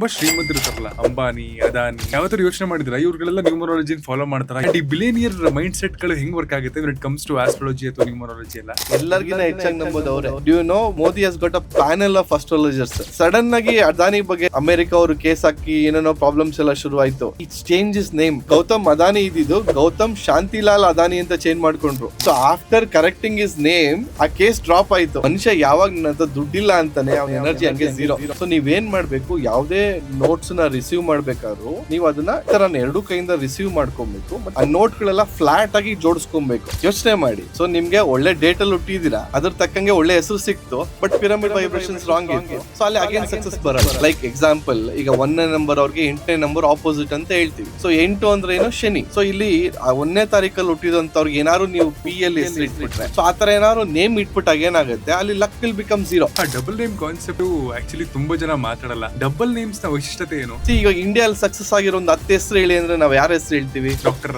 ತುಂಬಾ ಶ್ರೀಮಂತರು ಇರ್ತಾರಲ್ಲ, ಅಂಬಾನಿ, ಅದಾನಿ, ಯಾವತ್ತಾರು ಯೋಚನೆ ಮಾಡಿದ್ರ ಇವ್ರುಗಳೆಲ್ಲ ನ್ಯೂಮರಾಲಜಿ ಫಾಲೋ ಮಾಡ್ತಾರೆ? ಈ ಬಿಲಿಯನಿಯರ್ ಮೈಂಡ್ ಸೆಟ್ ಗಳು ಹೆಂಗ್ ವರ್ಕ್ ಆಗುತ್ತೆ when it comes to astrology ಅಥವಾ ನ್ಯೂಮರಾಲಜಿ ಎಲ್ಲ? ಎಲ್ಲರಿಗಿನ ಹೆಚ್ಚಾಗಿ ನಂಬೋದು ಅವರೇ. Do you know Modi has got a panel of astrologers. Sudden ಆಗಿ ಅದಾನಿ ಬಗ್ಗೆ ಅಮೆರಿಕ ಅವರು ಕೇಸ್ ಹಾಕಿ ಏನೇನೋ ಪ್ರಾಬ್ಲಮ್ಸ್ ಎಲ್ಲ ಶುರು ಆಯ್ತು. It's change his name. Gautam Adani ಇದ್ದಿದ್ದು ಗೌತಮ್ ಶಾಂತಿಲಾಲ್ ಅದಾನಿ ಅಂತ ಚೇಂಜ್ ಮಾಡ್ಕೊಂಡ್ರು. So after correcting his name ಆ ಕೇಸ್ ಡ್ರಾಪ್ ಆಯ್ತು. ಮನುಷ್ಯ ಯಾವಾಗ ನನ್ನ ಹತ್ರ ದುಡ್ಡಿಲ್ಲ ಅಂತಾನೆ ಅವ್ನ ಎನರ್ಜಿ ಹಂಗೆ ಝೀರೋ. ಸೊ ನೀವೇನ್ ಮಾಡ್ಬೇಕು, ಯಾವ್ದೇ ನೋಟ್ಸ್ ನ ರಿಸೀವ್ ಮಾಡ್ಬೇಕಾದ್ರು ನೀವು ಅದನ್ನ ಎರಡು ಕೈಯಿಂದ ರಿಸೀವ್ ಮಾಡ್ಕೊಬೇಕು. ಆ ನೋಟ್ ಗಳೆಲ್ಲ ಫ್ಲಾಟ್ ಆಗಿ ಜೋಡಿಸ್ಕೊಬೇಕು. ಯೋಚನೆ ಮಾಡಿ. ಸೊ ನಿಮ್ಗೆ ಒಳ್ಳೆ ಡೇಟ್ ಅಲ್ಲಿ ಹುಟ್ಟಿದೀರಾ, ಅದ್ರ ತಕ್ಕಂಗೆ ಒಳ್ಳೆ ಹೆಸರು ಸಿಕ್ತು, ಬಟ್ ಪಿರಮಿಡ್ ವೈಬ್ರೇಷನ್ಸ್ ರಾಂಗ್ ಇತ್ತು. ಸೊ ಅಲ್ಲಿ ಅಗೇನ್ ಸಕ್ಸಸ್ ಬರಲ್ಲ. ಲೈಕ್ ಎಕ್ಸಾಂಪಲ್, ಈಗ 1ನೇ ನಂಬರ್ ಅವ್ರಿಗೆ 8ನೇ ನಂಬರ್ ಆಪೋಸಿಟ್ ಅಂತ ಹೇಳ್ತೀವಿ. ಸೊ 8 ಅಂದ್ರೆ ಏನು, ಶನಿ. ಸೊ ಇಲ್ಲಿ 1ನೇ ತಾರೀಕಲ್ಲಿ ಹುಟ್ಟಿದಂತವ್ರಿಗೆ ಏನಾದ್ರು ನೀವು ಪಿ ಎಲ್ ಹೆಸರು ಇಟ್ಬಿಟ್ರೆ, ಸೊ ಆತರ ಏನಾದ್ರು ನೇಮ್ ಇಟ್ಬಿಟ್ಟಾಗ ಏನಾಗುತ್ತೆ, ಅಲ್ಲಿ luck will become zero. Double name concept actually ತುಂಬಾ ಜನ ಮಾತಾಡಲ್ಲ. ಡಬಲ್ ನೇಮ್ಸ್ ನ ವೈಶಿಷ್ಟ್ಯತೆ ಏನು? ಈಗ ಇಂಡಿಯಾದಲ್ಲಿ ಸಕ್ಸಸ್ ಆಗಿರೋ ಒಂದು 10 ಹೆಸರು ಹೇಳಿ ಅಂದ್ರೆ ನಾವು ಯಾರ ಹೆಸರು ಹೇಳ್ತೀವಿ? ಡಾಕ್ಟರ್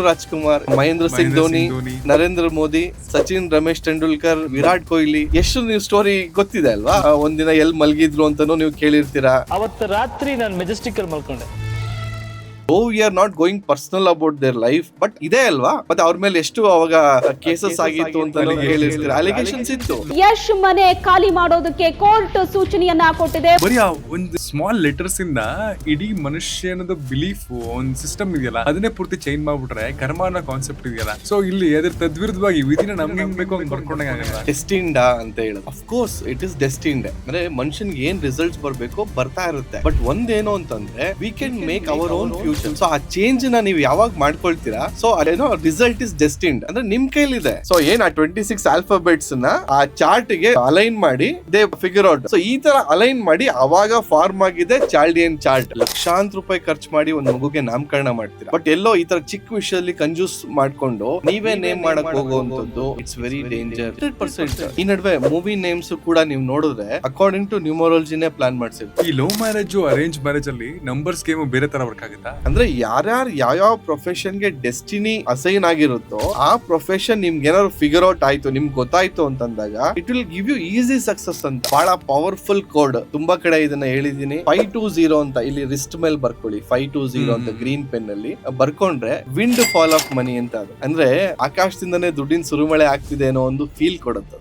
ರಾಜ್ಕುಮಾರ್, ಮಹೇಂದ್ರ ಸಿಂಗ್ ಧೋನಿ, ನರೇಂದ್ರ ಮೋದಿ, ಸಚಿನ್, ರಮೇಶ್ ತೆಂಡೂಲ್ಕರ್, ವಿರಾಟ್ ಕೊಹ್ಲಿ. ಎಷ್ಟು ನೀವು ಸ್ಟೋರಿ ಗೊತ್ತಿದೆ ಅಲ್ವಾ? ಒಂದಿನ ಎಲ್ಲಿ ಮಲಗಿದ್ರು ಅಂತಾನು ನೀವು ಕೇಳಿರ್ತೀರಾ. ಅವತ್ತು ರಾತ್ರಿ ನಾನು ಮೆಜೆಸ್ಟಿಕ್ ಅಲ್ಲಿ ಮಲ್ಕೊಂಡೆ. We are not going personal about their life, but ಇದೆ ಅಲ್ವಾ? ಮತ್ತೆ ಅವ್ರ ಮೇಲೆ ಎಷ್ಟು ಅವಾಗ ಕೇಸಸ್ ಆಗಿತ್ತು ಅಂತ ಹೇಳಿರ್ತೀರ, ಅಲಿಗೇಷನ್ಸ್ ಇತ್ತು. ಯಶ್ ಮನೆ ಖಾಲಿ ಮಾಡೋದಕ್ಕೆ ಕೋರ್ಟ್ ಸೂಚನೆಯನ್ನ ಕೊಟ್ಟಿದೆ. ಬರೀ ಒಂದು ಸ್ಮಾಲ್ ಲೆಟರ್ಸ್ ಇಂದ ಇಡೀ ಮನುಷ್ಯನದ ಬಿಲೀಫ್ ಒಂದ್ ಸಿಸ್ಟಮ್ ಇದೆಯಲ್ಲ, ಅದನ್ನೇ ಪೂರ್ತಿ ಚೇಂಜ್ ಮಾಡ್ಬಿಟ್ರೆ ಕರ್ಮ ಅನ್ನೋ ಕಾನ್ಸೆಪ್ಟ್ ಇದೆಯಲ್ಲ. ಸೊ ಇಲ್ಲಿ ಅದ್ರ ತದ್ವಿರುದ್ಧವಾಗಿ ವಿಧಿನ ನಮ್ಗೆ ಹೆಂಗ್ ಬೇಕೋ ಹಂಗ್ ಬರ್ಕೊಂಡಂಗ ಆಗಲ್ಲ. ಡೆಸ್ಟಿನ್ಡ್ ಅಂತ ಹೇಳೋದು, of course it is destined. ಅಂದ್ರೆ ಮನುಷ್ಯನ್ಗೆ ಏನ್ ರಿಸಲ್ಟ್ಸ್ ಬರ್ಬೇಕು ಬರ್ತಾ ಇರುತ್ತೆ. ಬಟ್ ಒಂದೇನು ಅಂತಂದ್ರೆ we can make our own future. So ಆ ಚೇಂಜ್ ನ ನೀವು ಯಾವಾಗ ಮಾಡ್ಕೊಳ್ತೀರಾ, ಸೊ ಅದೇನೋ ರಿಸಲ್ಟ್ ಇಸ್ ಡೆಸ್ಟಿನ್ಡ್ ಅಂದ್ರೆ ನಿಮ್ ಕೈಲಿದೆ. ಸೊ ಏನ್ ಆ 26 ಆಲ್ಫಾಬೆಟ್ಸ್ ನ ಆ ಚಾರ್ಟ್ ಗೆ ಅಲೈನ್ ಮಾಡಿ ದೇ ಫಿಗರ್ ಔಟ್. ಸೊ ಈ ತರ ಅಲೈನ್ ಮಾಡಿ ಅವಾಗ ಫಾರ್ಮ್ ಆಗಿದೆ ಚಾಲ್ಡಿಯನ್ ಚಾರ್ಟ್. ಲಕ್ಷಾಂತರ ರೂಪಾಯಿ ಖರ್ಚು ಮಾಡಿ ಒಂದ್ ಮಗುಗೆ ನಾಮಕರಣ ಮಾಡ್ತೀರಾ, ಬಟ್ ಎಲ್ಲೋ ಈ ತರ ಚಿಕ್ಕ ವಿಷಯದಲ್ಲಿ ಕಂಜೂಸ್ ಮಾಡ್ಕೊಂಡು ನೀವೇ ನೇಮ್ ಮಾಡಕ್ ಹೋಗುವಂತದ್ದು ಇಟ್ಸ್ ವೆರಿ ಡೇಂಜರ್. 100%. ಈ ನಡುವೆ ಮೂವಿ ನೇಮ್ಸ್ ಕೂಡ ನೀವು ನೋಡಿದ್ರೆ ಅಕಾರ್ಡಿಂಗ್ ಟು ನ್ಯೂಮರಾಲಜಿನೇ ಪ್ಲಾನ್ ಮಾಡ್ಸಿರ್ತೀವಿ. ಈ ಲವ್ ಮ್ಯಾರೇಜ್ ಅರೇಂಜ್ ಮ್ಯಾರೇಜ್ ಅಲ್ಲಿ ನಂಬರ್ಸ್ ಗೇಮ್ ಬೇರೆ ತರ ವರ್ಕ್ ಆಗುತ್ತಾ? ಅಂದ್ರೆ ಯಾರ್ಯಾರು ಯಾವ ಪ್ರೊಫೆಷನ್ ಗೆ ಡೆಸ್ಟಿನಿ ಅಸೈನ್ ಆಗಿರುತ್ತೋ ಆ ಪ್ರೊಫೆಷನ್ ನಿಮ್ಗೆ ಏನಾದ್ರು ಫಿಗರ್ ಔಟ್ ಆಯ್ತು, ನಿಮ್ಗೆ ಗೊತ್ತಾಯ್ತು ಅಂತಂದಾಗ it will give you easy success ಅಂತ. ಬಹಳ ಪವರ್ಫುಲ್ ಕೋಡ್. ತುಂಬಾ ಕಡೆ ಇದನ್ನ ಹೇಳಿದೀನಿ. 520 ಅಂತ ಇಲ್ಲಿ ರಿಸ್ಟ್ ಮೇಲೆ ಬರ್ಕೊಳ್ಳಿ. 520 ಅಂತ ಗ್ರೀನ್ ಪೆನ್ ಅಲ್ಲಿ ಬರ್ಕೊಂಡ್ರೆ ವಿಂಡ್ ಫಾಲ್ ಆಫ್ ಮನಿ ಅಂತ. ಅದು ಅಂದ್ರೆ ಆಕಾಶದಿಂದನೇ ದುಡ್ಡಿನ ಸುರುಮಳೆ ಆಗ್ತಿದೆ ಅನ್ನೋ ಒಂದು ಫೀಲ್ ಕೊಡುತ್ತೆ.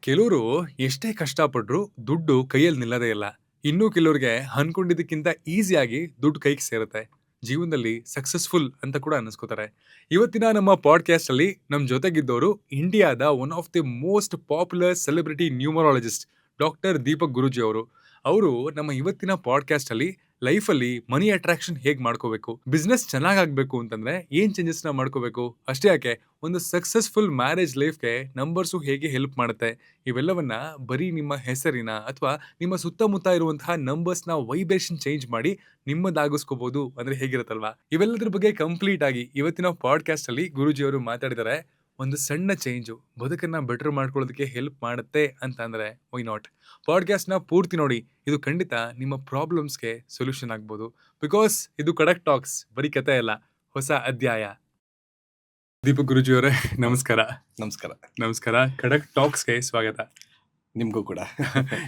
ಕೆಲವರು ಎಷ್ಟೇ ಕಷ್ಟಪಟ್ರು ದುಡ್ಡು ಕೈಯಲ್ಲಿ ನಿಲ್ಲದೇ ಇಲ್ಲ. ಇನ್ನೂ ಕೆಲವ್ರಿಗೆ ಅನ್ಕೊಂಡಿದ್ದಕ್ಕಿಂತ ಈಸಿಯಾಗಿ ದುಡ್ಡು ಕೈಗೆ ಸೇರುತ್ತೆ. ಜೀವನದಲ್ಲಿ ಸಕ್ಸಸ್ಫುಲ್ ಅಂತ ಕೂಡ ಅನ್ನಿಸ್ಕೋತಾರೆ. ಇವತ್ತಿನ ನಮ್ಮ ಪಾಡ್ಕಾಸ್ಟ್ ಅಲ್ಲಿ ನಮ್ಮ ಜೊತೆಗಿದ್ದವರು ಇಂಡಿಯಾದ one of the most popular celebrity numerologist doctor Deepak Guruji ಅವರು. ಅವರು ನಮ್ಮ ಇವತ್ತಿನ ಪಾಡ್ಕಾಸ್ಟ್ ಅಲ್ಲಿ ಲೈಫಲ್ಲಿ ಮನಿ ಅಟ್ರಾಕ್ಷನ್ ಹೇಗೆ ಮಾಡ್ಕೋಬೇಕು, ಬಿಸ್ನೆಸ್ ಚೆನ್ನಾಗಾಗಬೇಕು ಅಂತಂದ್ರೆ ಏನ್ ಚೇಂಜಸ್ ನ ಮಾಡ್ಕೋಬೇಕು, ಅಷ್ಟೇ ಯಾಕೆ ಒಂದು ಸಕ್ಸಸ್ಫುಲ್ ಮ್ಯಾರೇಜ್ ಲೈಫ್ಗೆ ನಂಬರ್ಸು ಹೇಗೆ ಹೆಲ್ಪ್ ಮಾಡುತ್ತೆ, ಇವೆಲ್ಲವನ್ನ ಬರೀ ನಿಮ್ಮ ಹೆಸರಿನ ಅಥವಾ ನಿಮ್ಮ ಸುತ್ತಮುತ್ತ ಇರುವಂತಹ ನಂಬರ್ಸ್ನ ವೈಬ್ರೇಷನ್ ಚೇಂಜ್ ಮಾಡಿ ನಿಮ್ಮದಾಗಿಸ್ಕೋಬಹುದು ಅಂದ್ರೆ ಹೇಗಿರುತ್ತಲ್ವಾ? ಇವೆಲ್ಲದ್ರ ಬಗ್ಗೆ ಕಂಪ್ಲೀಟ್ ಆಗಿ ಇವತ್ತಿನ ಪಾಡ್ಕಾಸ್ಟ್ ಅಲ್ಲಿ ಗುರೂಜಿ ಅವರು ಮಾತಾಡಿದ್ದಾರೆ. ಒಂದು ಸಣ್ಣ ಚೇಂಜು ಬದುಕನ್ನ ಬೆಟರ್ ಮಾಡ್ಕೊಳ್ಳೋದಕ್ಕೆ ಹೆಲ್ಪ್ ಮಾಡುತ್ತೆ ಅಂತ ಅಂದ್ರೆ ವೈ ನಾಟ್? ಪಾಡ್ಕಾಸ್ಟ್ನ ಪೂರ್ತಿ ನೋಡಿ. ಇದು ಖಂಡಿತ ನಿಮ್ಮ ಪ್ರಾಬ್ಲಮ್ಸ್ಗೆ ಸೊಲ್ಯೂಷನ್ ಆಗ್ಬೋದು. ಬಿಕಾಸ್ ಇದು ಖಡಕ್ ಟಾಕ್ಸ್, ಬರೀ ಕತೆ ಅಲ್ಲ, ಹೊಸ ಅಧ್ಯಾಯ. ದೀಪಕ್ ಗುರೂಜಿ ಅವರೇ ನಮಸ್ಕಾರ. ನಮಸ್ಕಾರ. ಖಡಕ್ ಟಾಕ್ಸ್ಗೆ ಸ್ವಾಗತ. ನಿಮ್ಗೂ ಕೂಡ.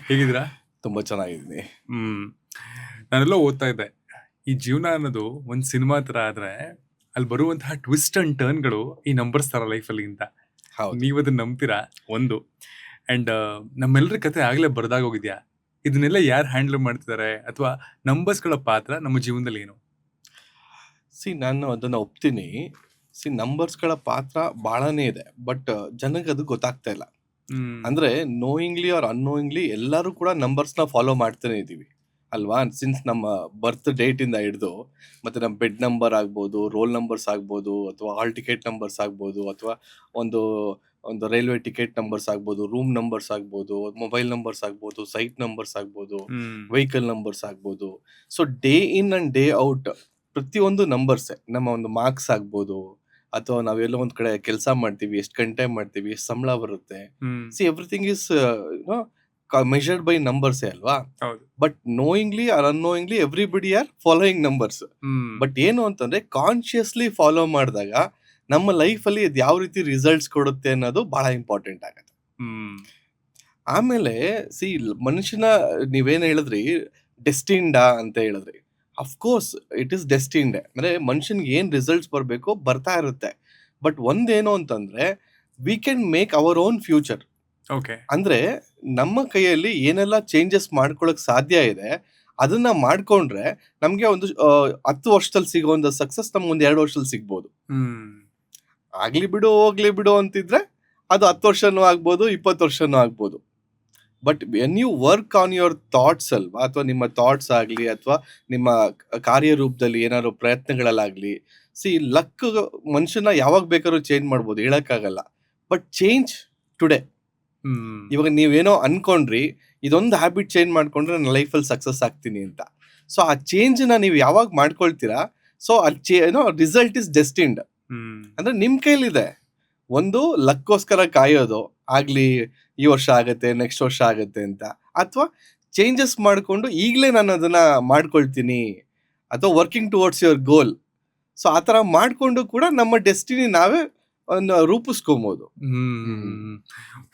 ಹೇಗಿದ್ದೀರಾ? ತುಂಬಾ ಚೆನ್ನಾಗಿದ್ದೀನಿ. ನಾನೆಲ್ಲ ಓದ್ತಾ ಇದ್ದೆ, ಈ ಜೀವನ ಅನ್ನೋದು ಒಂದು ಸಿನಿಮಾ ತರ ಆದ್ರೆ ಅಲ್ಲಿ ಬರುವಂತಹ ಟ್ವಿಸ್ಟ್ ಅಂಡ್ ಟರ್ನ್ಗಳು ಈ ನಂಬರ್ಸ್ ತರ ಲೈಫಲ್ಲಿ ಅಂತ. ನೀವು ಅದನ್ನ ನಂಬ್ತೀರಾ? ಒಂದು ಅಂಡ್ ನಮ್ಮೆಲ್ಲರ ಕತೆ ಆಗ್ಲೇ ಬರ್ದಾಗ ಹೋಗಿದ್ಯಾ? ಇದನ್ನೆಲ್ಲ ಯಾರು ಹ್ಯಾಂಡಲ್ ಮಾಡ್ತಿದ್ದಾರೆ, ಅಥವಾ ನಂಬರ್ಸ್ಗಳ ಪಾತ್ರ ನಮ್ಮ ಜೀವನದಲ್ಲಿ ಏನು? ನಾನು ಅದನ್ನ ಒಪ್ತೀನಿ. ನಂಬರ್ಸ್ಗಳ ಪಾತ್ರ ಬಹಳನೇ ಇದೆ, ಬಟ್ ಜನಕ್ಕೆ ಅದು ಗೊತ್ತಾಗ್ತಾ ಇಲ್ಲ. ಅಂದ್ರೆ ನೋಯಿಂಗ್ಲಿ ಆರ್ ಅನ್ನೋಯಿಂಗ್ಲಿ ಎಲ್ಲರೂ ಕೂಡ ನಂಬರ್ಸ್ನ ಫಾಲೋ ಮಾಡ್ತಾನೆ ಇದೀವಿ ಅಲ್ವಾ? ಸಿನ್ಸ್ ನಮ್ಮ ಬರ್ತ್ ಡೇಟ್ ಇಂದ ಹಿಡಿದು ಮತ್ತೆ ನಮ್ಮ ಬೆಡ್ ನಂಬರ್ ಆಗ್ಬೋದು, ರೋಲ್ ನಂಬರ್ಸ್ ಆಗ್ಬೋದು, ಅಥವಾ ಹಾಲ್ ಟಿಕೆಟ್ ನಂಬರ್ಸ್ ಆಗ್ಬೋದು, ಅಥವಾ ಒಂದು ಒಂದು ರೈಲ್ವೆ ಟಿಕೆಟ್ ನಂಬರ್ಸ್ ಆಗ್ಬೋದು, ರೂಮ್ ನಂಬರ್ಸ್ ಆಗ್ಬೋದು, ಮೊಬೈಲ್ ನಂಬರ್ಸ್ ಆಗ್ಬೋದು, ಸೈಟ್ ನಂಬರ್ಸ್ ಆಗ್ಬೋದು, ವೆಹಿಕಲ್ ನಂಬರ್ಸ್ ಆಗ್ಬೋದು. So day in and day out ಪ್ರತಿಯೊಂದು ನಂಬರ್ಸ್. ನಮ್ಮ ಒಂದು ಮಾರ್ಕ್ಸ್ ಆಗ್ಬೋದು, ಅಥವಾ ನಾವೆಲ್ಲೋ ಒಂದ್ ಕಡೆ ಕೆಲಸ ಮಾಡ್ತೀವಿ, ಎಷ್ಟು ಗಂಟೆ ಮಾಡ್ತೀವಿ, ಎಷ್ಟು ಸಂಬಳ ಬರುತ್ತೆ. See everything is measured by ನಂಬರ್ಸೇ ಅಲ್ವಾ. ಹೌದು. But knowingly or unknowingly everybody are following numbers. But ಏನು ಅಂತಂದ್ರೆ ಕಾನ್ಶಿಯಸ್ಲಿ ಫಾಲೋ ಮಾಡಿದಾಗ ನಮ್ಮ ಲೈಫಲ್ಲಿ ಅದು ಯಾವ ರೀತಿ ರಿಸಲ್ಟ್ಸ್ ಕೊಡುತ್ತೆ ಅನ್ನೋದು ಬಹಳ ಇಂಪಾರ್ಟೆಂಟ್ ಆಗುತ್ತೆ. ಆಮೇಲೆ ಸಿ ಮನುಷ್ಯನ ನೀವೇನು ಹೇಳಿದ್ರಿ ಡೆಸ್ಟಿನ್ಡಾ ಅಂತ ಹೇಳಿದ್ರಿ. Of course it is destined. ಅಂದ್ರೆ ಮನುಷ್ಯನ್ಗೆ ಏನ್ ರಿಸಲ್ಟ್ಸ್ ಬರಬೇಕು ಬರ್ತಾ ಇರುತ್ತೆ. ಬಟ್ ಒಂದೇನು ಅಂತಂದ್ರೆ we can make our own future. Okay. ಅಂದ್ರೆ ನಮ್ಮ ಕೈಯಲ್ಲಿ ಏನೆಲ್ಲ ಚೇಂಜಸ್ ಮಾಡ್ಕೊಳಕ್ ಸಾಧ್ಯ ಇದೆ ಅದನ್ನ ಮಾಡ್ಕೊಂಡ್ರೆ ನಮ್ಗೆ ಒಂದು 10 ವರ್ಷದಲ್ಲಿ ಸಿಗೋ ಒಂದು ಸಕ್ಸಸ್ ನಮ್ಗೆ ಒಂದು 2 ವರ್ಷದಲ್ಲಿ ಸಿಗ್ಬೋದು. ಆಗ್ಲಿ ಬಿಡು ಹೋಗ್ಲಿ ಬಿಡು ಅಂತಿದ್ರೆ ಅದು 10 ವರ್ಷನೂ ಆಗ್ಬೋದು, 20 ವರ್ಷನೂ ಆಗ್ಬೋದು. But when you work on your thoughts ಅಲ್ವಾ, ಅಥವಾ ನಿಮ್ಮ ಥಾಟ್ಸ್ ಆಗಲಿ ಅಥವಾ ನಿಮ್ಮ ಕಾರ್ಯರೂಪದಲ್ಲಿ ಏನಾದ್ರು ಪ್ರಯತ್ನಗಳಲ್ಲಾಗ್ಲಿ, ಸಿ ಲಕ್ ಮನುಷ್ಯನ ಯಾವಾಗ ಬೇಕಾದ್ರೂ ಚೇಂಜ್ ಮಾಡ್ಬೋದು, ಹೇಳಕ್ಕಾಗಲ್ಲ. But change today. ಇವಾಗ ನೀವೇನೋ ಅನ್ಕೊಂಡ್ರಿ ಇದೊಂದು ಹ್ಯಾಬಿಟ್ ಚೇಂಜ್ ಮಾಡ್ಕೊಂಡ್ರೆ ನನ್ನ ಲೈಫಲ್ಲಿ ಸಕ್ಸಸ್ ಆಗ್ತೀನಿ ಅಂತ. ಸೊ ಆ ಚೇಂಜ್ನ ನೀವು ಯಾವಾಗ ಮಾಡ್ಕೊಳ್ತೀರಾ, ಸೊ ಏನೋ ರಿಸಲ್ಟ್ ಇಸ್ ಡೆಸ್ಟಿನ್ಡ್. ಅಂದ್ರೆ ನಿಮ್ ಕೈಲಿದೆ. ಒಂದು ಲಕ್ಕೋಸ್ಕರ ಕಾಯೋದು ಆಗ್ಲಿ, ಈ ವರ್ಷ ಆಗತ್ತೆ ನೆಕ್ಸ್ಟ್ ವರ್ಷ ಆಗತ್ತೆ ಅಂತ, ಅಥವಾ ಚೇಂಜಸ್ ಮಾಡ್ಕೊಂಡು ಈಗಲೇ ನಾನು ಅದನ್ನ ಮಾಡ್ಕೊಳ್ತೀನಿ, ಅಥವಾ working towards your goal. So ಆ ಥರ ಮಾಡ್ಕೊಂಡು ಕೂಡ ನಮ್ಮ ಡೆಸ್ಟಿನಿ ನಾವೇ ರೂಪಿಸ್ಕೊಬೋದು.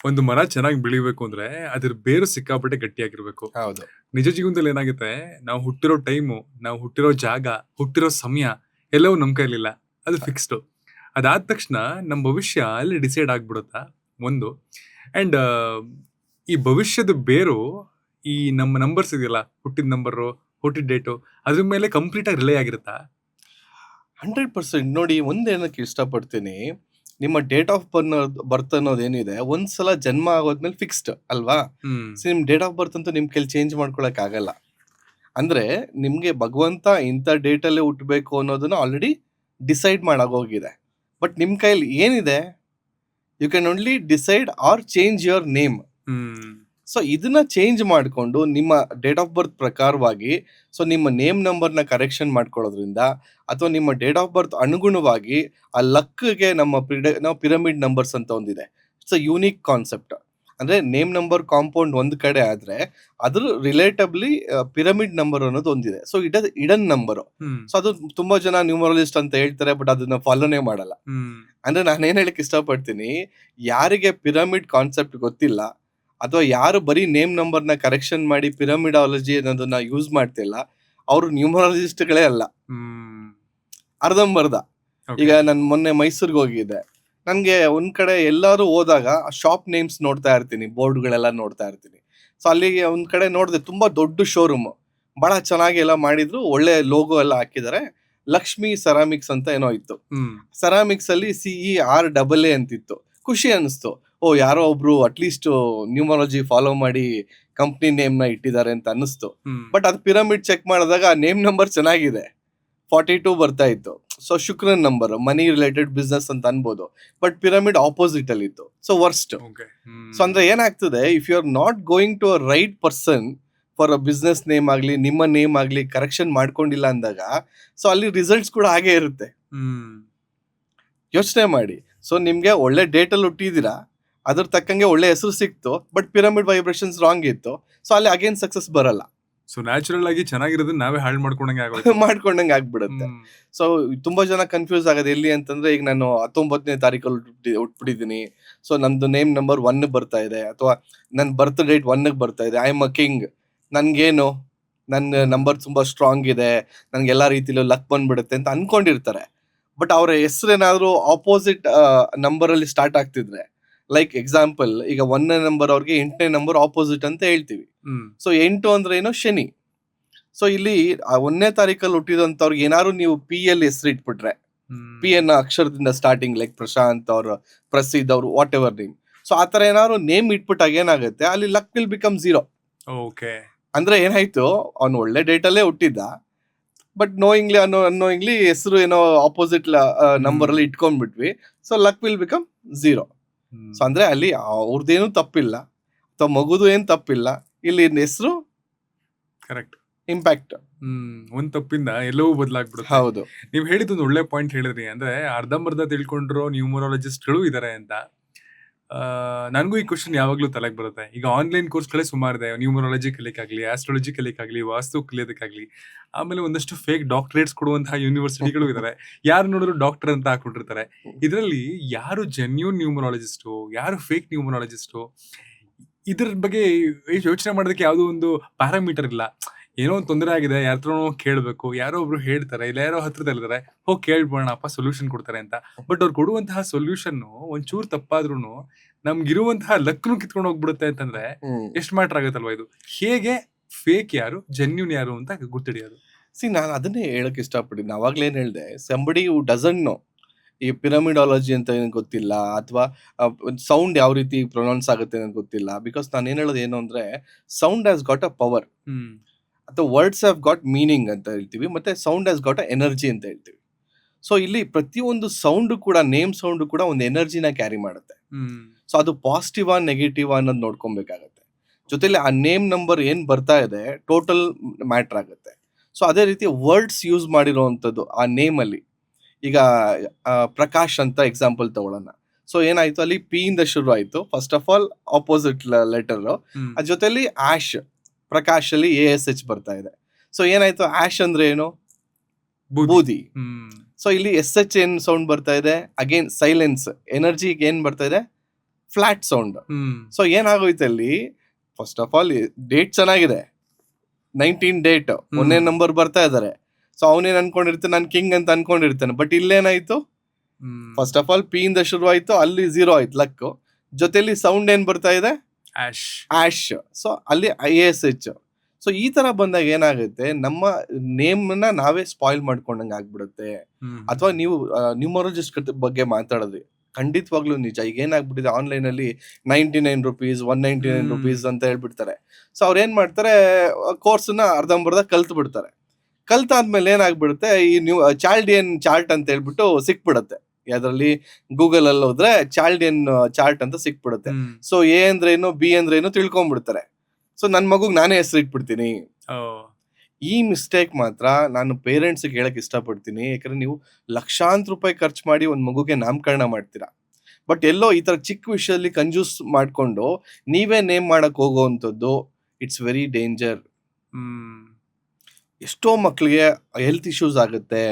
ಒಂದು ಮರ ಚೆನ್ನಾಗಿ ಬೆಳಿಬೇಕು ಅಂದ್ರೆ ಅದ್ರ ಬೇರು ಸಿಕ್ಕಾಪಟ್ಟೆ ಗಟ್ಟಿಯಾಗಿರ್ಬೇಕು. ಹೌದು. ನಿಜ ಜೀವನದಲ್ಲಿ ಏನಾಗುತ್ತೆ, ನಾವು ಹುಟ್ಟಿರೋ ಟೈಮು, ನಾವು ಹುಟ್ಟಿರೋ ಜಾಗ, ಹುಟ್ಟಿರೋ ಸಮಯ ಎಲ್ಲವೂ ನಮ್ಮ ಕೈಲಿಲ್ಲ, ಅದು ಫಿಕ್ಸ್ಡು. ಅದಾದ ತಕ್ಷಣ ನಮ್ಮ ಭವಿಷ್ಯ ಅಲ್ಲಿ ಡಿಸೈಡ್ ಆಗ್ಬಿಡುತ್ತಾ ಒಂದು. ಅಂಡ್ ಈ ಭವಿಷ್ಯದ ಬೇರು ಈ ನಮ್ಮ ನಂಬರ್ಸ್ ಇದೆಯಲ್ಲ, ಹುಟ್ಟಿದ ನಂಬರು, ಹುಟ್ಟಿದ ಡೇಟು, ಅದ್ರ ಮೇಲೆ ಕಂಪ್ಲೀಟ್ ಆಗಿ ರಿಲೇ ಆಗಿರುತ್ತಾ? 100% ನೋಡಿ. ಒಂದೇನಕ್ಕೆ ಇಷ್ಟಪಡ್ತೀನಿ, ನಿಮ್ಮ ಡೇಟ್ ಆಫ್ ಬರ್ತ್ ಅನ್ನೋದೇನಿದೆ ಒಂದ್ಸಲ ಜನ್ಮ ಆಗೋದ್ಮೇಲೆ ಫಿಕ್ಸ್ಡ್ ಅಲ್ವಾ. ಸೊ ನಿಮ್ ಡೇಟ್ ಆಫ್ ಬರ್ತ್ ಅಂತೂ ನಿಮ್ ಕೈಲಿ ಚೇಂಜ್ ಮಾಡ್ಕೊಳಕ್ ಆಗಲ್ಲ. ಅಂದ್ರೆ ನಿಮ್ಗೆ ಭಗವಂತ ಇಂಥ ಡೇಟಲ್ಲೇ ಹುಟ್ಟಬೇಕು ಅನ್ನೋದನ್ನ ಆಲ್ರೆಡಿ ಡಿಸೈಡ್ ಮಾಡಾಗೋಗಿದೆ. ಬಟ್ ನಿಮ್ ಕೈಲಿ ಏನಿದೆ, you can only decide or change your name. So ಇದನ್ನ ಚೇಂಜ್ ಮಾಡಿಕೊಂಡು ನಿಮ್ಮ ಡೇಟ್ ಆಫ್ ಬರ್ತ್ ಪ್ರಕಾರವಾಗಿ, ಸೊ ನಿಮ್ಮ ನೇಮ್ ನಂಬರ್ನ ಕರೆಕ್ಷನ್ ಮಾಡ್ಕೊಳ್ಳೋದ್ರಿಂದ, ಅಥವಾ ನಿಮ್ಮ ಡೇಟ್ ಆಫ್ ಬರ್ತ್ ಅನುಗುಣವಾಗಿ ಆ ಲಕ್ಗೆ ನಾವು ಪಿರಮಿಡ್ ನಂಬರ್ಸ್ ಅಂತ ಒಂದಿದೆ. It's a unique concept. ಅಂದ್ರೆ ನೇಮ್ ನಂಬರ್ ಕಾಂಪೌಂಡ್ ಒಂದ್ ಕಡೆ ಆದ್ರೆ ಅದ್ರ ರಿಲೇಟಬ್ಲಿ ಪಿರಮಿಡ್ ನಂಬರ್ ಅನ್ನೋದು ಒಂದಿದೆ. So it is hidden number. So ಅದು ತುಂಬಾ ಜನ ನ್ಯೂಮರಾಲಜಿಸ್ಟ್ ಅಂತ ಹೇಳ್ತಾರೆ, ಬಟ್ ಅದನ್ನ ಫಾಲೋನೇ ಮಾಡಲ್ಲ. ಅಂದ್ರೆ ನಾನು ಏನ್ ಹೇಳಕ್ ಇಷ್ಟಪಡ್ತೀನಿ, ಯಾರಿಗೆ ಪಿರಮಿಡ್ ಕಾನ್ಸೆಪ್ಟ್ ಗೊತ್ತಿಲ್ಲ, ಅಥವಾ ಯಾರು ಬರೀ ನೇಮ್ ನಂಬರ್ನ ಕರೆಕ್ಷನ್ ಮಾಡಿ ಪಿರಮಿಡಾಲಜಿ ಅನ್ನೋದನ್ನ ಯೂಸ್ ಮಾಡ್ತಿಲ್ಲ, ಅವರು ನ್ಯೂಮರಾಲಜಿಸ್ಟ್ಗಳೇ ಅಲ್ಲ, ಅರ್ಧಂಬರ್ಧ. ಈಗ ನಾನು ಮೊನ್ನೆ ಮೈಸೂರಿಗೆ ಹೋಗಿದ್ದೆ. ನನ್ಗೆ ಒಂದ್ ಕಡೆ ಎಲ್ಲಾರು ಹೋದಾಗ ಶಾಪ್ ನೇಮ್ಸ್ ನೋಡ್ತಾ ಇರ್ತೀನಿ, ಬೋರ್ಡ್ಗಳೆಲ್ಲ ನೋಡ್ತಾ ಇರ್ತೀನಿ. ಸೊ ಅಲ್ಲಿಗೆ ಒಂದ್ ಕಡೆ ನೋಡಿದೆ, ತುಂಬಾ ದೊಡ್ಡ ಶೋರೂಮ್, ಬಹಳ ಚೆನ್ನಾಗಿ ಎಲ್ಲ ಮಾಡಿದ್ರು, ಒಳ್ಳೆ ಲೋಗೋ ಎಲ್ಲ ಹಾಕಿದ್ದಾರೆ. ಲಕ್ಷ್ಮಿ ಸೆರಾಮಿಕ್ಸ್ ಅಂತ ಏನೋ ಇತ್ತು. ಸೆರಾಮಿಕ್ಸ್ ಅಲ್ಲಿ CERAA ಅಂತಿತ್ತು. ಖುಷಿ ಅನಿಸ್ತು, ಓ ಯಾರೋ ಒಬ್ರು ಅಟ್ಲೀಸ್ಟ್ ನ್ಯೂಮರಾಲಜಿ ಫಾಲೋ ಮಾಡಿ ಕಂಪ್ನಿ ನೇಮ್ ನ ಇಟ್ಟಿದ್ದಾರೆ ಅಂತ ಅನ್ನಿಸ್ತು. ಬಟ್ ಅದು ಪಿರಮಿಡ್ ಚೆಕ್ ಮಾಡಿದಾಗ ನೇಮ್ ನಂಬರ್ ಚೆನ್ನಾಗಿದೆ, 42 ಬರ್ತಾ ಇತ್ತು. ಸೊ ಶುಕ್ರನ್ ನಂಬರ್, ಮನಿ ರಿಲೇಟೆಡ್ ಬಿಸ್ನೆಸ್ ಅಂತ ಅನ್ಬೋದು. ಬಟ್ ಪಿರಮಿಡ್ ಆಪೋಸಿಟ್ ಅಲ್ಲಿ ಇತ್ತು. So worst. ಸೊ ಅಂದ್ರೆ ಏನಾಗ್ತದೆ, if you are not going to a right person for a business name ಆಗ್ಲಿ, ನಿಮ್ಮ ನೇಮ್ ಆಗ್ಲಿ ಕರೆಕ್ಷನ್ ಮಾಡ್ಕೊಂಡಿಲ್ಲ ಅಂದಾಗ, ಸೊ ಅಲ್ಲಿ ರಿಸಲ್ಟ್ಸ್ ಕೂಡ ಹಾಗೆ ಇರುತ್ತೆ. ಯೋಚನೆ ಮಾಡಿ. ಸೊ ನಿಮ್ಗೆ ಒಳ್ಳೆ ಡೇಟ್ ಅಲ್ಲಿ ಹುಟ್ಟಿದೀರಾ, ಅದ್ರ ತಕ್ಕಂಗೆ ಒಳ್ಳೆ ಹೆಸರು ಸಿಕ್ತು, ಬಟ್ ಪಿರಮಿಡ್ ವೈಬ್ರೇಷನ್ಸ್ ರಾಂಗ್ ಇತ್ತು. ಸೊ ಅಲ್ಲಿ ಅಗೇನ್ ಸಕ್ಸಸ್ ಬರಲ್ಲ. ಸೊ ನ್ಯಾಚುರಲ್ ಆಗಿ ಚೆನ್ನಾಗಿರೋದನ್ನ ನಾವೇ ಹಾಳು ಮಾಡ್ಕೊಂಡಂಗೆ ಆಗೋದು. ಮಾಡ್ಕೊಂಡಂಗೆ ಆಗ್ಬಿಡುತ್ತೆ. ಸೊ ತುಂಬಾ ಜನ ಕನ್ಫ್ಯೂಸ್ ಆಗೋದು ಎಲ್ಲಿ ಅಂತಂದ್ರೆ, ಈಗ ನಾನು 19ನೇ ತಾರೀಕಲ್ಲಿ ಹುಟ್ಬಿಟ್ಟಿದ್ದೀನಿ, ಸೊ ನಂದು ನೇಮ್ ನಂಬರ್ 1 ಬರ್ತಾ ಇದೆ, ಅಥವಾ ನನ್ನ ಬರ್ತ್ ಡೇಟ್ 1 ಬರ್ತಾ ಇದೆ, ಐ ಆಮ್ ಅ ಕಿಂಗ್, ನನ್ಗೇನು ನನ್ನ ನಂಬರ್ ತುಂಬಾ ಸ್ಟ್ರಾಂಗ್ ಇದೆ, ನನ್ಗೆ ಎಲ್ಲಾ ರೀತಿಲೂ ಲಕ್ ಬಂದ್ಬಿಡುತ್ತೆ ಅಂತ ಅನ್ಕೊಂಡಿರ್ತಾರೆ. ಬಟ್ ಅವ್ರ ಹೆಸರೇನಾದ್ರೂ ಆಪೋಸಿಟ್ ನಂಬರ್ ಅಲ್ಲಿ ಸ್ಟಾರ್ಟ್ ಆಗ್ತಿದ್ರೆ, ಲೈಕ್ ಎಕ್ಸಾಂಪಲ್ ಈಗ 1ನೇ ನಂಬರ್ ಅವ್ರಿಗೆ 8ನೇ ನಂಬರ್ ಆಪೋಸಿಟ್ ಅಂತ ಹೇಳ್ತೀವಿ. ಸೊ 8 ಅಂದ್ರೆ ಏನೋ ಶನಿ. ಸೊ ಇಲ್ಲಿ 1ನೇ ತಾರೀಕಲ್ಲಿ ಹುಟ್ಟಿದಂತವ್ರಿಗೆ ಏನಾದ್ರು ನೀವು P ಅಲ್ಲಿ ಹೆಸರು ಇಟ್ಬಿಟ್ರೆ, P ಅನ್ನೋ ಅಕ್ಷರದಿಂದ ಸ್ಟಾರ್ಟಿಂಗ್, ಲೈಕ್ ಪ್ರಶಾಂತ್ ಅವ್ರ, ಪ್ರಸಿದ್ಧ ಅವ್ರು, ವಾಟ್ ಎವರ್ ನೇಮ್. ಸೊ ಆತರ ಏನಾದ್ರು ನೇಮ್ ಇಟ್ಬಿಟ್ಟಾಗ ಏನಾಗುತ್ತೆ, ಅಲ್ಲಿ ಲಕ್ ವಿಲ್ ಬಿಕಮ್ 0. ಓಕೆ. ಅಂದ್ರೆ ಏನಾಯ್ತು, ಅವ್ನು ಒಳ್ಳೆ ಡೇಟ್ ಅಲ್ಲೇ ಹುಟ್ಟಿದ್ದ, ಬಟ್ ಅನ್ನೋಯಿಂಗ್ಲಿ ಹೆಸರು ಏನೋ ಆಪೋಸಿಟ್ ನಂಬರ್ ಅಲ್ಲಿ ಇಟ್ಕೊಂಡ್ಬಿಟ್ವಿ. So luck will become 0. So ಅಂದ್ರೆ ಅಲ್ಲಿ ಅವ್ರದ್ದೇನು ತಪ್ಪಿಲ್ಲ, ಅಥವಾ ಮಗುದು ಏನ್ ತಪ್ಪಿಲ್ಲ, ಇಲ್ಲಿ ಹೆಸರು ಕರೆಕ್ಟ್ ಇಂಪ್ಯಾಕ್ಟ್. ಒಂದ್ ತಪ್ಪಿಂದ ಎಲ್ಲವೂ ಬದಲಾಗ್ಬಿಡುತ್ತೆ. ಹೌದು. ನೀವ್ ಹೇಳಿದೊಂದು ಒಳ್ಳೆ ಪಾಯಿಂಟ್ ಹೇಳಿದ್ರಿ. ಅಂದ್ರೆ ಅರ್ಧಂಬರ್ಧ ತಿಳ್ಕೊಂಡ್ರು ನ್ಯೂಮರಾಲಜಿಸ್ಟ್ಗಳು ಇದಾರೆ ಅಂತ. ನನಗೂ ಈ ಕ್ವಶನ್ ಯಾವಾಗ್ಲೂ ತಲೆಗೆ ಬರುತ್ತೆ. ಈಗ ಆನ್ಲೈನ್ ಕೋರ್ಸ್ಗಳೇ ಸುಮಾರಿದೆ. ನ್ಯೂಮರಾಲಜಿ ಕಲಿಯಕ್ಕಾಗ್ಲಿ, ಆಸ್ಟ್ರಾಲಜಿ ಕಲಿಯಕ್ಕಾಗ್ಲಿ, ವಾಸ್ತು ಕಲಿಯೋದಕ್ಕಾಗ್ಲಿ. ಆಮೇಲೆ ಒಂದಷ್ಟು ಫೇಕ್ ಡಾಕ್ಟರೇಟ್ಸ್ ಕೊಡುವಂತಹ ಯೂನಿವರ್ಸಿಟಿಗಳು ಇದಾವೆ. ಯಾರು ನೋಡಿದ್ರು ಡಾಕ್ಟರ್ ಅಂತ ಹಾಕೊಂಡಿರ್ತಾರೆ. ಇದರಲ್ಲಿ ಯಾರು ಜೆನ್ಯೂನ್ ನ್ಯೂಮರಾಲಜಿಸ್ಟು, ಯಾರು ಫೇಕ್ ನ್ಯೂಮರಾಲಜಿಸ್ಟು, ಇದ್ರ ಬಗ್ಗೆ ಯೋಚನೆ ಮಾಡೋದಕ್ಕೆ ಯಾವುದೋ ಒಂದು ಪ್ಯಾರಾಮೀಟರ್ ಇಲ್ಲ. ಏನೋ ಒಂದು ತೊಂದರೆ ಆಗಿದೆ, ಯಾರ ಹತ್ರನೋ ಕೇಳಬೇಕು, ಯಾರೋ ಒಬ್ರು ಹೇಳ್ತಾರೆ, ಇಲ್ಲ ಯಾರೋ ಹತ್ರದಲ್ಲಿದ್ದಾರೆ, ಹೋಗಿ ಕೇಳ್ಬೋಣಪ್ಪ ಸೊಲ್ಯೂಷನ್ ಕೊಡ್ತಾರೆ ಅಂತ. ಬಟ್ ಅವ್ರು ಕೊಡುವಂತಹ ಸೊಲ್ಯೂಷನ್ ಒಂಚೂರು ತಪ್ಪಾದ್ರೂ ನಮ್ಗಿರುವಂತಹ ಲಕ್ನು ಕಿತ್ಕೊಂಡು ಹೋಗ್ಬಿಡುತ್ತೆ ಅಂತಂದ್ರೆ ಎಷ್ಟು ಮ್ಯಾಟರ್ ಆಗುತ್ತಲ್ವಾ ಇದು. ಹೇಗೆ ಫೇಕ್ ಯಾರು ಜೆನ್ಯೂನ್ ಯಾರು ಅಂತ ಗುರ್ತಿಡಿಯೋದು? ನಾನು ಅದನ್ನೇ ಹೇಳಕ್ ಇಷ್ಟಪಟ್ಟಿದ್ದೀನಿ. ಅವಾಗ್ಲೇ ಏನ್ ಹೇಳ್ದೆ, ಸಂಬಡಿ ಹೂ ಡಸಂಟ್ ನೋ ಈ ಪಿರಮಿಡಾಲಜಿ ಅಂತ ಏನಕ್ಕೆ ಗೊತ್ತಿಲ್ಲ, ಅಥವಾ ಸೌಂಡ್ ಯಾವ ರೀತಿ ಪ್ರೊನೌನ್ಸ್ ಆಗುತ್ತೆ ಅಂತ ಗೊತ್ತಿಲ್ಲ. ಬಿಕಾಸ್ ನಾನು ಏನ್ ಹೇಳೋದು ಏನು ಅಂದ್ರೆ, sound has got a power, ಅಥವಾ ವರ್ಡ್ಸ್ ಹ್ಯಾವ್ ಗಾಟ್ ಮೀನಿಂಗ್ ಅಂತ ಹೇಳ್ತೀವಿ, ಮತ್ತೆ sound has got a energy ಅಂತ ಹೇಳ್ತೀವಿ. ಸೊ ಇಲ್ಲಿ ಪ್ರತಿಯೊಂದು ಸೌಂಡ್ ಕೂಡ, ನೇಮ್ ಸೌಂಡ್ ಕೂಡ ಒಂದು ಎನರ್ಜಿನ ಕ್ಯಾರಿ ಮಾಡುತ್ತೆ. ಸೊ ಅದು ಪಾಸಿಟಿವ್ ನೆಗೆಟಿವ್ ಅನ್ನೋದು ನೋಡ್ಕೊಬೇಕಾಗತ್ತೆ. ಜೊತೆಲಿ ಆ ನೇಮ್ ನಂಬರ್ ಏನ್ ಬರ್ತಾ ಇದೆ ಟೋಟಲ್ ಮ್ಯಾಟರ್ ಆಗುತ್ತೆ. ಸೊ ಅದೇ ರೀತಿ ವರ್ಡ್ಸ್ ಯೂಸ್ ಮಾಡಿರೋವಂಥದ್ದು ಆ ನೇಮ್ ಅಲ್ಲಿ. ಈಗ ಪ್ರಕಾಶ್ ಅಂತ ಎಕ್ಸಾಂಪಲ್ ತಗೊಳ್ಳೋಣ. ಸೊ ಏನಾಯ್ತು, ಅಲ್ಲಿ ಪಿ ಇಂದ ಶುರು ಆಯ್ತು. First of all opposite letter. ಅದ್ರ ಜೊತೆಲಿ ಆಶ್, ಪ್ರಕಾಶ್ ಅಲ್ಲಿ ASH ಬರ್ತಾ ಇದೆ. ಸೊ ಏನಾಯ್ತು, ಆಶ್ ಅಂದ್ರೆ ಏನು, ಬೂದಿ. ಸೊ ಇಲ್ಲಿ SH ಏನ್ ಸೌಂಡ್ ಬರ್ತಾ ಇದೆ, ಅಗೇನ್ ಸೈಲೆನ್ಸ್, ಎನರ್ಜಿ ಏನ್ ಬರ್ತಾ ಇದೆ, ಫ್ಲಾಟ್ ಸೌಂಡ್. ಸೊ ಏನಾಗೋಯ್ತು ಅಲ್ಲಿ, ಫಸ್ಟ್ ಆಫ್ ಆಲ್ ಡೇಟ್ ಚೆನ್ನಾಗಿದೆ, 19 ಡೇಟ್, ಒಂದೇ ನಂಬರ್ ಬರ್ತಾ ಇದಾರೆ. ಸೊ ಅವನೇನ್ ಅನ್ಕೊಂಡಿರ್ತಾನೆ, ನಾನು ಕಿಂಗ್ ಅಂತ ಅನ್ಕೊಂಡಿರ್ತಾನೆ. ಬಟ್ ಇಲ್ಲೇನಾಯ್ತು, ಫಸ್ಟ್ ಆಫ್ ಆಲ್ ಪಿ ಇಂದ ಶುರು ಆಯ್ತು, ಅಲ್ಲಿ 0 ಆಯ್ತು ಲಕ್. ಜೊತೆಲಿ ಸೌಂಡ್ ಏನ್ ಬರ್ತಾ ಇದೆ, ಆಶ್. ಸೊ ಅಲ್ಲಿ ASH. ಸೊ ಈ ತರ ಬಂದಾಗ ಏನಾಗುತ್ತೆ, ನಮ್ಮ ನೇಮ್ ನ ನಾವೇ ಸ್ಪಾಯ್ಲ್ ಮಾಡ್ಕೊಂಡಂಗೆ ಆಗ್ಬಿಡುತ್ತೆ. ಅಥವಾ ನೀವು ನ್ಯೂಮರಾಲಜಿಸ್ಟ್ ಬಗ್ಗೆ ಮಾತಾಡೋದು ಖಂಡಿತವಾಗ್ಲೂ ನಿಜ. ಈಗ ಏನಾಗ್ಬಿಟ್ಟಿದೆ, ಆನ್ಲೈನ್ ಅಲ್ಲಿ 99 ರೂಪೀಸ್, 199 ರೂಪೀಸ್ ಅಂತ ಹೇಳ್ಬಿಡ್ತಾರೆ. ಸೊ ಅವ್ರು ಏನ್ ಮಾಡ್ತಾರೆ, ಕೋರ್ಸ್ನ ಅರ್ಧಂಬರ್ಧ ಕಲ್ತು ಬಿಡ್ತಾರೆ. ಕಲ್ತಾದ್ಮೇಲೆ ಏನಾಗ್ಬಿಡುತ್ತೆ, ಈ ಚಾಲ್ಡಿಯನ್ ಚಾರ್ಟ್ ಅಂತ ಹೇಳ್ಬಿಟ್ಟು ಸಿಕ್ಬಿಡುತ್ತೆ. ಯಾವ್ದ್ರಲ್ಲಿ, ಗೂಗಲ್ ಅಲ್ಲಿ ಹೋದ್ರೆ ಚಾಲ್ಡಿಯನ್ ಚಾರ್ಟ್ ಅಂತ ಸಿಕ್ಬಿಡುತ್ತೆ. ಸೊ A ಅಂದ್ರೇನು, B ಅಂದ್ರೇನು ತಿಳ್ಕೊಂಡ್ಬಿಡ್ತಾರೆ. ಸೊ ನನ್ ಮಗುಗ್ ನಾನೇ ಹೆಸರು ಇಟ್ಬಿಡ್ತೀನಿ. ಈ ಮಿಸ್ಟೇಕ್ ಮಾತ್ರ ನಾನು ಪೇರೆಂಟ್ಸ್ ಹೇಳಕ್ ಇಷ್ಟಪಡ್ತೀನಿ. ಯಾಕಂದ್ರೆ ನೀವು ಲಕ್ಷಾಂತರ ರೂಪಾಯಿ ಖರ್ಚು ಮಾಡಿ ಒಂದ್ ಮಗುಗೆ ನಾಮಕರಣ ಮಾಡ್ತೀರಾ. ಬಟ್ ಎಲ್ಲೋ ಈ ತರ ಚಿಕ್ಕ ವಿಷಯದಲ್ಲಿ ಕಂಜೂಸ್ ಮಾಡ್ಕೊಂಡು ನೀವೇ ನೇಮ್ ಮಾಡಕ್ ಹೋಗೋವಂಥದ್ದು, ಇಟ್ಸ್ ವೆರಿ ಡೇಂಜರ್. ಎಷ್ಟೋ ಮಕ್ಳಿಗೆ ಹೆಲ್ತ್ ಇಶ್ಯೂಸ್ ಆಗುತ್ತೆ,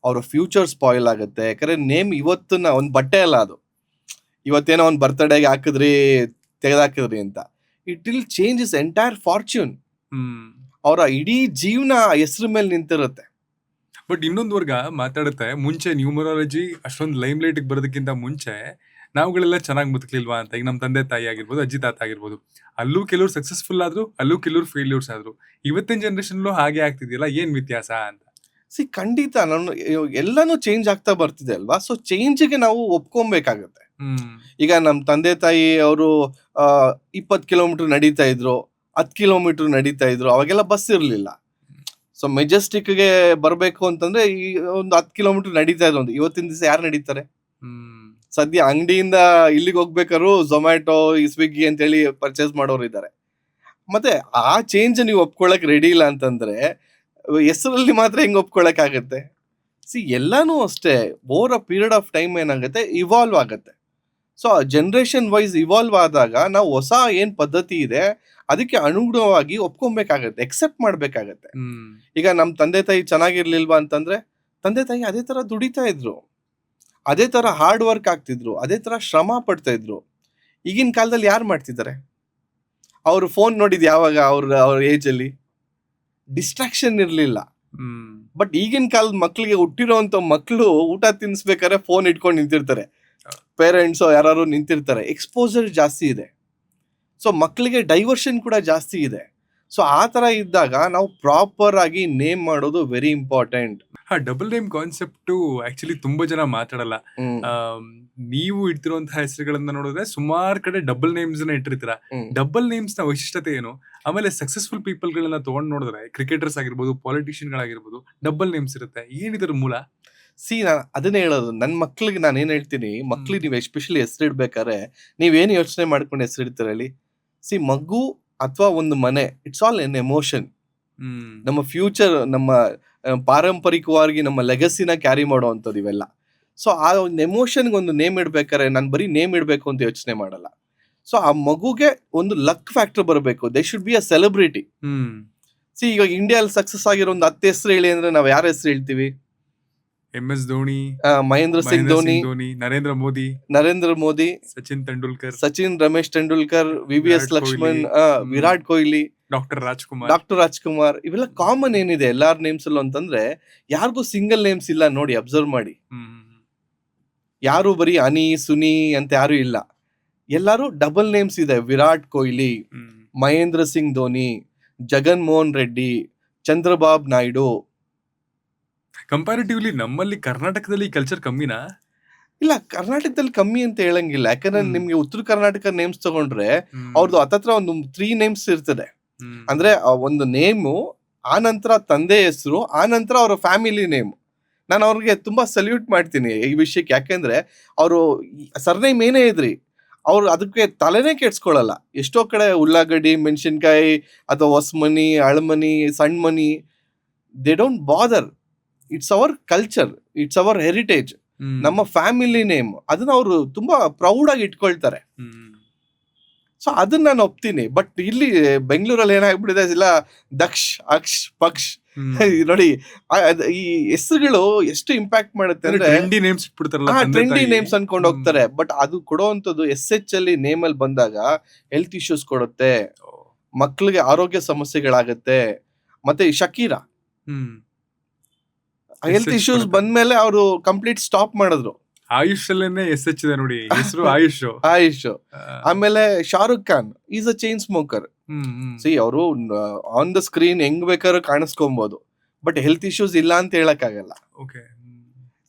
ಅವ್ರ ಫ್ಯೂಚರ್ ಸ್ಪಾಯಿಲ್ ಆಗುತ್ತೆ. ಯಾಕಂದ್ರೆ ನೇಮ್ ಇವತ್ತನ್ನ ಒಂದ್ ಬಟ್ಟೆ ಅಲ್ಲ ಅದು, ಇವತ್ತೇನೋ ಒಂದ್ ಬರ್ತ್ಡೇಗೆ ಹಾಕಿದ್ರಿ, ತೆಗೆದಾಕಿದ್ರಿ ಅಂತ. It will change is entire fortune. ಅವರ ಇಡೀ ಜೀವನ ಹೆಸರು ಮೇಲೆ ನಿಂತಿರುತ್ತೆ. ಬಟ್ ಇನ್ನೊಂದು ವರ್ಗ ಮಾತಾಡುತ್ತೆ, ಮುಂಚೆ ನ್ಯೂಮರಾಲಜಿ ಅಷ್ಟೊಂದು ಲೈಮ್ ಲೈಟ್ ಬರೋದಕ್ಕಿಂತ ಮುಂಚೆ ನಾವುಗಳೆಲ್ಲ ಚೆನ್ನಾಗಿ ಬದುಕಲಿಲ್ವಾ ಅಂತ. ಈಗ ನಮ್ಮ ತಂದೆ ತಾಯಿ ಆಗಿರ್ಬೋದು, ಅಜ್ಜಿ ತಾತ ಆಗಿರ್ಬೋದು, ಅಲ್ಲೂ ಕೆಲವ್ರು ಸಕ್ಸಸ್ಫುಲ್ ಆದ್ರು, ಅಲ್ಲೂ ಕೆಲವ್ರು ಫೇಲ್ಯೂರ್ಸ್ ಆದ್ರು. ಇವತ್ತಿನ ಜನರೇಷನ್ಲೂ ಹಾಗೆ ಆಗ್ತಿದೆಯಲ್ಲ, ಏನ್ ವ್ಯತ್ಯಾಸ ಅಂತ? ಖಂಡಿತ ನಾನು ಎಲ್ಲಾನು ಚೇಂಜ್ ಆಗ್ತಾ ಬರ್ತಿದೆ ಅಲ್ವಾ. ಸೊ ಚೇಂಜ್ಗೆ ನಾವು ಒಪ್ಕೊಬೇಕಾಗತ್ತೆ. ಈಗ ನಮ್ಮ ತಂದೆ ತಾಯಿ ಅವರು 20 ಕಿಲೋಮೀಟರ್ ನಡೀತಾ ಇದ್ರು, 10 ಕಿಲೋಮೀಟರ್ ನಡೀತಾ ಇದ್ರು. ಅವಾಗೆಲ್ಲ ಬಸ್ ಇರ್ಲಿಲ್ಲ. ಸೊ ಮೆಜೆಸ್ಟಿಕ್ಗೆ ಬರ್ಬೇಕು ಅಂತಂದ್ರೆ ಈ ಒಂದು 10 ಕಿಲೋಮೀಟರ್ ನಡೀತಾ ಇದ್ರು. ಇವತ್ತಿನ ದಿವಸ ಯಾರು ನಡೀತಾರೆ? ಸದ್ಯ ಅಂಗಡಿಯಿಂದ ಇಲ್ಲಿಗೆ ಹೋಗ್ಬೇಕಾದ್ರು ಝೊಮ್ಯಾಟೊ, ಈ ಸ್ವಿಗ್ಗಿ ಅಂತ ಹೇಳಿ ಪರ್ಚೇಸ್ ಮಾಡೋರು ಇದ್ದಾರೆ. ಮತ್ತೆ ಆ ಚೇಂಜ್ ನೀವು ಒಪ್ಕೊಳಕ್ ರೆಡಿ ಇಲ್ಲ ಅಂತಂದ್ರೆ ಹೆಸರಲ್ಲಿ ಮಾತ್ರ ಹೆಂಗ್ ಒಪ್ಕೊಳಕ್ ಆಗತ್ತೆ? ಎಲ್ಲಾನು ಅಷ್ಟೇ, over a period of time ಏನಾಗುತ್ತೆ, ಇವಾಲ್ವ್ ಆಗತ್ತೆ. ಸೊ ಜನರೇಷನ್ ವೈಸ್ ಇವಾಲ್ವ್ ಆದಾಗ ನಾವು ಹೊಸ ಏನ್ ಪದ್ಧತಿ ಇದೆ ಅದಕ್ಕೆ ಅನುಗುಣವಾಗಿ ಒಪ್ಕೊಬೇಕಾಗತ್ತೆ, ಎಕ್ಸೆಪ್ಟ್ ಮಾಡ್ಬೇಕಾಗತ್ತೆ. ಈಗ ನಮ್ ತಂದೆ ತಾಯಿ ಚೆನ್ನಾಗಿರ್ಲಿಲ್ವಾ ಅಂತಂದ್ರೆ, ತಂದೆ ತಾಯಿ ಅದೇ ತರ ದುಡಿತಾ ಇದ್ರು, ಅದೇ ತರ ಹಾರ್ಡ್ ವರ್ಕ್ ಆಗ್ತಿದ್ರು, ಅದೇ ತರ ಶ್ರಮ ಪಡ್ತಾ ಇದ್ರು. ಈಗಿನ ಕಾಲದಲ್ಲಿ ಯಾರು ಮಾಡ್ತಿದ್ದಾರೆ? ಅವ್ರು ಫೋನ್ ನೋಡಿದ್ ಯಾವಾಗ? ಅವ್ರ ಏಜ್ ಅಲ್ಲಿ ಡಿಸ್ಟ್ರಾಕ್ಷನ್ ಇರ್ಲಿಲ್ಲ. ಬಟ್ ಈಗಿನ ಕಾಲದ ಮಕ್ಳಿಗೆ, ಹುಟ್ಟಿರೋಂತ ಮಕ್ಳು ಊಟ ತಿನ್ಸ್ಬೇಕಾದ್ರೆ ಫೋನ್ ಇಟ್ಕೊಂಡು ನಿಂತಿರ್ತಾರೆ, ಪೇರೆಂಟ್ಸ್ ಯಾರು ನಿಂತಿರ್ತಾರೆ. ಎಕ್ಸ್ಪೋಜರ್ ಜಾಸ್ತಿ ಇದೆ. ಸೊ ಮಕ್ಳಿಗೆ ಡೈವರ್ಷನ್ ಕೂಡ ಜಾಸ್ತಿ ಇದೆ. ಸೊ ಆ ತರ ಇದ್ದಾಗ ನಾವು ಪ್ರಾಪರ್ ಆಗಿ ನೇಮ್ ಮಾಡೋದು very important. Double name concept actually ತುಂಬಾ ಜನ ಮಾತಾಡಲ್ಲ. ನೀವು ಇಡ್ತಿರುವಂತಹ ಹೆಸರುಗಳನ್ನ ನೋಡಿದ್ರೆ ಸುಮಾರು ಕಡೆ ಡಬಲ್ ನೇಮ್ಸ್ ನ ಇಟ್ಟಿರ್ತೀರ. ಡಬಲ್ ನೇಮ್ಸ್ ನ ವೈಶಿಷ್ಟ್ಯತೆ ಏನು? ಆಮೇಲೆ ಸಕ್ಸಸ್ಫುಲ್ ಪೀಪಲ್ ಗಳನ್ನ ತಗೊಂಡ್ ನೋಡಿದ್ರೆ, ಕ್ರಿಕೆಟರ್ಸ್ ಆಗಿರ್ಬೋದು, ಪಾಲಿಟಿಷಿಯನ್ ಗಳಾಗಿರ್ಬೋದು, ಡಬಲ್ ನೇಮ್ಸ್ ಇರುತ್ತೆ. ಏನಿದ್ರ ಮೂಲ? ನಾನು ಅದನ್ನೇ ಹೇಳೋದು, ನನ್ನ ಮಕ್ಳಿಗೆ ನಾನು ಏನ್ ಹೇಳ್ತೀನಿ, ಮಕ್ಳಿಗೆ ನೀವು ಎಸ್ಪೆಷಲಿ ಹೆಸರಿಡ್ಬೇಕಾದ್ರೆ ನೀವೇನು ಯೋಚನೆ ಮಾಡ್ಕೊಂಡು ಹೆಸರಿಡ್ತೀರ ಹೇಳಿ. ಮಗು ಅಥವಾ ಒಂದು ಮನೆ, ಇಟ್ಸ್ ಆಲ್ ಎನ್ ಎಮೋಷನ್. ನಮ್ಮ ಫ್ಯೂಚರ್, ನಮ್ಮ ಪಾರಂಪರಿಕವಾಗಿ ನಮ್ಮ ಲೆಗಸಿನ ಕ್ಯಾರಿ ಮಾಡುವಂಥದ್ದು ಇವೆಲ್ಲ. ಸೊ ಆ ಒಂದು ಎಮೋಷನ್ಗೆ ಒಂದು ನೇಮ್ ಇಡ್ಬೇಕಾದ್ರೆ ನಾನು ಬರೀ ನೇಮ್ ಇಡಬೇಕು ಅಂತ ಯೋಚನೆ ಮಾಡಲ್ಲ. ಸೊ ಆ ಮಗುಗೆ ಒಂದು ಲಕ್ ಫ್ಯಾಕ್ಟರ್ ಬರಬೇಕು. They should be a celebrity. ಈಗ ಇಂಡಿಯಾದಲ್ಲಿ ಸಕ್ಸಸ್ ಆಗಿರೋ ಒಂದು 10 ಹೆಸರು ಹೇಳಿ ಅಂದ್ರೆ ನಾವು ಯಾರ ಹೆಸರು ಹೇಳ್ತೀವಿ? MS Dhoni, Mahendra Singh Dhoni, Narendra Modi, Sachin, Ramesh Tendulkar, VVS Laxman, Virat Kohli, doctor Rajkumar. ಇವೆಲ್ಲ ಕಾಮನ್ ಏನಿದೆ ಎಲ್ಲಾರ ನೇಮ್ಸ್ ಅಲ್ಲೂ ಅಂತಂದ್ರೆ ಯಾರಿಗೂ ಸಿಂಗಲ್ ನೇಮ್ಸ್ ಇಲ್ಲ. ನೋಡಿ, ಅಬ್ಸರ್ವ್ ಮಾಡಿ, ಯಾರು ಬರೀ ಅನಿ ಸುನಿ ಅಂತ ಯಾರು ಇಲ್ಲ, ಎಲ್ಲಾರು ಡಬಲ್ ನೇಮ್ಸ್ ಇದೆ. ವಿರಾಟ್ ಕೊಹ್ಲಿ, ಮಹೇಂದ್ರ ಸಿಂಗ್ ಧೋನಿ, ಜಗನ್ ಮೋಹನ್ ರೆಡ್ಡಿ, ಚಂದ್ರಬಾಬು ನಾಯ್ಡು. ಕಂಪ್ಯಾರಿಟಿವ್ಲಿ ನಮ್ಮಲ್ಲಿ ಕರ್ನಾಟಕದಲ್ಲಿ ಕಲ್ಚರ್ ಕಮ್ಮಿನಾ? ಇಲ್ಲ, ಕರ್ನಾಟಕದಲ್ಲಿ ಕಮ್ಮಿ ಅಂತ ಹೇಳಂಗಿಲ್ಲ. ಯಾಕಂದ್ರೆ ನಿಮ್ಗೆ ಉತ್ತರ ಕರ್ನಾಟಕ ನೇಮ್ಸ್ ತಗೊಂಡ್ರೆ ಅವ್ರದ್ದು ಹತ್ತತ್ರ ಒಂದು 3 ನೇಮ್ಸ್ ಇರ್ತದೆ. ಅಂದ್ರೆ ಒಂದು ನೇಮು, ಆ ನಂತರ ತಂದೆ ಹೆಸರು, ಆ ನಂತರ ಅವರ ಫ್ಯಾಮಿಲಿ ನೇಮ್. ನಾನು ಅವ್ರಿಗೆ ತುಂಬಾ ಸಲ್ಯೂಟ್ ಮಾಡ್ತೀನಿ ಈ ವಿಷಯಕ್ಕೆ. ಯಾಕೆಂದ್ರೆ ಅವರು ಸರ್ನೇಮ್ ಏನೇ ಇದ್ರಿ ಅವ್ರು ಅದಕ್ಕೆ ತಲೆನೇ ಕೆಡ್ಸ್ಕೊಳ್ಳಲ್ಲ. ಎಷ್ಟೋ ಕಡೆ ಉಳ್ಳಾಗಡ್ಡಿ, ಮೆಣಸಿನ್ಕಾಯಿ ಅಥವಾ Hosamani, Alamani, Sanna Mani, they don't bother. It's our culture, it's our heritage, ನಮ್ಮ ಫ್ಯಾಮಿಲಿ ನೇಮ್. ಅದನ್ನ ಅವರು ತುಂಬಾ ಪ್ರೌಡ್ ಆಗಿ ಇಟ್ಕೊಳ್ತಾರೆ. ಸೊ ಅದನ್ನ ನಾನು ಒಪ್ತೀನಿ. ಬಟ್ ಇಲ್ಲಿ ಬೆಂಗಳೂರಲ್ಲಿ ಏನಾಗ್ಬಿಟ್ಟಿದೆ, ಇಲ್ಲ ದಕ್ಷ್, ಅಕ್ಷ್, ಪಕ್ಷ್, ನೋಡಿ ಈ ಹೆಸರುಗಳು ಎಷ್ಟು ಇಂಪ್ಯಾಕ್ಟ್ ಮಾಡುತ್ತೆ ಅಂದ್ರೆ ಟ್ರೆಂಡಿ ನೇಮ್ಸ್ ಅನ್ಕೊಂಡು ಹೋಗ್ತಾರೆ. ಬಟ್ ಅದು ಕೊಡುವಂತದ್ದು SH ಅಲ್ಲಿ ನೇಮ್ ಅಲ್ಲಿ ಬಂದಾಗ ಹೆಲ್ತ್ ಇಶ್ಯೂಸ್ ಕೊಡುತ್ತೆ, ಮಕ್ಳಿಗೆ ಆರೋಗ್ಯ ಸಮಸ್ಯೆಗಳಾಗತ್ತೆ. ಮತ್ತೆ ಶಕೀರಾ ಹೆಲ್ತ್ ಇಶ್ಯೂಸ್ ಬಂದ್ಮೇಲೆ ಅವರು ಕಂಪ್ಲೀಟ್ ಸ್ಟಾಪ್ ಮಾಡಿದ್ರು. ಆಯುಷ್ ಅಲ್ಲೇನೆ SH ಇದೆ ನೋಡಿ, ಹೆಸರು ಆಯುಷ್. ಆಮೇಲೆ Shahrukh Khan is a chain smoker. C ಅವರು ಆನ್ ದ ಸ್ಕ್ರೀನ್ ಹೆಂಗ್ ಬೇಕಾದ್ರೂ ಕಾಣಿಸ್ಕೊಬಹುದು, ಬಟ್ ಹೆಲ್ತ್ ಇಶ್ಯೂಸ್ ಇಲ್ಲ ಅಂತ ಹೇಳಕ್ ಆಗಲ್ಲ.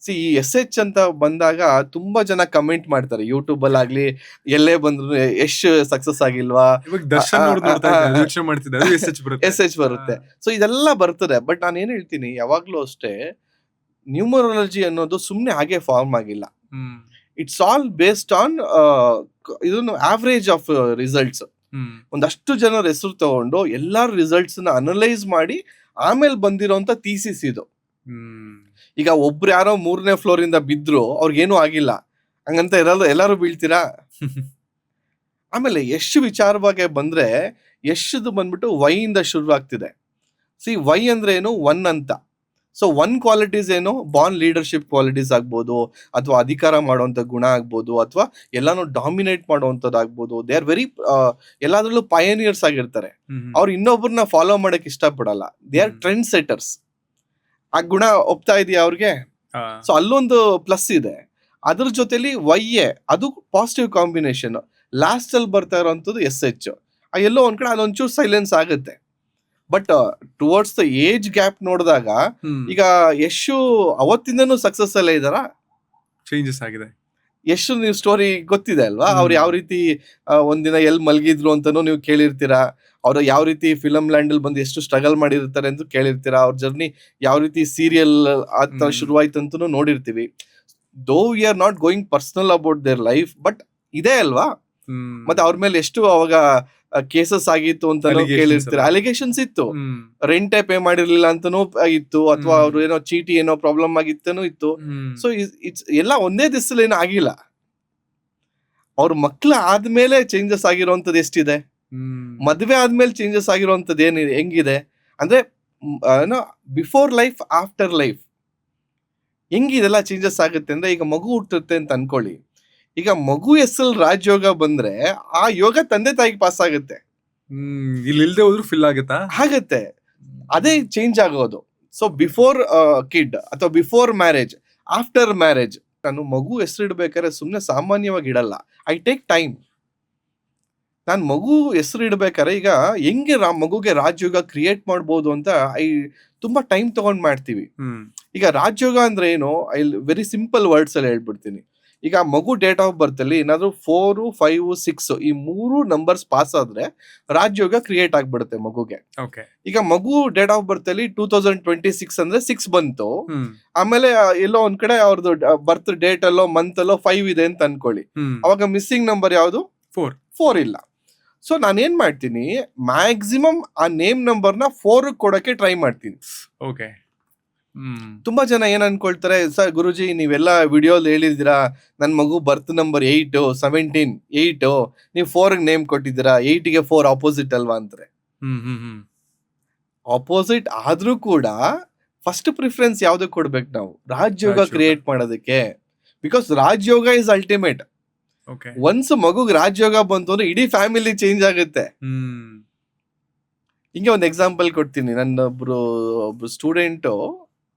ಸಿ ಈ SH ಅಂತ ಬಂದಾಗ ತುಂಬಾ ಜನ ಕಮೆಂಟ್ ಮಾಡ್ತಾರೆ ಯೂಟ್ಯೂಬ್ ಅಲ್ಲಿ ಆಗ್ಲಿ, ಎಲ್ಲೇ ಬಂದ್ರು ಯಶ್ ಸಕ್ಸಸ್ ಆಗಿಲ್ವಾ, SH ಬರುತ್ತೆ. ಸೊ ಇದೆಲ್ಲ ಬರ್ತದೆ. ಬಟ್ ನಾನು ಏನ್ ಹೇಳ್ತೀನಿ, ಯಾವಾಗ್ಲೂ ಅಷ್ಟೇ ನ್ಯೂಮರಾಲಜಿ ಅನ್ನೋದು ಸುಮ್ನೆ ಹಾಗೆ ಫಾರ್ಮ್ ಆಗಿಲ್ಲ. ಇಟ್ಸ್ ಆಲ್ ಬೇಸ್ಡ್ ಆನ್ ಇದನ್ನು ಆವರೇಜ್ ಆಫ್ ರಿಸಲ್ಟ್ಸ್. ಒಂದಷ್ಟು ಜನರ ಹೆಸರು ತಗೊಂಡು ಎಲ್ಲಾರ ರಿಸಲ್ಟ್ಸ್ ನ ಅನಲೈಸ್ ಮಾಡಿ ಆಮೇಲೆ ಬಂದಿರೋಂತ ಥೀಸಿಸ್ ಇದು. ಈಗ ಒಬ್ರು ಯಾರೋ 3ನೇ ಫ್ಲೋರ್ ಇಂದ ಬಿದ್ರು ಅವ್ರಿಗೇನು ಆಗಿಲ್ಲ, ಹಂಗಂತ ಎಲ್ಲಾರು ಬೀಳ್ತೀರಾ? ಆಮೇಲೆ ಯಶ್ ವಿಚಾರವಾಗಿ ಬಂದ್ರೆ ಯಶ್ದು ಬಂದ್ಬಿಟ್ಟು ವೈ ಇಂದ ಶುರು ಆಗ್ತಿದೆ. ಸಿ ವೈ ಅಂದ್ರೆ ಏನು? 1 ಅಂತ. ಸೊ 1 ಕ್ವಾಲಿಟೀಸ್ ಏನು? ಬಾರ್ನ್ ಲೀಡರ್ಶಿಪ್ ಕ್ವಾಲಿಟೀಸ್ ಆಗ್ಬೋದು, ಅಥವಾ ಅಧಿಕಾರ ಮಾಡುವಂತ ಗುಣ ಆಗ್ಬೋದು, ಅಥವಾ ಎಲ್ಲಾನು ಡಾಮಿನೇಟ್ ಮಾಡುವಂತದ್ದು ಆಗ್ಬೋದು. ದೇ ಆರ್ ವೆರಿ ಎಲ್ಲಾದ್ರಲ್ಲೂ ಪಯನಿಯರ್ಸ್ ಆಗಿರ್ತಾರೆ. ಅವ್ರು ಇನ್ನೊಬ್ಬರನ್ನ ಫಾಲೋ ಮಾಡಕ್ ಇಷ್ಟಪಡಲ್ಲ. They are trend setters. ಆ ಗುಣ ಒಪ್ತಾ ಇದೆಯಾ ಅವ್ರಿಗೆ? ಸೊ ಅಲ್ಲೊಂದು ಪ್ಲಸ್ ಇದೆ. ಅದ್ರ ಜೊತೆಲಿ ವೈಯೆ ಅದು ಪಾಸಿಟಿವ್ ಕಾಂಬಿನೇಷನ್. ಲಾಸ್ಟ್ ಅಲ್ಲಿ ಬರ್ತಾ ಇರೋಂಥದ್ದು SH. ಎಲ್ಲೋ ಒಂದ್ ಕಡೆ ಅದೊಂಚೂರು ಸೈಲೆನ್ಸ್ ಆಗುತ್ತೆ. But towards the age gap ನೋಡಿದಾಗ ಈಗ ಯಶು ಅವತ್ತಿಂದನೂ ಸಕ್ಸಸ್ ಅಲ್ಲೇ ಇದಾರ? ಚೇಂಜಸ್ ಆಗಿದೆ. ಯಶು ನೀವು ಸ್ಟೋರಿ ಗೊತ್ತಿದೆ ಅಲ್ವಾ? ಅವ್ರು ಯಾವ ರೀತಿ ಒಂದಿನ ಎಲ್ಲಿ ಮಲಗಿದ್ರು ಅಂತಾನು ನೀವು ಕೇಳಿರ್ತೀರಾ. ಅವ್ರು ಯಾವ ರೀತಿ ಫಿಲಮ್ ಲ್ಯಾಂಡ್ ಅಲ್ಲಿ ಬಂದು ಎಷ್ಟು ಸ್ಟ್ರಗಲ್ ಮಾಡಿರ್ತಾರೆ ಅಂತ ಕೇಳಿರ್ತೀರಾ. ಅವ್ರ ಜರ್ನಿ ಯಾವ ರೀತಿ ಸೀರಿಯಲ್ ಆತರ ಶುರುವಾಯ್ತು ಅಂತನೂ ನೋಡಿರ್ತೀವಿ. ದೋ V are not going personal about their life, but ಇದೆ ಅಲ್ವಾ? ಮತ್ತೆ ಅವ್ರ ಮೇಲೆ ಎಷ್ಟು ಅವಾಗ ಕೇಸಸ್ ಆಗಿತ್ತು ಅಂತ ಕೇಳಿರ್ತೀರ. ಅಲಿಗೇಷನ್ಸ್ ಇತ್ತು, ರೆಂಟೇ ಪೇ ಮಾಡಿರ್ಲಿಲ್ಲ ಅಂತಾನೂ ಇತ್ತು, ಅಥವಾ ಅವ್ರು ಏನೋ ಚೀಟಿ ಏನೋ ಪ್ರಾಬ್ಲಮ್ ಆಗಿತ್ತನೂ ಇತ್ತು. ಸೊ ಇಟ್ಸ್ ಎಲ್ಲ ಒಂದೇ ದಿವಸದಲ್ಲಿ ಏನೂ ಆಗಿಲ್ಲ. ಅವ್ರ ಮಕ್ಳು ಆದ್ಮೇಲೆ ಚೇಂಜಸ್ ಆಗಿರೋಂಥದ್ದು ಎಷ್ಟಿದೆ, ಮದ್ವೆ ಆದ್ಮೇಲೆ ಚೇಂಜಸ್ ಆಗಿರೋಂಥದ್ದು ಏನಿದೆ, ಹೆಂಗಿದೆ ಅಂದ್ರೆ ಏನೋ ಬಿಫೋರ್ ಲೈಫ್ ಆಫ್ಟರ್ ಲೈಫ್ ಹೆಂಗಿದೆಲ್ಲ ಚೇಂಜಸ್ ಆಗುತ್ತೆ ಅಂದ್ರೆ, ಈಗ ಮಗು ಹುಟ್ಟುತ್ತೆ ಅಂತ ಅನ್ಕೊಳ್ಳಿ. ಈಗ ಮಗು ಹೆಸರು ರಾಜಯೋಗ ಬಂದ್ರೆ ಆ ಯೋಗ ತಂದೆ ತಾಯಿಗೆ ಪಾಸ್ ಆಗುತ್ತೆ. ಇಲ್ಲಿ ಇಲ್ದೆ ಹೋದ್ರು ಫಿಲ್ ಆಗುತ್ತಾ? ಆಗತ್ತೆ. ಅದೇ ಚೇಂಜ್ ಆಗೋದು. ಸೊ ಬಿಫೋರ್ ಕಿಡ್ ಅಥವಾ ಬಿಫೋರ್ ಮ್ಯಾರೇಜ್, ಆಫ್ಟರ್ ಮ್ಯಾರೇಜ್. ನಾನು ಮಗು ಹೆಸರು ಇಡ್ಬೇಕಾದ್ರೆ ಸುಮ್ಮನೆ ಸಾಮಾನ್ಯವಾಗಿ ಇಡಲ್ಲ. I take time. ನಾನು ಮಗು ಹೆಸರು ಇಡ್ಬೇಕಾದ್ರೆ ಈಗ ಹೆಂಗೆ ಮಗುಗೆ ರಾಜಯೋಗ ಕ್ರಿಯೇಟ್ ಮಾಡ್ಬೋದು ಅಂತ ತುಂಬಾ ಟೈಮ್ ತಗೊಂಡ್ ಮಾಡ್ತೀವಿ. ಈಗ ರಾಜಯೋಗ ಅಂದ್ರೆ ಏನು, ಐ ವೆರಿ ಸಿಂಪಲ್ ವರ್ಡ್ಸ್ ಅಲ್ಲಿ ಹೇಳ್ಬಿಡ್ತೀನಿ. ಈಗ ಮಗು ಡೇಟ್ ಆಫ್ ಬರ್ತ್ ಅಲ್ಲಿ ಏನಾದ್ರು 4, 5, 6 ಈ 3 ನಂಬರ್ಸ್ ಪಾಸ್ ಆದ್ರೆ ರಾಜಯೋಗ ಕ್ರಿಯೇಟ್ ಆಗ್ಬಿಡುತ್ತೆ ಮಗುಗೆ. ಈಗ ಮಗು ಡೇಟ್ ಆಫ್ ಬರ್ತ್ ಅಲ್ಲಿ 2026 ಅಂದ್ರೆ 6 ಬಂತು. ಆಮೇಲೆ ಎಲ್ಲೋ ಒಂದ್ ಕಡೆ ಅವ್ರದ್ದು ಬರ್ತ್ ಡೇಟ್ ಅಲ್ಲೋ ಮಂತ್ ಅಲ್ಲೋ 5 ಇದೆ ಅಂತ ಅನ್ಕೊಳ್ಳಿ. ಅವಾಗ ಮಿಸ್ಸಿಂಗ್ ನಂಬರ್ ಯಾವುದು? 4 ಇಲ್ಲ. ಸೊ ನಾನೇನ್ ಮಾಡ್ತೀನಿ, ಮ್ಯಾಕ್ಸಿಮಮ್ ಆ ನೇಮ್ ನಂಬರ್ನ 4 ಕೊಡಕ್ಕೆ ಟ್ರೈ ಮಾಡ್ತೀನಿ. ತುಂಬಾ ಜನ ಏನ್ ಅನ್ಕೊಳ್ತಾರೆ, ಸರ್ ಗುರುಜಿ ನೀವೆಲ್ಲ ವಿಡಿಯೋಲ್ ಹೇಳಿದಿರಾ ನನ್ ಮಗು ಬರ್ತ್ ನಂಬರ್ 8, 17, 8, ನೀವು 4 ನೇಮ್ ಕೊಟ್ಟಿದ್ದೀರಾ, 8ಗೆ 4 ಆಪೋಸಿಟ್ ಅಲ್ವಾ ಅಂತಾರೆ. ಆಪೋಸಿಟ್ ಆದ್ರೂ ಕೂಡ ಫಸ್ಟ್ ಪ್ರಿಫರೆನ್ಸ್ ಯಾವ್ದಕ್ ಕೊಡ್ಬೇಕು ನಾವು? ರಾಜಯೋಗ ರಾಜಯೋಗ. ಕ್ರಿಯೇಟ್ ಮಾಡೋದಕ್ಕೆ. Because Rajyoga is ultimate. Okay. Once ಮಗುಗ್ ರಾಜಯೋಗ ಬಂತು ಅಂದ್ರೆ ಇಡೀ ಫ್ಯಾಮಿಲಿ ಚೇಂಜ್ ಆಗುತ್ತೆ. ಹಿಂಗೆ ಒಂದು ಎಕ್ಸಾಂಪಲ್ ಕೊಡ್ತೀನಿ. ಒಬ್ರು ಸ್ಟೂಡೆಂಟ್,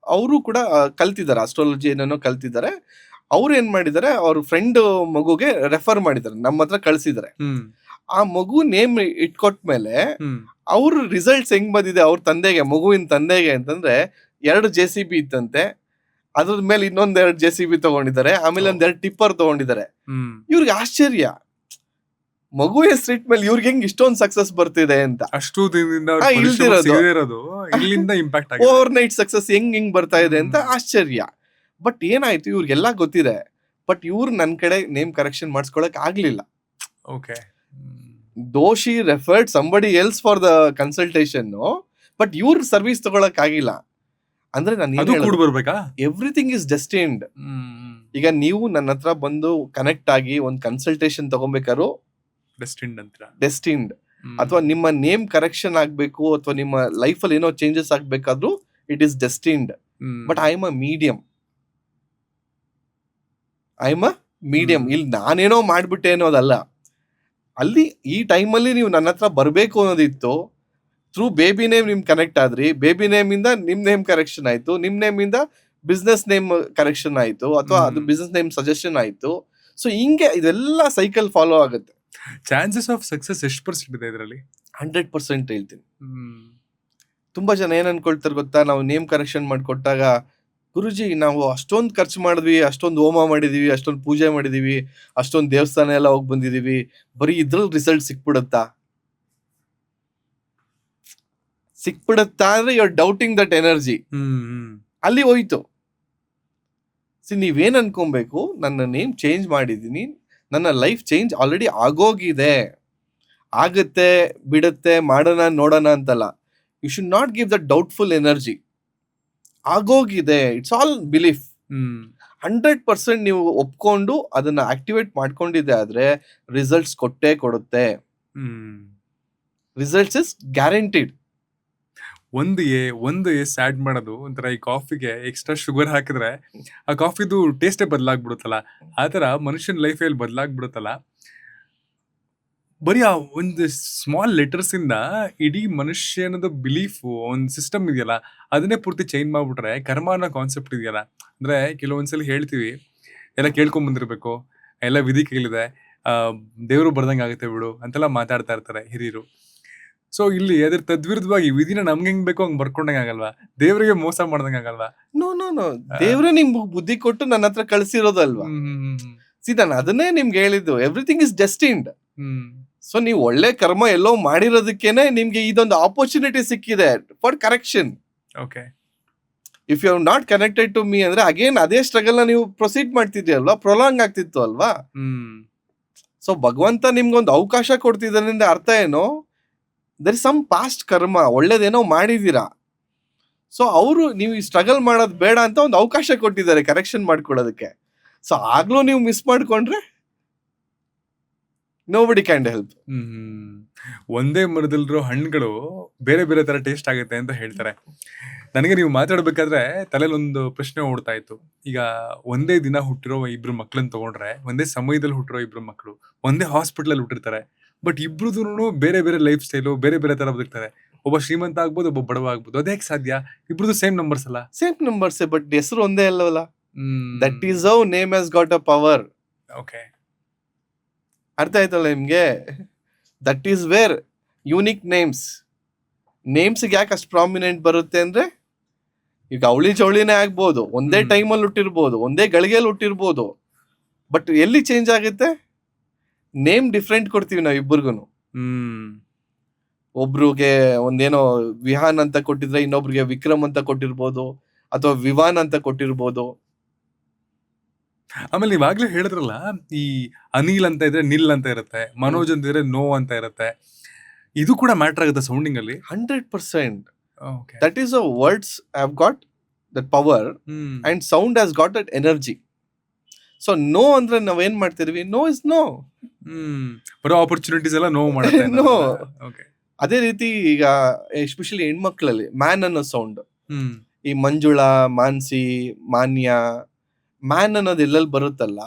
ಅವರು ಕೂಡ ಕಲ್ತಿದ್ದಾರೆ, ಅಸ್ಟ್ರಾಲಜಿ ಏನೇನೋ ಕಲ್ತಿದ್ದಾರೆ. ಅವ್ರು ಏನ್ ಮಾಡಿದ್ದಾರೆ, ಅವ್ರ ಫ್ರೆಂಡ್ ಮಗುಗೆ ರೆಫರ್ ಮಾಡಿದ್ದಾರೆ, ನಮ್ಮ ಹತ್ರ ಕಳ್ಸಿದ್ದಾರೆ. ಆ ಮಗು ನೇಮ್ ಇಟ್ಕೊಟ್ಮೇಲೆ ಅವ್ರ ರಿಸಲ್ಟ್ಸ್ ಹೆಂಗ್ ಬಂದಿದೆ ಅವ್ರ ತಂದೆಗೆ, ಮಗುವಿನ ತಂದೆಗೆ ಅಂತಂದ್ರೆ 2 JCB ಇತ್ತಂತೆ, ಅದ್ರ ಮೇಲೆ ಇನ್ನೊಂದ್ 2 JCB ತಗೊಂಡಿದ್ದಾರೆ, ಆಮೇಲೆ ಒಂದ್ 2 ಟಿಪ್ಪರ್ ತಗೊಂಡಿದ್ದಾರೆ. ಇವ್ರಿಗೆ ಆಶ್ಚರ್ಯ, ಮಗು ಹೆಸರಿಟ್ ಮೇಲೆ ಇವ್ರಿಗೆ ಹೆಂಗ್ ಇಷ್ಟೊಂದು ಸಕ್ಸಸ್ ಬರ್ತಿದೆ ಅಂತ. ಅಷ್ಟು ದಿನದಿಂದ ಅವ್ರ ಹಾ, ಪರಿಶ್ರಮ ಇಲ್ದಿರೋದು. ಸಿಗದೇ ಇರೋದು ಇಲ್ಲಿಂದ ಇಂಪ್ಯಾಕ್ಟ್ ಆಗಿದೆ. ಓವರ್ ನೈಟ್ ಸಕ್ಸಸ್ ಹೆಂಗ್ ಬರ್ತಾ ಇದೆ ಅಂತ ಆಶ್ಚರ್ಯ. ಬಟ್ ಏನಾಯ್ತು, ಇವ್ರಿಗೆಲ್ಲ ಗೊತ್ತಿದೆ, ಬಟ್ ಇವ್ರು ನನ್ ಕಡೆ ನೇಮ್ ಕರೆಕ್ಷನ್ ಮಾಡಿಸ್ಕೊಳಕ್ ಆಗ್ಲಿಲ್ಲ. Okay. Doshi referred somebody else for the consultation, but ಇವ್ರ ಸರ್ವಿಸ್ ತಗೊಳಕ್ ಆಗಿಲ್ಲ. ಅಂದ್ರೆ ಅದು ನಾನು ಕೂಡ ಬರ್ಬೇಕಾ? Everything is destined. ಈಗ ನೀವು ನನ್ನ ಹತ್ರ ಬಂದು ಕನೆಕ್ಟ್ ಆಗಿ ಒಂದ್ ಕನ್ಸಲ್ಟೇಷನ್ ತಗೊಬೇಕಾದ್ರು ಡೆಸ್ಟಿನ್ಡ್ ಅಂತೀರಾ? ಡೆಸ್ಟಿನ್ಡ್. ಅಥವಾ ನಿಮ್ಮ ನೇಮ್ ಕರೆಕ್ಷನ್ ಆಗ್ಬೇಕು, ಅಥವಾ ನಿಮ್ಮ ಲೈಫ್ ಅಲ್ಲಿ ಏನೋ ಚೇಂಜಸ್ ಆಗ್ಬೇಕಾದ್ರೂ it is destined. But I am a medium. ಇಲ್ಲಿ ನಾನೇನೋ ಮಾಡ್ಬಿಟ್ಟೆ ಅನ್ನೋದಲ್ಲ. ಅಲ್ಲಿ ಈ ಟೈಮಲ್ಲಿ ನೀವು ನನ್ನ ಹತ್ರ ಬರ್ಬೇಕು ಅನ್ನೋದಿತ್ತು. ಥ್ರೂ ಬೇಬಿ ನೇಮ್ ನಿಮ್ ಕನೆಕ್ಟ್ ಆದ್ರಿ, ಬೇಬಿ ನೇಮ್ ಇಂದ ನಿಮ್ ನೇಮ್ ಕರೆಕ್ಷನ್ ಆಯ್ತು, ನಿಮ್ ನೇಮ್ ಇಂದ ಬಿಸ್ನೆಸ್ ನೇಮ್ ಕರೆಕ್ಷನ್ ಆಯ್ತು, ಅಥವಾ ಅದು ಬಿಸ್ನೆಸ್ ನೇಮ್ ಸಜೆಷನ್ ಆಯ್ತು. ಸೊ ಹಿಂಗೆ ಇದೆಲ್ಲ ಸೈಕಲ್ ಫಾಲೋ ಆಗುತ್ತೆ. ಚಾನ್ಸಸ್ ಆಫ್ ಸಕ್ಸಸ್ ಎಷ್ಟು % ಇದೆ ಇದರಲ್ಲಿ? 100% ಹೇಳ್ತೀನಿ. ತುಂಬಾ ಜನ ಏನ್ ಅನ್ಕೊಳ್ತಾರೆ ಗೊತ್ತಾ, ನಾವು ನೇಮ್ ಕರೆಕ್ಷನ್ ಮಾಡ್ಕೊಟ್ಟಾಗ, ಗುರುಜಿ ನಾವು ಅಷ್ಟೊಂದು ಖರ್ಚು ಮಾಡಿದ್ವಿ, ಅಷ್ಟೊಂದು ಹೋಮ ಮಾಡಿದೀವಿ, ಅಷ್ಟೊಂದು ಪೂಜೆ ಮಾಡಿದೀವಿ, ಅಷ್ಟೊಂದು ದೇವಸ್ಥಾನ ಎಲ್ಲ ಹೋಗಿ ಬಂದಿದೀವಿ, ಬರೀ ಇದ್ರಲ್ಲಿ ರಿಸಲ್ಟ್ ಸಿಕ್ಬಿಡುತ್ತಾ ಅಂದ್ರೆ you are doubting that energy. ಅಲ್ಲಿ ಹೋಯ್ತು. ನೀವೇನ್ ಅನ್ಕೊಬೇಕು, ನನ್ನ ನೇಮ್ ಚೇಂಜ್ ಮಾಡಿದೀನಿ, ನನ್ನ ಲೈಫ್ ಚೇಂಜ್ ಆಲ್ರೆಡಿ ಆಗೋಗಿದೆ, ಆಗತ್ತೆ ಬಿಡುತ್ತೆ ಮಾಡೋಣ ನೋಡೋಣ ಅಂತಲ್ಲ. You should not give that doubtful energy. ಆಗೋಗಿದೆ, ಇಟ್ಸ್ ಆಲ್ ಬಿಲೀಫ್. 100% ನೀವು ಒಪ್ಕೊಂಡು ಅದನ್ನ ಆಕ್ಟಿವೇಟ್ ಮಾಡ್ಕೊಂಡಿದೆ ಆದ್ರೆ ರಿಸಲ್ಟ್ಸ್ ಕೊಟ್ಟೇ ಕೊಡುತ್ತೆ. Results is guaranteed. ಒಂದು ಎಸ್ ಆಡ್ ಮಾಡೋದು ಒಂಥರ, ಈ ಕಾಫಿಗೆ ಎಕ್ಸ್ಟ್ರಾ ಶುಗರ್ ಹಾಕಿದ್ರೆ ಆ ಕಾಫಿದು ಟೇಸ್ಟೇ ಬದಲಾಗ್ಬಿಡುತ್ತಲ್ಲ, ಆ ಥರ ಮನುಷ್ಯನ ಲೈಫಲ್ಲಿ ಬದಲಾಗ್ಬಿಡುತ್ತಲ್ಲ. ಬರೀ ಆ ಒಂದು ಸ್ಮಾಲ್ ಲೆಟರ್ಸ್ ಇಂದ ಇಡೀ ಮನುಷ್ಯನದ ಬಿಲೀಫ್, ಒಂದು ಸಿಸ್ಟಮ್ ಇದೆಯಲ್ಲ, ಅದನ್ನೇ ಪೂರ್ತಿ ಚೇಂಜ್ ಮಾಡ್ಬಿಟ್ರೆ, ಕರ್ಮ ಅನ್ನೋ ಕಾನ್ಸೆಪ್ಟ್ ಇದೆಯಲ್ಲ, ಅಂದ್ರೆ ಕೆಲವೊಂದ್ಸಲಿ ಹೇಳ್ತೀವಿ ಎಲ್ಲ ಕೇಳ್ಕೊಂಡ್ ಬಂದಿರ್ಬೇಕು, ಎಲ್ಲ ವಿಧಿ ಕೈಲಿದೆ, ದೇವರು ಬರ್ದಂಗೆ ಆಗುತ್ತೆ ಬಿಡು ಅಂತೆಲ್ಲ ಮಾತಾಡ್ತಾ ಇರ್ತಾರೆ ಹಿರಿಯರು. ಸೊ ಇಲ್ಲಿ ಅದ್ರ ತದ್ವಿರುದ್ಧವಾಗಿ ವಿಧಿನ ನಮ್ಗೆ ಹೆಂಗ್ ಬೇಕೋ ಹಂಗ್ ಬರ್ಕೊಂಡಂಗ ಆಗಲ್ವಾ, ದೇವರಿಗೆ ಮೋಸ ಮಾಡ್ದಂಗ ಆಗಲ್ವಾ? ನೋ ದೇವ್ರೆ ನಿಮ್ಗೆ ಬುದ್ಧಿ ಕೊಟ್ಟು ನನ್ನ ಹತ್ರ ಕಳ್ಸಿರೋದಲ್ವಾ. ನಾನು ಅದನ್ನೇ ನಿಮ್ಗೆ ಹೇಳಿದ್ದು, ಎವ್ರಿಥಿಂಗ್ ಇಸ್ ಡೆಸ್ಟಿನ್ಡ್. ಸೊ ನೀವು ಒಳ್ಳೆ ಕರ್ಮ ಎಲ್ಲೋ ಮಾಡಿರೋದಕ್ಕೇನೆ ನಿಮ್ಗೆ ಇದೊಂದು ಆಪರ್ಚುನಿಟಿ ಸಿಕ್ಕಿದೆ for correction. Okay. If you are not connected to me ಅಂದ್ರೆ ಅಗೇನ್ ಅದೇ ಸ್ಟ್ರಗಲ್ ನ ನೀವು ಪ್ರೊಸೀಡ್ ಮಾಡ್ತಿದ್ರಿ ಅಲ್ವಾ, ಪ್ರೊಲಾಂಗ್ ಆಗ್ತಿತ್ತು ಅಲ್ವಾ. ಸೊ ಭಗವಂತ ನಿಮ್ಗೊಂದು ಅವಕಾಶ ಕೊಡ್ತಿದ್ರಿಂದ ಅರ್ಥ ಏನು, ದರ್ ಇಸ್ ಸಮ್ ಪಾಸ್ಟ್ ಕರ್ಮ, ಒಳ್ಳೇದೇನೋ ಮಾಡಿದೀರಾ. ಸೊ ಅವರು ನೀವು ಸ್ಟ್ರಗಲ್ ಮಾಡೋದು ಬೇಡ ಅಂತ ಒಂದು ಅವಕಾಶ ಕೊಟ್ಟಿದ್ದಾರೆ ಕರೆಕ್ಷನ್ ಮಾಡ್ಕೊಳ್ಳೋದಕ್ಕೆ. ಸೊ ಆಗ್ಲೂ ನೀವು ಮಿಸ್ ಮಾಡ್ಕೊಂಡ್ರೆ ನೋಬಡಿ ಕ್ಯಾನ್ ಹೆಲ್ಪ್. ಒಂದೇ ಮರದಲ್ಲಿರೋ ಹಣ್ಣುಗಳು ಬೇರೆ ಬೇರೆ ತರ ಟೇಸ್ಟ್ ಆಗುತ್ತೆ ಅಂತ ಹೇಳ್ತಾರೆ. ನನಗೆ ನೀವು ಮಾತಾಡ್ಬೇಕಾದ್ರೆ ತಲೆಯಲ್ಲಿ ಒಂದು ಪ್ರಶ್ನೆ ಓಡ್ತಾ ಇತ್ತು. ಈಗ ಒಂದೇ ದಿನ ಹುಟ್ಟಿರೋ ಇಬ್ರು ಮಕ್ಳನ್ನ ತಗೊಂಡ್ರೆ, ಒಂದೇ ಸಮಯದಲ್ಲಿ ಹುಟ್ಟಿರೋ ಇಬ್ರು ಮಕ್ಕಳು ಒಂದೇ ಹಾಸ್ಪಿಟಲ್ ಹುಟ್ಟಿರ್ತಾರೆ, ಬಟ್ ಇಬ್ರದೂ ಬೇರೆ ಬೇರೆ ಲೈಫ್ ಸ್ಟೈಲು, ಬೇರೆ ಬೇರೆ ತರ ಬದುಕ್ತಾರೆ. ಒಬ್ಬ ಶ್ರೀಮಂತ ಆಗ್ಬೋದು, ಒಬ್ಬ ಬಡವ ಆಗ್ಬೋದು. ಅದೇ ಸಾಧ್ಯ? ಇಬ್ರದ್ದು ಸೇಮ್ ನಂಬರ್ಸ್ ಅಲ್ಲ? ಸೇಮ್ ನಂಬರ್ಸ್, ಬಟ್ ಹೆಸರು ಒಂದೇ ಅಲ್ಲವಲ್ಲ. That is how name has got a power. Okay, ಅರ್ಥ ಆಯ್ತಲ್ಲ ನಿಮ್ಗೆ? ದಟ್ ಈಸ್ ವೇರ್ ಯೂನಿಕ್ ನೇಮ್ಸ್ಗೆ ಯಾಕೆ ಅಷ್ಟು ಪ್ರಾಮಿನೆಂಟ್ ಬರುತ್ತೆ ಅಂದ್ರೆ, ಈಗ ಅವಳಿ ಚೌಳಿನೇ ಆಗ್ಬೋದು, ಒಂದೇ ಟೈಮಲ್ಲಿ ಹುಟ್ಟಿರ್ಬೋದು, ಒಂದೇ ಗಳಿಗೆಯಲ್ಲಿ ಹುಟ್ಟಿರ್ಬೋದು, ಬಟ್ ಎಲ್ಲಿ ಚೇಂಜ್ ಆಗುತ್ತೆ? ನೇಮ್ ಡಿಫ್ರೆಂಟ್ ಕೊಡ್ತೀವಿ ನಾವು ಇಬ್ಬರಿಗೂ. ಒಬ್ರಿಗೆ ಒಂದೇನೋ ವಿಹಾನ್ ಅಂತ ಕೊಟ್ಟಿದ್ರೆ ಇನ್ನೊಬ್ರಿಗೆ ವಿಕ್ರಮ್ ಅಂತ ಕೊಟ್ಟಿರ್ಬೋದು, ಅಥವಾ ವಿವಾನ್ ಅಂತ ಕೊಟ್ಟಿರ್ಬೋದು. ಆಮೇಲೆ ನೀವಾಗ್ಲೇ ಹೇಳಿದ್ರಲ್ಲ, ಈ ಅನಿಲ್ ಅಂತ ಇದ್ರೆ ನಿಲ್ ಅಂತ ಇರುತ್ತೆ, ಮನೋಜ್ ಅಂತ ಇದ್ರೆ ನೋ ಅಂತ ಇರುತ್ತೆ. ಇದು ಕೂಡ ಮ್ಯಾಟರ್ ಆಗುತ್ತೆ ಸೌಂಡಿಂಗ್ ಅಲ್ಲಿ? 100%. Okay. That is a words have got that power and sound has got that energy. So no ಅಂದ್ರೆ ನಾವೇನ್ ಮಾಡ್ತಿದೀವಿ, ನೋ ಇಸ್ ನೋ. ಬರೋ ಆಪರ್ಚುನಿಟೀಸ್ ಎಲ್ಲ ನೋವು ಮಾಡುತ್ತೆ. No. ಓಕೆ. ಅದೇ ರೀತಿ ಈಗ ಎಸ್ಪೆಷಲಿ ಹೆಣ್ಮಕ್ಳಲ್ಲಿ ಮ್ಯಾನ್ ಅನ್ನೋ ಸೌಂಡ್, ಈ ಮಂಜುಳಾ, ಮಾನ್ಸಿ, ಮಾನ್ಯ, ಮ್ಯಾನ್ ಅನ್ನೋದು ಎಲ್ಲೆಲ್ಲಿ ಬರುತ್ತಲ್ಲ,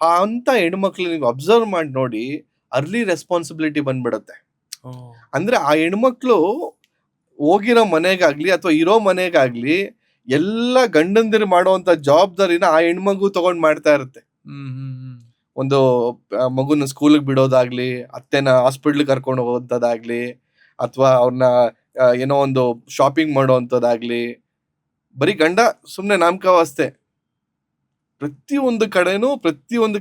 ಆ ಅಂತ ಹೆಣ್ಮಕ್ಳು ನೀವು ಅಬ್ಸರ್ವ್ ಮಾಡಿ ನೋಡಿ, ಅರ್ಲಿ ರೆಸ್ಪಾನ್ಸಿಬಿಲಿಟಿ ಬಂದ್ಬಿಡತ್ತೆ. ಅಂದ್ರೆ ಆ ಹೆಣ್ಮಕ್ಳು ಹೋಗಿರೋ ಮನೆಗಾಗ್ಲಿ ಅಥವಾ ಇರೋ ಮನೆಗಾಗ್ಲಿ ಎಲ್ಲ ಗಂಡಂದಿರು ಮಾಡುವಂತ ಜವಾಬ್ದಾರಿನ ಆ ಹೆಣ್ಮಗು ತಗೊಂಡ್ ಮಾಡ್ತಾ ಇರುತ್ತೆ. ಒಂದು ಮಗುನ ಸ್ಕೂಲ್ಗೆ ಬಿಡೋದಾಗ್ಲಿ, ಅತ್ತೆನ ಹಾಸ್ಪಿಟ್ಲ್ ಕರ್ಕೊಂಡು ಹೋಗೋದಾಗ್ಲಿ, ಅಥವಾ ಅವ್ರನ್ನ ಏನೋ ಒಂದು ಶಾಪಿಂಗ್ ಮಾಡೋವಂಥದ್ದಾಗ್ಲಿ, ಬರೀ ಗಂಡ ಸುಮ್ನೆ ನಾಮಕಾವಸ್ಥೆ. ಪ್ರತಿಯೊಂದು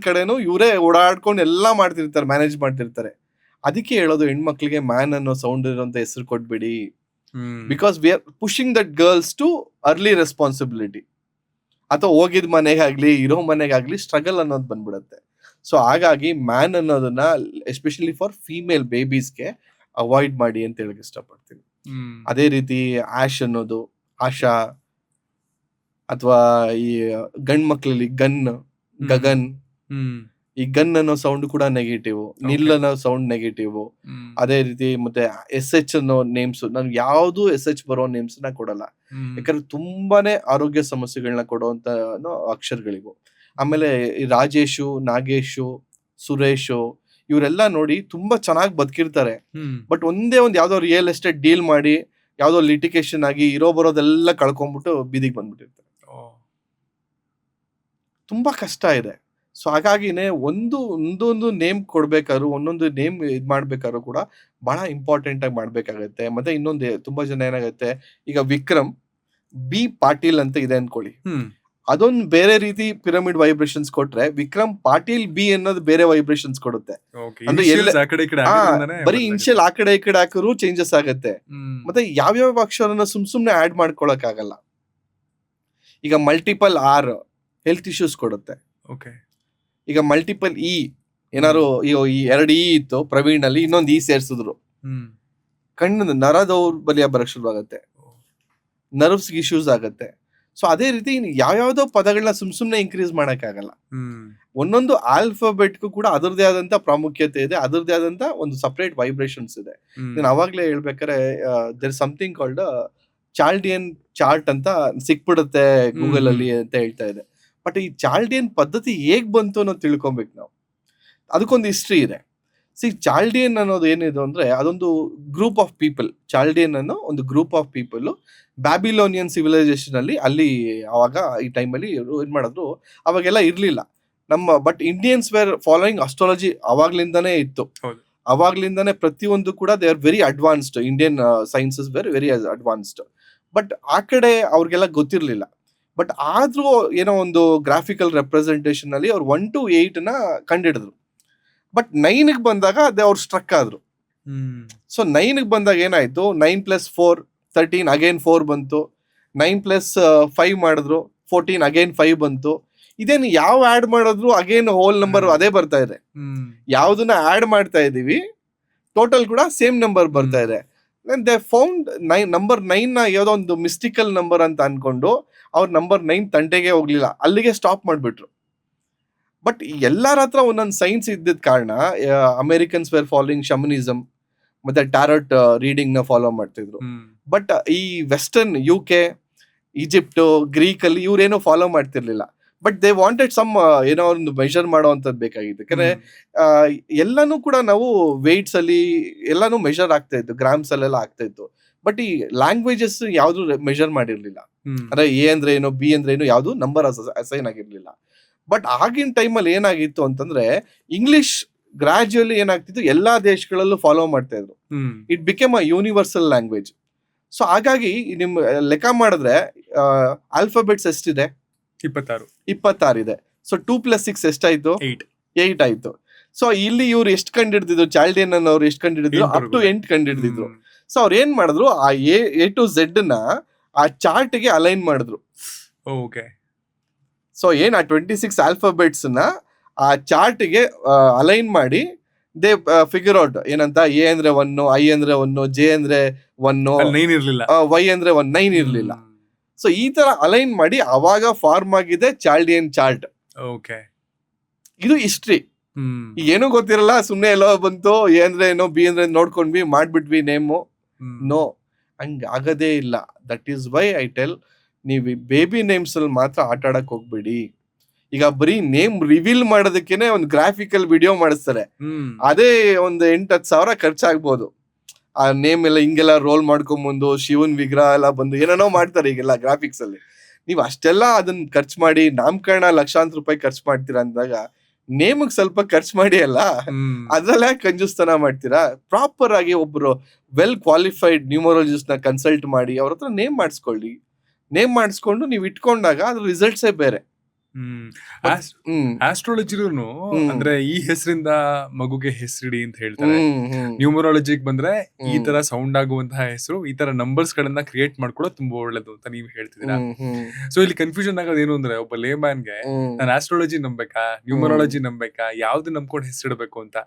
ಕಡೆನೂ ಇವರೇ ಓಡಾಡ್ಕೊಂಡು ಎಲ್ಲಾ ಮಾಡ್ತಿರ್ತಾರೆ, ಮ್ಯಾನೇಜ್ ಮಾಡ್ತಿರ್ತಾರೆ. ಅದಕ್ಕೆ ಹೇಳೋದು ಹೆಣ್ಮಕ್ಳಿಗೆ ಮ್ಯಾನ್ ಅನ್ನೋ ಸೌಂಡ್ ಇರೋಂತ ಹೆಸರು ಕೊಟ್ಬಿಡಿ. Because we are pushing that girls to early responsibility. ಅಥವಾ ಹೋಗಿದ್ ಮನೆಗಾಗ್ಲಿ ಇರೋ ಮನೆಗಾಗ್ಲಿ ಸ್ಟ್ರಗಲ್ ಅನ್ನೋದು ಬಂದ್ಬಿಡುತ್ತೆ. ಸೊ ಹಾಗಾಗಿ ಮ್ಯಾನ್ ಅನ್ನೋದನ್ನ ಎಸ್ಪೆಷಲಿ ಫಾರ್ ಫೀಮೇಲ್ ಬೇಬೀಸ್ಗೆ ಅವಾಯ್ಡ್ ಮಾಡಿ ಅಂತ ಹೇಳಕ್ ಇಷ್ಟಪಡ್ತೀನಿ. ಅದೇ ರೀತಿ ಆಶ್ ಅನ್ನೋದು, ಆಶಾ, ಅಥವಾ ಈ ಗಂಡ್ ಮಕ್ಳಲ್ಲಿ ಗನ್, ಗಗನ್, ಈ ಗನ್ ಅನ್ನೋ ಸೌಂಡ್ ಕೂಡ ನೆಗೆಟಿವ್, ನಿಲ್ ಅನ್ನೋ ಸೌಂಡ್ ನೆಗೆಟಿವ್. ಅದೇ ರೀತಿ ಮತ್ತೆ SH ಅನ್ನೋ ನೇಮ್ಸ್, ನಾನು ಯಾವ್ದು SH ಬರೋ ನೇಮ್ಸ್ ನ ಕೊಡಲ್ಲ, ಯಾಕಂದ್ರೆ ತುಂಬಾನೇ ಆರೋಗ್ಯ ಸಮಸ್ಯೆಗಳನ್ನ ಕೊಡುವಂತ ಅಕ್ಷರಗಳಿವು. ಆಮೇಲೆ ಈ ರಾಜೇಶು, ನಾಗೇಶು, ಸುರೇಶು, ಇವರೆಲ್ಲ ನೋಡಿ ತುಂಬಾ ಚೆನ್ನಾಗಿ ಬದುಕಿರ್ತಾರೆ. ಬಟ್ ಒಂದೇ ಒಂದ್ ಯಾವ್ದೋ ರಿಯಲ್ ಎಸ್ಟೇಟ್ ಡೀಲ್ ಮಾಡಿ ಯಾವ್ದೋ ಲಿಟಿಗೇಷನ್ ಆಗಿ ಇರೋ ಬರೋದೆಲ್ಲ ಕಳ್ಕೊಂಡ್ಬಿಟ್ಟು ಬೀದಿಗೆ ಬಂದ್ಬಿಟ್ಟಿರ್ತಾರೆ. ತುಂಬಾ ಕಷ್ಟ ಇದೆ. ಸೊ ಹಾಗಾಗಿನೇ ಒಂದೊಂದು ನೇಮ್ ಕೊಡ್ಬೇಕಾದ್ರು, ಒಂದೊಂದು ನೇಮ್ ಇದ್ ಮಾಡ್ಬೇಕಾದ್ರು ಕೂಡ ಬಹಳ ಇಂಪಾರ್ಟೆಂಟ್ ಆಗಿ ಮಾಡ್ಬೇಕಾಗತ್ತೆ. ಮತ್ತೆ ಇನ್ನೊಂದು ತುಂಬಾ ಜನ ಏನಾಗುತ್ತೆ, ಈಗ ವಿಕ್ರಮ್ ಬಿ ಪಾಟೀಲ್ ಅಂತ ಇದೆ ಅನ್ಕೊಳ್ಳಿ, ಅದೊಂದು ಬೇರೆ ರೀತಿ ಪಿರಮಿಡ್ ವೈಬ್ರೇಷನ್ಸ್ ಕೊಟ್ರೆ, ವಿಕ್ರಮ್ ಪಾಟೀಲ್ ಬಿ ಅನ್ನೋದು ಬೇರೆ ವೈಬ್ರೇಷನ್ಸ್ ಕೊಡುತ್ತೆ. ಅಂದ್ರೆ ಬರೀ ಇನ್ಶಿಯಲ್ ಆ ಕಡೆ ಈ ಕಡೆ ಹಾಕಿದ್ರು ಚೇಂಜಸ್ ಆಗತ್ತೆ. ಮತ್ತೆ ಯಾವ್ಯಾವ ಅಕ್ಷರನ ಸುಮ್ನೆ ಆಡ್ ಮಾಡ್ಕೊಳಕ್ ಆಗಲ್ಲ. ಈಗ ಮಲ್ಟಿಪಲ್ R ಹೆಲ್ತ್ ಇಶ್ಯೂಸ್ ಕೊಡುತ್ತೆ. ಈಗ ಮಲ್ಟಿಪಲ್ ಇ ಏನಾರು ಈ 2 ಇ ಇತ್ತು ಪ್ರವೀಣ್ ಅಲ್ಲಿ, ಇನ್ನೊಂದು ಇ ಸೇರ್ಸಿದ್ರು, ಕಣ್ಣು ನರ ದೌರ್ಬಲ್ಯ ಬರಕ್ ಶುರುವಾಗತ್ತೆ, ನರ್ವ್ಸ್ ಇಶ್ಯೂಸ್ ಆಗತ್ತೆ. ಸೊ ಅದೇ ರೀತಿ ಯಾವ್ಯಾವ್ದೋ ಪದಗಳನ್ನ ಸುಮ್ನೆ ಇಂಕ್ರೀಸ್ ಮಾಡಕ್ ಆಗಲ್ಲ. ಒಂದೊಂದು ಆಲ್ಫಾಬೆಟ್ಗೂ ಕೂಡ ಅದರದೇ ಆದಂತ ಪ್ರಾಮುಖ್ಯತೆ ಇದೆ, ಅದರದೇ ಆದಂತ ಒಂದು ಸಪರೇಟ್ ವೈಬ್ರೇಷನ್ಸ್ ಇದೆ. ನಾನು ಅವಾಗ್ಲೇ ಹೇಳ್ಬೇಕಾರೆ ದೇರ್ ಸಮಥಿಂಗ್ ಕಾಲ್ಡ್ ಚಾಲ್ಡಿಯನ್ ಚಾರ್ಟ್ ಅಂತ ಸಿಕ್ಬಿಡುತ್ತೆ ಗೂಗಲ್ ಅಲ್ಲಿ ಅಂತ ಹೇಳ್ತಾ ಇದೆ. ಬಟ್ ಈ ಚಾಲ್ಡಿಯನ್ ಪದ್ಧತಿ ಹೇಗ್ ಬಂತು ಅನ್ನೋದು ತಿಳ್ಕೊಬೇಕು ನಾವು. ಅದಕ್ಕೊಂದು ಹಿಸ್ಟ್ರಿ ಇದೆ. ಚಾಲ್ಡಿಯನ್ ಅನ್ನೋದು ಏನಿದೆ ಅಂದ್ರೆ, ಅದೊಂದು ಗ್ರೂಪ್ ಆಫ್ ಪೀಪಲ್. ಚಾಲ್ಡಿಯನ್ ಅನ್ನೋ ಒಂದು group of people Babylonian civilization ಅಲ್ಲಿ, ಅವಾಗ ಈ ಟೈಮಲ್ಲಿ ಏನ್ ಮಾಡಿದ್ರು, ಅವಾಗೆಲ್ಲ ಇರ್ಲಿಲ್ಲ but Indians were following astrology ಅವಾಗ್ಲಿಂದಾನೇ ಇತ್ತು. ಅವಾಗ್ಲಿಂದಾನೇ ಪ್ರತಿಯೊಂದು ಕೂಡ they are very advanced. Indian sciences were very advanced. But ಆ ಕಡೆ ಅವ್ರಿಗೆಲ್ಲ ಗೊತ್ತಿರ್ಲಿಲ್ಲ. ಬಟ್ ಆದ್ರೂ ಏನೋ ಒಂದು ಗ್ರಾಫಿಕಲ್ ರೆಪ್ರೆಸೆಂಟೇಷನ್ ಅಲ್ಲಿ ಅವ್ರು 1 to 8 ಕಂಡಿಡಿದ್ರು. ಬಟ್ 9 ಬಂದಾಗ ಅವ್ರು ಸ್ಟ್ರಕ್ ಆದ್ರು. ಸೊ 9 ಬಂದಾಗ ಏನಾಯ್ತು, 9 + 4 13, ಅಗೇನ್ 4 ಬಂತು. 9 + 5 ಮಾಡಿದ್ರು, 14, ಅಗೇನ್ 5 ಬಂತು. ಇದೇನು ಯಾವ ಆಡ್ ಮಾಡಿದ್ರು ಅಗೇನ್ ಹೋಲ್ ನಂಬರ್ ಅದೇ ಬರ್ತಾ ಇದೆ. ಯಾವ್ದನ್ನ ಆಡ್ ಮಾಡ್ತಾ ಇದೀವಿ ಟೋಟಲ್ ಕೂಡ ಸೇಮ್ ನಂಬರ್ ಬರ್ತಾ ಇದೆ. ದೇ ಫೌಂಡ್ ನಂಬರ್ 9 ಯಾವ್ದೋ ಒಂದು ಮಿಸ್ಟಿಕಲ್ ನಂಬರ್ ಅಂತ ಅನ್ಕೊಂಡು ಅವ್ರು ನಂಬರ್ 9 ತಂಟೆಗೆ ಹೋಗ್ಲಿಲ್ಲ, ಅಲ್ಲಿಗೆ ಸ್ಟಾಪ್ ಮಾಡ್ಬಿಟ್ರು. ಬಟ್ ಎಲ್ಲರ ಹತ್ರ ಒಂದೊಂದು ಸೈನ್ಸ್ ಇದ್ದಿದ್ ಕಾರಣ ಅಮೆರಿಕನ್ಸ್ ವೇರ್ ಫಾಲೋಯಿಂಗ್ ಶಮನಿಸಮ್ ಮತ್ತೆ ಟ್ಯಾರೋಟ್ ರೀಡಿಂಗ್ ನ ಫಾಲೋ ಮಾಡ್ತಿದ್ರು. ಬಟ್ ಈ ವೆಸ್ಟರ್ನ್ UK, ಈಜಿಪ್ಟ್, ಗ್ರೀಕ್ ಅಲ್ಲಿ ಇವ್ರೇನೋ ಫಾಲೋ ಮಾಡ್ತಿರ್ಲಿಲ್ಲ. ಬಟ್ ದೇ ವಾಂಟೆಡ್ ಸಮ್ ಏನೋ ಒಂದು ಮೆಷರ್ ಮಾಡೋವಂಥದ್ದು ಬೇಕಾಗಿತ್ತು. ಯಾಕಂದ್ರೆ ಎಲ್ಲಾನು ಕೂಡ ನಾವು ವೇಟ್ಸ್ ಅಲ್ಲಿ ಎಲ್ಲಾನು ಮೆಷರ್ ಆಗ್ತಾ ಇತ್ತು, ಗ್ರಾಮ್ಸ್ ಅಲ್ಲೆಲ್ಲ ಆಗ್ತಾ ಇತ್ತು. ಬಟ್ ಈ ಲ್ಯಾಂಗ್ವೇಜಸ್ ಯಾವ್ದು ಮೆಷರ್ ಮಾಡಿರ್ಲಿಲ್ಲ. ಅಂದ್ರೆ A ಅಂದ್ರೆ ಏನು, B ಅಂದ್ರೆ ಏನು, ಯಾವ್ದು ನಂಬರ್ ಅಸೈನ್ ಆಗಿರ್ಲಿಲ್ಲ. ಬಟ್ ಆಗಿನ ಟೈಮಲ್ಲಿ ಏನಾಗಿತ್ತು ಅಂತಂದ್ರೆ, ಇಂಗ್ಲಿಷ್ ಗ್ರಾಜುಯಲಿ ಏನಾಗ್ತಿತ್ತು, ಎಲ್ಲಾ ದೇಶಗಳಲ್ಲೂ ಫಾಲೋ ಮಾಡ್ತಾ ಇದ್ರು. It became a universal language. So ಹಾಗಾಗಿ ನಿಮ್ ಲೆಕ್ಕ ಮಾಡಿದ್ರೆ ಆಲ್ಫಾಬೆಟ್ಸ್ ಎಷ್ಟಿದೆ? 26 ಇದೆ. ಸೊ 2 + 6 ಎಷ್ಟಾಯ್ತು? 8 ಆಯ್ತು. ಸೊ ಇಲ್ಲಿ ಇವ್ರು ಎಷ್ಟು ಕಂಡಿಡಿದ್ರು, ಚಾಲ್ಡಿಯನ್ ಅನ್ನೋರು ಎಷ್ಟು ಕಂಡಿಡಿದ್ರು? ಅಪ್ ಟು 8 ಕಂಡಿಡಿದ್ರು. ಸೊ ಅವ್ರು ಏನ್ ಮಾಡಿದ್ರು, ಆ A to Z ನ ಆ ಚಾರ್ಟ್ ಗೆ ಅಲೈನ್ ಮಾಡಿದ್ರು. ಸೊ ಏನ್ ಆ 26 ಆಲ್ಫಾಬೆಟ್ಸ್ ನ ಆ ಚಾರ್ಟ್ ಗೆ ಅಲೈನ್ ಮಾಡಿ ದೇ ಫಿಗರ್ ಔಟ್ ಏನಂತ, A ಅಂದ್ರೆ 1, I ಅಂದ್ರೆ 1, J ಅಂದ್ರೆ 1, Y ಅಂದ್ರೆ 1, 9 ಇರ್ಲಿಲ್ಲ. ಸೊ ಈ ತರ ಅಲೈನ್ ಮಾಡಿ ಅವಾಗ ಫಾರ್ಮ್ ಆಗಿದೆ ಚಾಲ್ಡಿಯನ್ ಚಾರ್ಟ್. ಓಕೆ. ಇದು ಹಿಸ್ಟ್ರಿ. ಏನೂ ಗೊತ್ತಿರಲ್ಲ, ಸುಮ್ನೆ ಎಲ್ಲೋ ಬಂತು, ಎ ಅಂದ್ರೆ ಏನೋ ಬಿ ಅಂದ್ರೆ ನೋಡ್ಕೊಂಡ್ವಿ, ಮಾಡ್ಬಿಟ್ವಿ ನೇಮು. ನೋ, ಹಂಗ ಆಗದೇ ಇಲ್ಲ. That is why I tell, ನೀವು ಬೇಬಿ ನೇಮ್ಸ್ ಅಲ್ಲಿ ಮಾತ್ರ ಆಟ ಆಡಕ್ ಹೋಗ್ಬೇಡಿ. ಈಗ ಬರೀ ನೇಮ್ ರಿವೀಲ್ ಮಾಡೋದಕ್ಕೇನೆ ಒಂದು ಗ್ರಾಫಿಕಲ್ ವಿಡಿಯೋ ಮಾಡಿಸ್ತಾರೆ, ಅದೇ ಒಂದು 8-10 ಸಾವಿರ ಖರ್ಚಾಗ್ಬೋದು. ಆ ನೇಮ್ ಎಲ್ಲ ಹಿಂಗೆಲ್ಲ ರೋಲ್ ಮಾಡ್ಕೊಂಬಂದು ಶಿವನ್ ವಿಗ್ರಹ ಎಲ್ಲ ಬಂದು ಏನೇನೋ ಮಾಡ್ತಾರೆ ಈಗೆಲ್ಲ ಗ್ರಾಫಿಕ್ಸ್ ಅಲ್ಲಿ. ನೀವು ಅಷ್ಟೆಲ್ಲ ಅದನ್ನ ಖರ್ಚು ಮಾಡಿ ನಾಮಕರಣ ಲಕ್ಷಾಂತರ ರೂಪಾಯಿ ಖರ್ಚು ಮಾಡ್ತೀರಾ ಅಂದಾಗ ನೇಮಗ್ ಸ್ವಲ್ಪ ಖರ್ಚು ಮಾಡಿ ಅಲ್ಲ, ಅದ್ರಲ್ಲೇ ಕಂಜೂಸ್ತನ ಮಾಡ್ತೀರಾ. ಪ್ರಾಪರ್ ಆಗಿ ಒಬ್ರು ವೆಲ್ ಕ್ವಾಲಿಫೈಡ್ ನ್ಯೂಮರಾಲಜಿಸ್ಟ್ ನ ಕನ್ಸಲ್ಟ್ ಮಾಡಿ ಅವ್ರ ಹತ್ರ ನೇಮ್ ಮಾಡಿಸ್ಕೊಳ್ಳಿ. ನೇಮ್ ಮಾಡಿಸ್ಕೊಂಡು ನೀವು ಇಟ್ಕೊಂಡಾಗ ಅದ್ರ ರಿಸಲ್ಟ್ಸೇ ಬೇರೆ. ಆಸ್ಟ್ರಾಲಜಿಲೂ ಅಂದ್ರೆ ಈ ಹೆಸರಿಂದ ಮಗುಗೆ ಹೆಸರಿಡಿ ಅಂತ ಹೇಳ್ತಾರೆ. ನ್ಯೂಮರಾಲಜಿಗೆ ಬಂದ್ರೆ ಈ ತರ ಸೌಂಡ್ ಆಗುವಂತಹ ಹೆಸರು, ಈ ತರ ನಂಬರ್ಸ್ ಗಳನ್ನ ಕ್ರಿಯೇಟ್ ಮಾಡ್ಕೊಳ್ಳೋದು ತುಂಬಾ ಒಳ್ಳೇದು ಅಂತ ನೀವು ಹೇಳ್ತಿದ್ದೀರಾ. ಸೊ ಇಲ್ಲಿ ಕನ್ಫ್ಯೂಷನ್ ಆಗೋದು ಏನು ಅಂದ್ರೆ, ಒಬ್ಬ ಲೇಮ್ಯಾನ್ಗೆ ನಾನು ಆಸ್ಟ್ರಾಲಜಿ ನಂಬೇಕಾ ನ್ಯೂಮರಾಲಜಿ ನಂಬೇಕಾ, ಯಾವ್ದು ನಂಬ್ಕೊಂಡು ಹೆಸರಿಡಬೇಕು ಅಂತ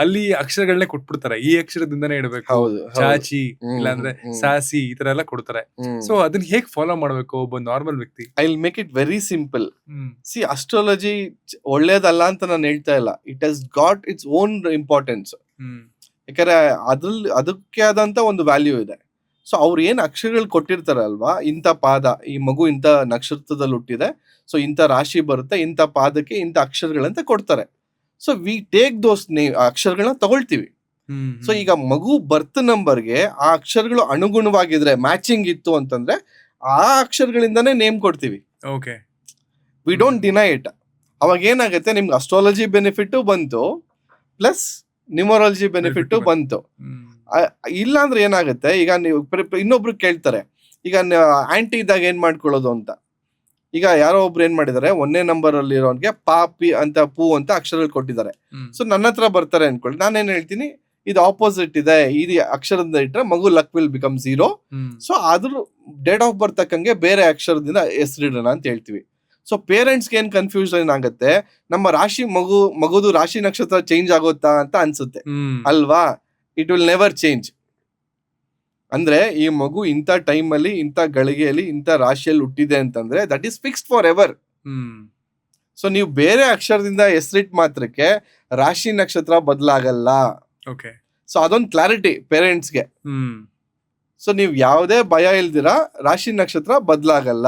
ಅಲ್ಲಿ ಅಕ್ಷರಗಳನ್ನೇ ಕೊಟ್ಬಿಡ್ತಾರೆ. ಈ ಅಕ್ಷರದಿಂದಾನೇ ಇಡಬೇಕು, ಚಾಚಿ ಇಲ್ಲಾಂದ್ರೆ ಸಾಸಿ, ಈ ತರ ಎಲ್ಲ ಕೊಡ್ತಾರೆ. ಸೊ ಅದನ್ನ ಹೇಗ್ ಫಾಲೋ ಮಾಡ್ಬೇಕು ಒಬ್ಬ ನಾರ್ಮಲ್ ವ್ಯಕ್ತಿ? I will make it very simple. C, astrology ಒಳ್ಳೇದಲ್ಲ ಅಂತ ನಾನು ಹೇಳ್ತಾ ಇಲ್ಲ. It has got its own importance. ಯಾಕಂದ್ರೆ ಅದಕ್ಕೆ ಆದಂತ ಒಂದು ವ್ಯಾಲ್ಯೂ ಇದೆ. ಸೊ ಅವ್ರು ಏನ್ ಅಕ್ಷರಗಳು ಕೊಟ್ಟಿರ್ತಾರಲ್ವಾ, ಇಂಥ ಪಾದ, ಈ ಮಗು ಇಂಥ ನಕ್ಷತ್ರದಲ್ಲಿ ಹುಟ್ಟಿದೆ, ಸೊ ಇಂಥ ರಾಶಿ ಬರುತ್ತೆ, ಇಂಥ ಪಾದಕ್ಕೆ ಇಂಥ ಅಕ್ಷರಗಳಂತ ಕೊಡ್ತಾರೆ. ಸೊ ವಿ ಟೇಕ್ ದೋಸ್ ಅಕ್ಷರಗಳನ್ನ ತಗೊಳ್ತೀವಿ. ಸೊ ಈಗ ಮಗು ಬರ್ತ್ ನಂಬರ್ಗೆ ಆ ಅಕ್ಷರಗಳು ಅನುಗುಣವಾಗಿದ್ರೆ, ಮ್ಯಾಚಿಂಗ್ ಇತ್ತು ಅಂತಂದ್ರೆ ಆ ಅಕ್ಷರಗಳಿಂದಾನೇ ನೇಮ್ ಕೊಡ್ತೀವಿ. Okay, we don't deny it. ಅವಾಗ ಏನಾಗುತ್ತೆ, ನಿಮ್ಗೆ ಅಸ್ಟ್ರಾಲಜಿ ಬೆನಿಫಿಟ್ ಬಂತು, ಪ್ಲಸ್ ನ್ಯೂಮರಾಲಜಿ ಬೆನಿಫಿಟ್ ಬಂತು. ಇಲ್ಲ ಅಂದ್ರೆ ಏನಾಗುತ್ತೆ, ಈಗ ನೀವು ಇನ್ನೊಬ್ರು ಕೇಳ್ತಾರೆ, ಈಗ ಆಂಟಿ ಇದ್ದಾಗ ಏನ್ ಮಾಡ್ಕೊಳ್ಳೋದು ಅಂತ. ಈಗ ಯಾರೋ ಒಬ್ರು ಏನ್ ಮಾಡಿದಾರೆ, 1ನೇ ನಂಬರ್ ಅಲ್ಲಿ ಇರೋನ್ಗೆ ಪಿ ಅಂತ ಪೂ ಅಂತ ಅಕ್ಷರಗಳು ಕೊಟ್ಟಿದ್ದಾರೆ. ಸೊ ನನ್ನ ಹತ್ರ ಬರ್ತಾರೆ ಅನ್ಕೊಳ್ಳಿ, ನಾನೇನ್ ಹೇಳ್ತೀನಿ, ಇದು ಆಪೋಸಿಟ್ ಇದೆ, ಇದು ಅಕ್ಷರದಿಂದ ಇಟ್ರೆ ಮಗು ಲಕ್ ವಿಲ್ ಬಿಕಮ್ 0. ಸೊ ಅದ್ರ ಡೇಟ್ ಆಫ್ ಬರ್ತ್ ತಕ್ಕಂಗೆ ಬೇರೆ ಅಕ್ಷರದಿಂದ ಹೆಸರಿಡೋಣ ಅಂತ ಹೇಳ್ತೀವಿ. ಸೊ ಪೇರೆಂಟ್ಸ್ಗೆ ಏನ್ ಕನ್ಫ್ಯೂಷನ್ ಆಗುತ್ತೆ, ನಮ್ಮ ರಾಶಿ ಮಗುದು ರಾಶಿ ನಕ್ಷತ್ರ ಚೇಂಜ್ ಆಗುತ್ತಾ ಅಂತ ಅನ್ಸುತ್ತೆ ಅಲ್ವಾ? It will never change. ಅಂದ್ರೆ ಈ ಮಗು ಇಂಥ ಟೈಮ್ ಅಲ್ಲಿ, ಇಂಥ ಗಳಿಗೆಯಲ್ಲಿ, ಇಂಥ ರಾಶಿಯಲ್ಲಿ ಹುಟ್ಟಿದೆ ಅಂತಂದ್ರೆ that is fixed for ever. So ನೀವು ಬೇರೆ ಅಕ್ಷರದಿಂದ ಹೆಸರಿಟ್ ಮಾತ್ರಕ್ಕೆ ರಾಶಿ ನಕ್ಷತ್ರ ಬದಲಾಗಲ್ಲ. ಓಕೆ, ಸೊ ಅದೊಂದು ಕ್ಲಾರಿಟಿ ಪೇರೆಂಟ್ಸ್ಗೆ. ಸೊ ನೀವು ಯಾವುದೇ ಭಯ ಇಲ್ದಿರಾ ರಾಶಿ ನಕ್ಷತ್ರ ಬದಲಾಗಲ್ಲ.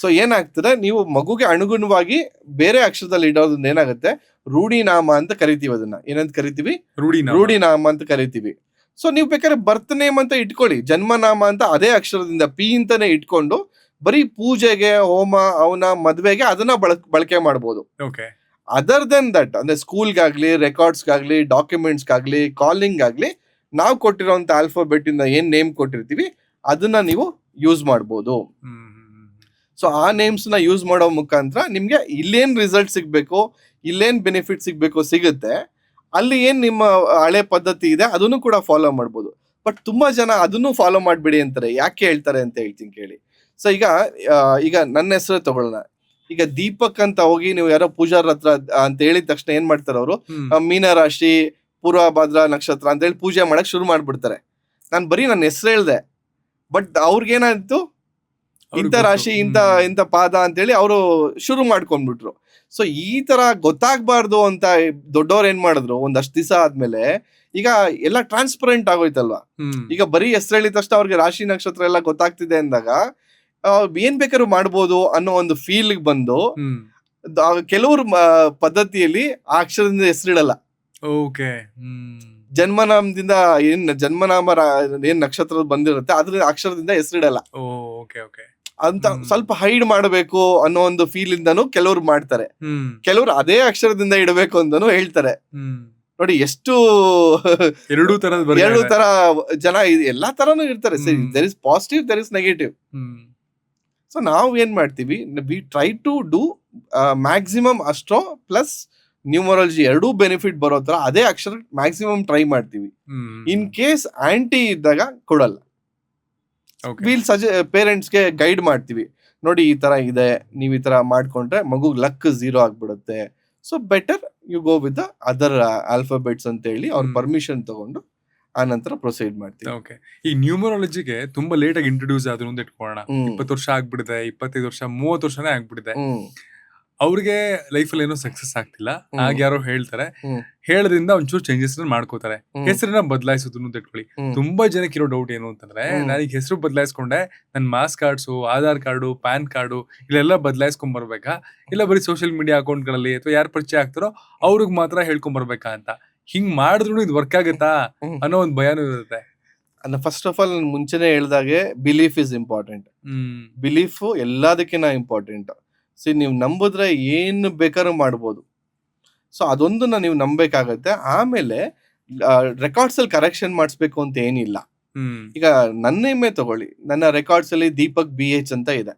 ಸೊ ಏನಾಗ್ತದೆ, ನೀವು ಮಗುಗೆ ಅನುಗುಣವಾಗಿ ಬೇರೆ ಅಕ್ಷರದಲ್ಲಿ ಇಡೋದ್ರಿಂದ ಏನಾಗುತ್ತೆ, ರೂಢಿನಾಮ ಅಂತ ಕರಿತೀವಿ. ಅದನ್ನ ಏನಂತ ಕರಿತೀವಿ? ರೂಢಿನಾಮ ಅಂತ ಕರಿತೀವಿ. ಸೊ ನೀವು ಬೇಕಾದ್ರೆ ಬರ್ತ್ ನೇಮ್ ಅಂತ ಇಟ್ಕೊಳ್ಳಿ, ಜನ್ಮನಾಮ ಅಂತ ಅದೇ ಅಕ್ಷರದಿಂದ ಪಿ ಅಂತಾನೆ ಇಟ್ಕೊಂಡು ಬರೀ ಪೂಜೆಗೆ, ಹೋಮ, ಅವನ ಮದ್ವೆಗೆ ಅದನ್ನ ಬಳಕೆ ಮಾಡ್ಬೋದು. ಅದರ್ ದೆನ್ ದಟ್, ಅಂದ್ರೆ ಸ್ಕೂಲ್ಗಾಗ್ಲಿ, ರೆಕಾರ್ಡ್ಸ್ಗಾಗ್ಲಿ, ಡಾಕ್ಯುಮೆಂಟ್ಸ್ಗಾಗ್ಲಿ, ಕಾಲಿಂಗ್ ಆಗ್ಲಿ, ನಾವು ಕೊಟ್ಟಿರೋಂಥ ಆಲ್ಫಾಬೆಟ್ ಇಂದ ಏನ್ ನೇಮ್ ಕೊಟ್ಟಿರ್ತೀವಿ ಅದನ್ನ ನೀವು ಯೂಸ್ ಮಾಡ್ಬೋದು. ಸೊ ಆ ನೇಮ್ಸ್ ನ ಯೂಸ್ ಮಾಡೋ ಮುಖಾಂತರ ನಿಮ್ಗೆ ಇಲ್ಲೇನ್ ರಿಸಲ್ಟ್ ಸಿಗ್ಬೇಕು, ಇಲ್ಲೇನ್ ಬೆನಿಫಿಟ್ ಸಿಗ್ಬೇಕು ಸಿಗುತ್ತೆ. ಅಲ್ಲಿ ಏನ್ ನಿಮ್ಮ ಹಳೆ ಪದ್ಧತಿ ಇದೆ ಅದನ್ನು ಕೂಡ ಫಾಲೋ ಮಾಡ್ಬೋದು. ಬಟ್ ತುಂಬಾ ಜನ ಅದನ್ನು ಫಾಲೋ ಮಾಡ್ಬಿಡಿ ಅಂತಾರೆ. ಯಾಕೆ ಹೇಳ್ತಾರೆ ಅಂತ ಹೇಳ್ತೀನಿ ಕೇಳಿ. ಸೊ ಈಗ ನನ್ನ ಹೆಸರು ತಗೊಳ್ಳೋಣ. ಈಗ ದೀಪಕ್ ಅಂತ ಹೋಗಿ ನೀವು ಯಾರೋ ಪೂಜಾರ ಹತ್ರ ಅಂತ ಹೇಳಿದ ತಕ್ಷಣ ಏನ್ ಮಾಡ್ತಾರೆ ಅವರು, ಮೀನ ರಾಶಿ, ಪೂರ್ವಭಾದ್ರ ನಕ್ಷತ್ರ ಅಂತ ಹೇಳಿ ಪೂಜೆ ಮಾಡಕ್ ಶುರು ಮಾಡ್ಬಿಡ್ತಾರೆ. ನಾನು ಬರೀ ನನ್ನ ಹೆಸರು ಹೇಳ್ದೆ, ಬಟ್ ಅವ್ರಿಗೇನಾಯ್ತು, ಇಂಥ ರಾಶಿ, ಇಂಥ ಪಾದ ಅಂತೇಳಿ ಅವರು ಶುರು ಮಾಡ್ಕೊಂಡ್ಬಿಟ್ರು. ಸೊ ಈ ತರ ಗೊತ್ತಾಗ್ಬಾರ್ದು ಅಂತ ದೊಡ್ಡವ್ರು ಏನ್ ಮಾಡಿದ್ರು, ಒಂದಷ್ಟು ದಿವಸ ಆದ್ಮೇಲೆ ಈಗ ಎಲ್ಲ ಟ್ರಾನ್ಸ್ಪರೆಂಟ್ ಆಗೋಯ್ತಲ್ವಾ. ಈಗ ಬರೀ ಹೆಸರು ಹೇಳಿದ ತಕ್ಷಣ ಅವ್ರಿಗೆ ರಾಶಿ ನಕ್ಷತ್ರ ಎಲ್ಲ ಗೊತ್ತಾಗ್ತಿದೆ ಅಂದಾಗ ಏನ್ ಬೇಕಾದ್ರೂ ಮಾಡ್ಬೋದು ಅನ್ನೋ ಒಂದು ಫೀಲ್ ಬಂದು ಕೆಲವರು ಪದ್ಧತಿಯಲ್ಲಿ ಆ ಅಕ್ಷರದಿಂದ ಹೆಸರಿಡಲ್ಲ. ಓಕೆ, ಜನ್ಮನಾಮದಿಂದ ಜನ್ಮನಾಮ ಏನ್ ನಕ್ಷತ್ರ ಬಂದಿರುತ್ತೆ ಅದ್ರ ಅಕ್ಷರದಿಂದ ಹೆಸರಿಡಲ್ಲ ಅಂತ ಸ್ವಲ್ಪ ಹೈಡ್ ಮಾಡಬೇಕು ಅನ್ನೋ ಒಂದು ಫೀಲ್ ಇಂದಾನು ಕೆಲವ್ರು ಮಾಡ್ತಾರೆ. ಕೆಲವ್ರು ಅದೇ ಅಕ್ಷರದಿಂದ ಇಡಬೇಕು ಅಂತಾನು ಹೇಳ್ತಾರೆ. ನೋಡಿ ಎಷ್ಟು ಎರಡು ತರ ಜನ ಎಲ್ಲಾ ತರಾನು ಇರ್ತಾರೆ. There is positive, there is negative. So ನಾವು ಏನ್ ಮಾಡ್ತೀವಿ, we try to do maximum astro plus numerology ಎರಡೂ ಬೆನಿಫಿಟ್ ಬರೋ ತರ ಅದೇ ಅಕ್ಷರ ಮ್ಯಾಕ್ಸಿಮಮ್ ಟ್ರೈ ಮಾಡ್ತೀವಿ. ಇನ್ ಕೇಸ್ ಆಂಟಿ ಇದ್ದಾಗ ಕೊಡಲ್ಲ. ವೀಲ್ ಪೇರೆಂಟ್ಸ್ಗೆ ಗೈಡ್ ಮಾಡ್ತೀವಿ, ನೋಡಿ ಈ ತರ ಇದೆ, ನೀವು ಈ ತರ ಮಾಡ್ಕೊಂಡ್ರೆ ಮಗು ಲಕ್ 0 ಆಗ್ಬಿಡುತ್ತೆ. So better you go with the other alphabets ಅಂತ ಹೇಳಿ ಅವ್ರ ಪರ್ಮಿಷನ್ ತಗೊಂಡು ಆ ನಂತರ ಪ್ರೊಸೀಡ್ ಮಾಡ್ತೀವಿ. ಓಕೆ. ಈ ನ್ಯೂಮರಾಲಜಿಗೆ ತುಂಬಾ ಲೇಟ್ ಆಗಿ ಇಂಟ್ರೊಡ್ಯೂಸ್ ಆದ್ರು ಅಂತ ಇಟ್ಕೊಳ್ಳೋಣ. ಹ್ಮ್. 20 ವರ್ಷ ಆಗ್ಬಿಟ್ಟಿದೆ, 25 ವರ್ಷ, 30 ವರ್ಷನೇ ಆಗ್ಬಿಟ್ಟಿದೆ. ಹ್ಮ್ ಅವ್ರಿಗೆ ಲೈಫಲ್ಲಿ ಏನೋ ಸಕ್ಸಸ್ ಆಗ್ತಿಲ್ಲ. ಆಗ ಯಾರೋ ಹೇಳ್ತಾರೆ, ಹ್ಮ್ ಹೇಳದ್ರಿಂದ ಒಂಚೂರು ಚೇಂಜಸ್ ಮಾಡ್ಕೋತಾರೆ. ಹ್ಮ್. ಹೆಸರನ್ನ ಬದಲಾಯಿಸೋದು ಅಂತ ಇಟ್ಕೊಳ್ಳಿ. ಹ್ಮ್. ತುಂಬಾ ಜನಕ್ಕೆ ಇರೋ ಡೌಟ್ ಏನು ಅಂತಂದ್ರೆ, ನಾನೀಗ ಹೆಸರು ಬದಲಾಯಿಸ್ಕೊಂಡೆ, ನನ್ marks cards, Aadhaar card, PAN card ಇಲ್ಲೆಲ್ಲ ಬದಲಾಯಿಸ್ಕೊಂಡ್ ಬರ್ಬೇಕಾ, ಇಲ್ಲ ಬರೀ ಸೋಷಿಯಲ್ ಮೀಡಿಯಾ ಅಕೌಂಟ್ಗಳಲ್ಲಿ ಅಥವಾ ಯಾರು ಪರಿಚಯ ಆಗ್ತಾರೋ ಅವ್ರಿಗೆ ಮಾತ್ರ ಹೇಳ್ಕೊಂಡ್ ಬರ್ಬೇಕಾ ಅಂತ. ಹಿಂಗ್ ಮಾಡಿದ್ರು ಇದು ವರ್ಕ್ ಆಗುತ್ತಾ ಹ್ಮ್. ಅನ್ನೋ ಒಂದು ಭಯನೂ ಇರುತ್ತೆ. ಫಸ್ಟ್ ಆಫ್ ಆಲ್ ನಾನು ಮುಂಚೆನೆ ಹೇಳ್ದಾಗೆ ಬಿಲೀಫ್ ಇಸ್ ಇಂಪಾರ್ಟೆಂಟ್. ಬಿಲೀಫು ಎಲ್ಲದಕ್ಕಿಂತ ಇಂಪಾರ್ಟೆಂಟ್. ನೀವು ನಂಬಿದ್ರೆ ಏನು ಬೇಕಾದ್ರೂ ಮಾಡ್ಬೋದು. ಸೊ ಅದೊಂದನ್ನ ನೀವು ನಂಬೇಕಾಗತ್ತೆ. ಆಮೇಲೆ ರೆಕಾರ್ಡ್ಸ್ ಅಲ್ಲಿ ಕರೆಕ್ಷನ್ ಮಾಡಿಸ್ಬೇಕು ಅಂತ ಏನಿಲ್ಲ. ಈಗ ನನ್ನ ನೇಮೇ ತಗೊಳ್ಳಿ, ನನ್ನ ರೆಕಾರ್ಡ್ಸ್ ಅಲ್ಲಿ ದೀಪಕ್ BH ಅಂತ ಇದೆ.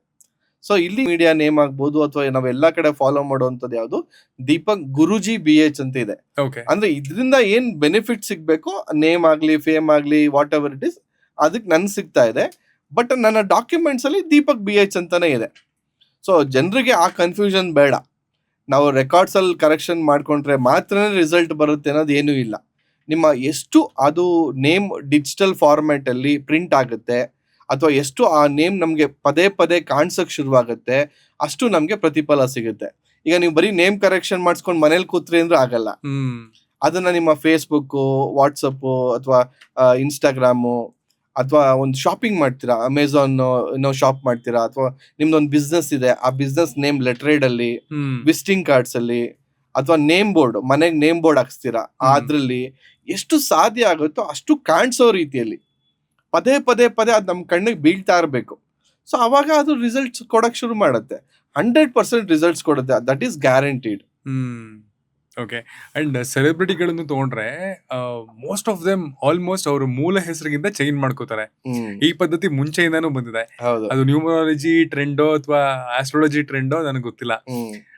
ಸೊ ಇಲ್ಲಿ ಮೀಡಿಯಾ ನೇಮ್ ಆಗ್ಬೋದು ಅಥವಾ ನಾವೆಲ್ಲಾ ಕಡೆ ಫಾಲೋ ಮಾಡುವಂಥದ್ದು ಯಾವುದು, ದೀಪಕ್ ಗುರುಜಿ BH ಅಂತ ಇದೆ. ಓಕೆ. ಅಂದ್ರೆ ಇದರಿಂದ ಏನ್ ಬೆನಿಫಿಟ್ ಸಿಗ್ಬೇಕು, ನೇಮ್ ಆಗ್ಲಿ, ಫೇಮ್ ಆಗ್ಲಿ, ವಾಟ್ ಎವರ್ ಇಟ್ ಇಸ್, ಅದಕ್ಕೆ ನನ್ ಸಿಗ್ತಾ ಇದೆ. ಬಟ್ ನನ್ನ ಡಾಕ್ಯುಮೆಂಟ್ಸ್ ಅಲ್ಲಿ ದೀಪಕ್ BH ಅಂತಾನೆ ಇದೆ. ಸೊ ಜನರಿಗೆ ಆ ಕನ್ಫ್ಯೂಷನ್ ಬೇಡ. ನಾವು ರೆಕಾರ್ಡ್ಸ್ ಅಲ್ಲಿ ಕರೆಕ್ಷನ್ ಮಾಡ್ಕೊಂಡ್ರೆ ಮಾತ್ರ ರಿಸಲ್ಟ್ ಬರುತ್ತೆ ಅನ್ನೋದು ಏನೂ ಇಲ್ಲ. ನಿಮ್ಮ ಎಷ್ಟು ಅದು ನೇಮ್ ಡಿಜಿಟಲ್ ಫಾರ್ಮ್ಯಾಟ್ ಅಲ್ಲಿ ಪ್ರಿಂಟ್ ಆಗುತ್ತೆ ಅಥವಾ ಎಷ್ಟು ಆ ನೇಮ್ ನಮ್ಗೆ ಪದೇ ಪದೇ ಕಾಣಿಸಕ್ ಶುರುವಾಗುತ್ತೆ, ಅಷ್ಟು ನಮ್ಗೆ ಪ್ರತಿಫಲ ಸಿಗುತ್ತೆ. ಈಗ ನೀವು ಬರೀ ನೇಮ್ ಕರೆಕ್ಷನ್ ಮಾಡಿಸ್ಕೊಂಡು ಮನೇಲಿ ಕೂತ್ರಿ ಅಂದ್ರೆ ಆಗಲ್ಲ. ಅದನ್ನ ನಿಮ್ಮ ಫೇಸ್ಬುಕ್, ವಾಟ್ಸಪ್ ಅಥವಾ ಇನ್ಸ್ಟಾಗ್ರಾಮು ಅಥವಾ ಒಂದು ಶಾಪಿಂಗ್ ಮಾಡ್ತೀರಾ, ಅಮೆಝಾನ್ ಏನೋ ಶಾಪ್ ಮಾಡ್ತೀರಾ, ಅಥವಾ ನಿಮ್ದೊಂದು ಬಿಸ್ನೆಸ್ ಇದೆ, ಆ ಬಿಸ್ನೆಸ್ ನೇಮ್ ಲೆಟರೇಡ್ ಅಲ್ಲಿ, ವಿಸಿಟಿಂಗ್ ಕಾರ್ಡ್ಸ್ ಅಲ್ಲಿ, ಅಥವಾ ನೇಮ್ ಬೋರ್ಡ್, ಮನೆಗೆ ನೇಮ್ ಬೋರ್ಡ್ ಹಾಕ್ಸ್ತೀರಾ, ಅದ್ರಲ್ಲಿ ಎಷ್ಟು ಸಾಧ್ಯ ಆಗುತ್ತೋ ಅಷ್ಟು ಕಾಣಿಸೋ ರೀತಿಯಲ್ಲಿ ಪದೇ ಪದೇ ಪದೇ ಅದು ನಮ್ಮ ಕಣ್ಣಿಗೆ ಬೀಳ್ತಾ ಇರಬೇಕು. ಸೊ ಅವಾಗ ಅದು ರಿಸಲ್ಟ್ಸ್ ಕೊಡಕ್ ಶುರು ಮಾಡುತ್ತೆ. 100% ರಿಸಲ್ಟ್ಸ್ ಕೊಡುತ್ತೆ. That is guaranteed. Okay. And ಸೆಲೆಬ್ರಿಟಿಗಳನ್ನು ತಗೊಂಡ್ರೆ ಮೋಸ್ಟ್ ಆಫ್ ದೆಮ್ ಆಲ್ಮೋಸ್ಟ್ ಅವ್ರ ಮೂಲ ಹೆಸರಿಗಿಂತ ಚೇಂಜ್ ಮಾಡ್ಕೋತಾರೆ. ಈ ಪದ್ಧತಿ ಮುಂಚೆಯಿಂದಾನು ಬಂದಿದೆ. ಅದು ನ್ಯೂಮರಾಲಜಿ ಟ್ರೆಂಡೋ ಅಥವಾ ಆಸ್ಟ್ರಾಲಜಿ ಟ್ರೆಂಡೋ ನನಗೆ ಗೊತ್ತಿಲ್ಲ.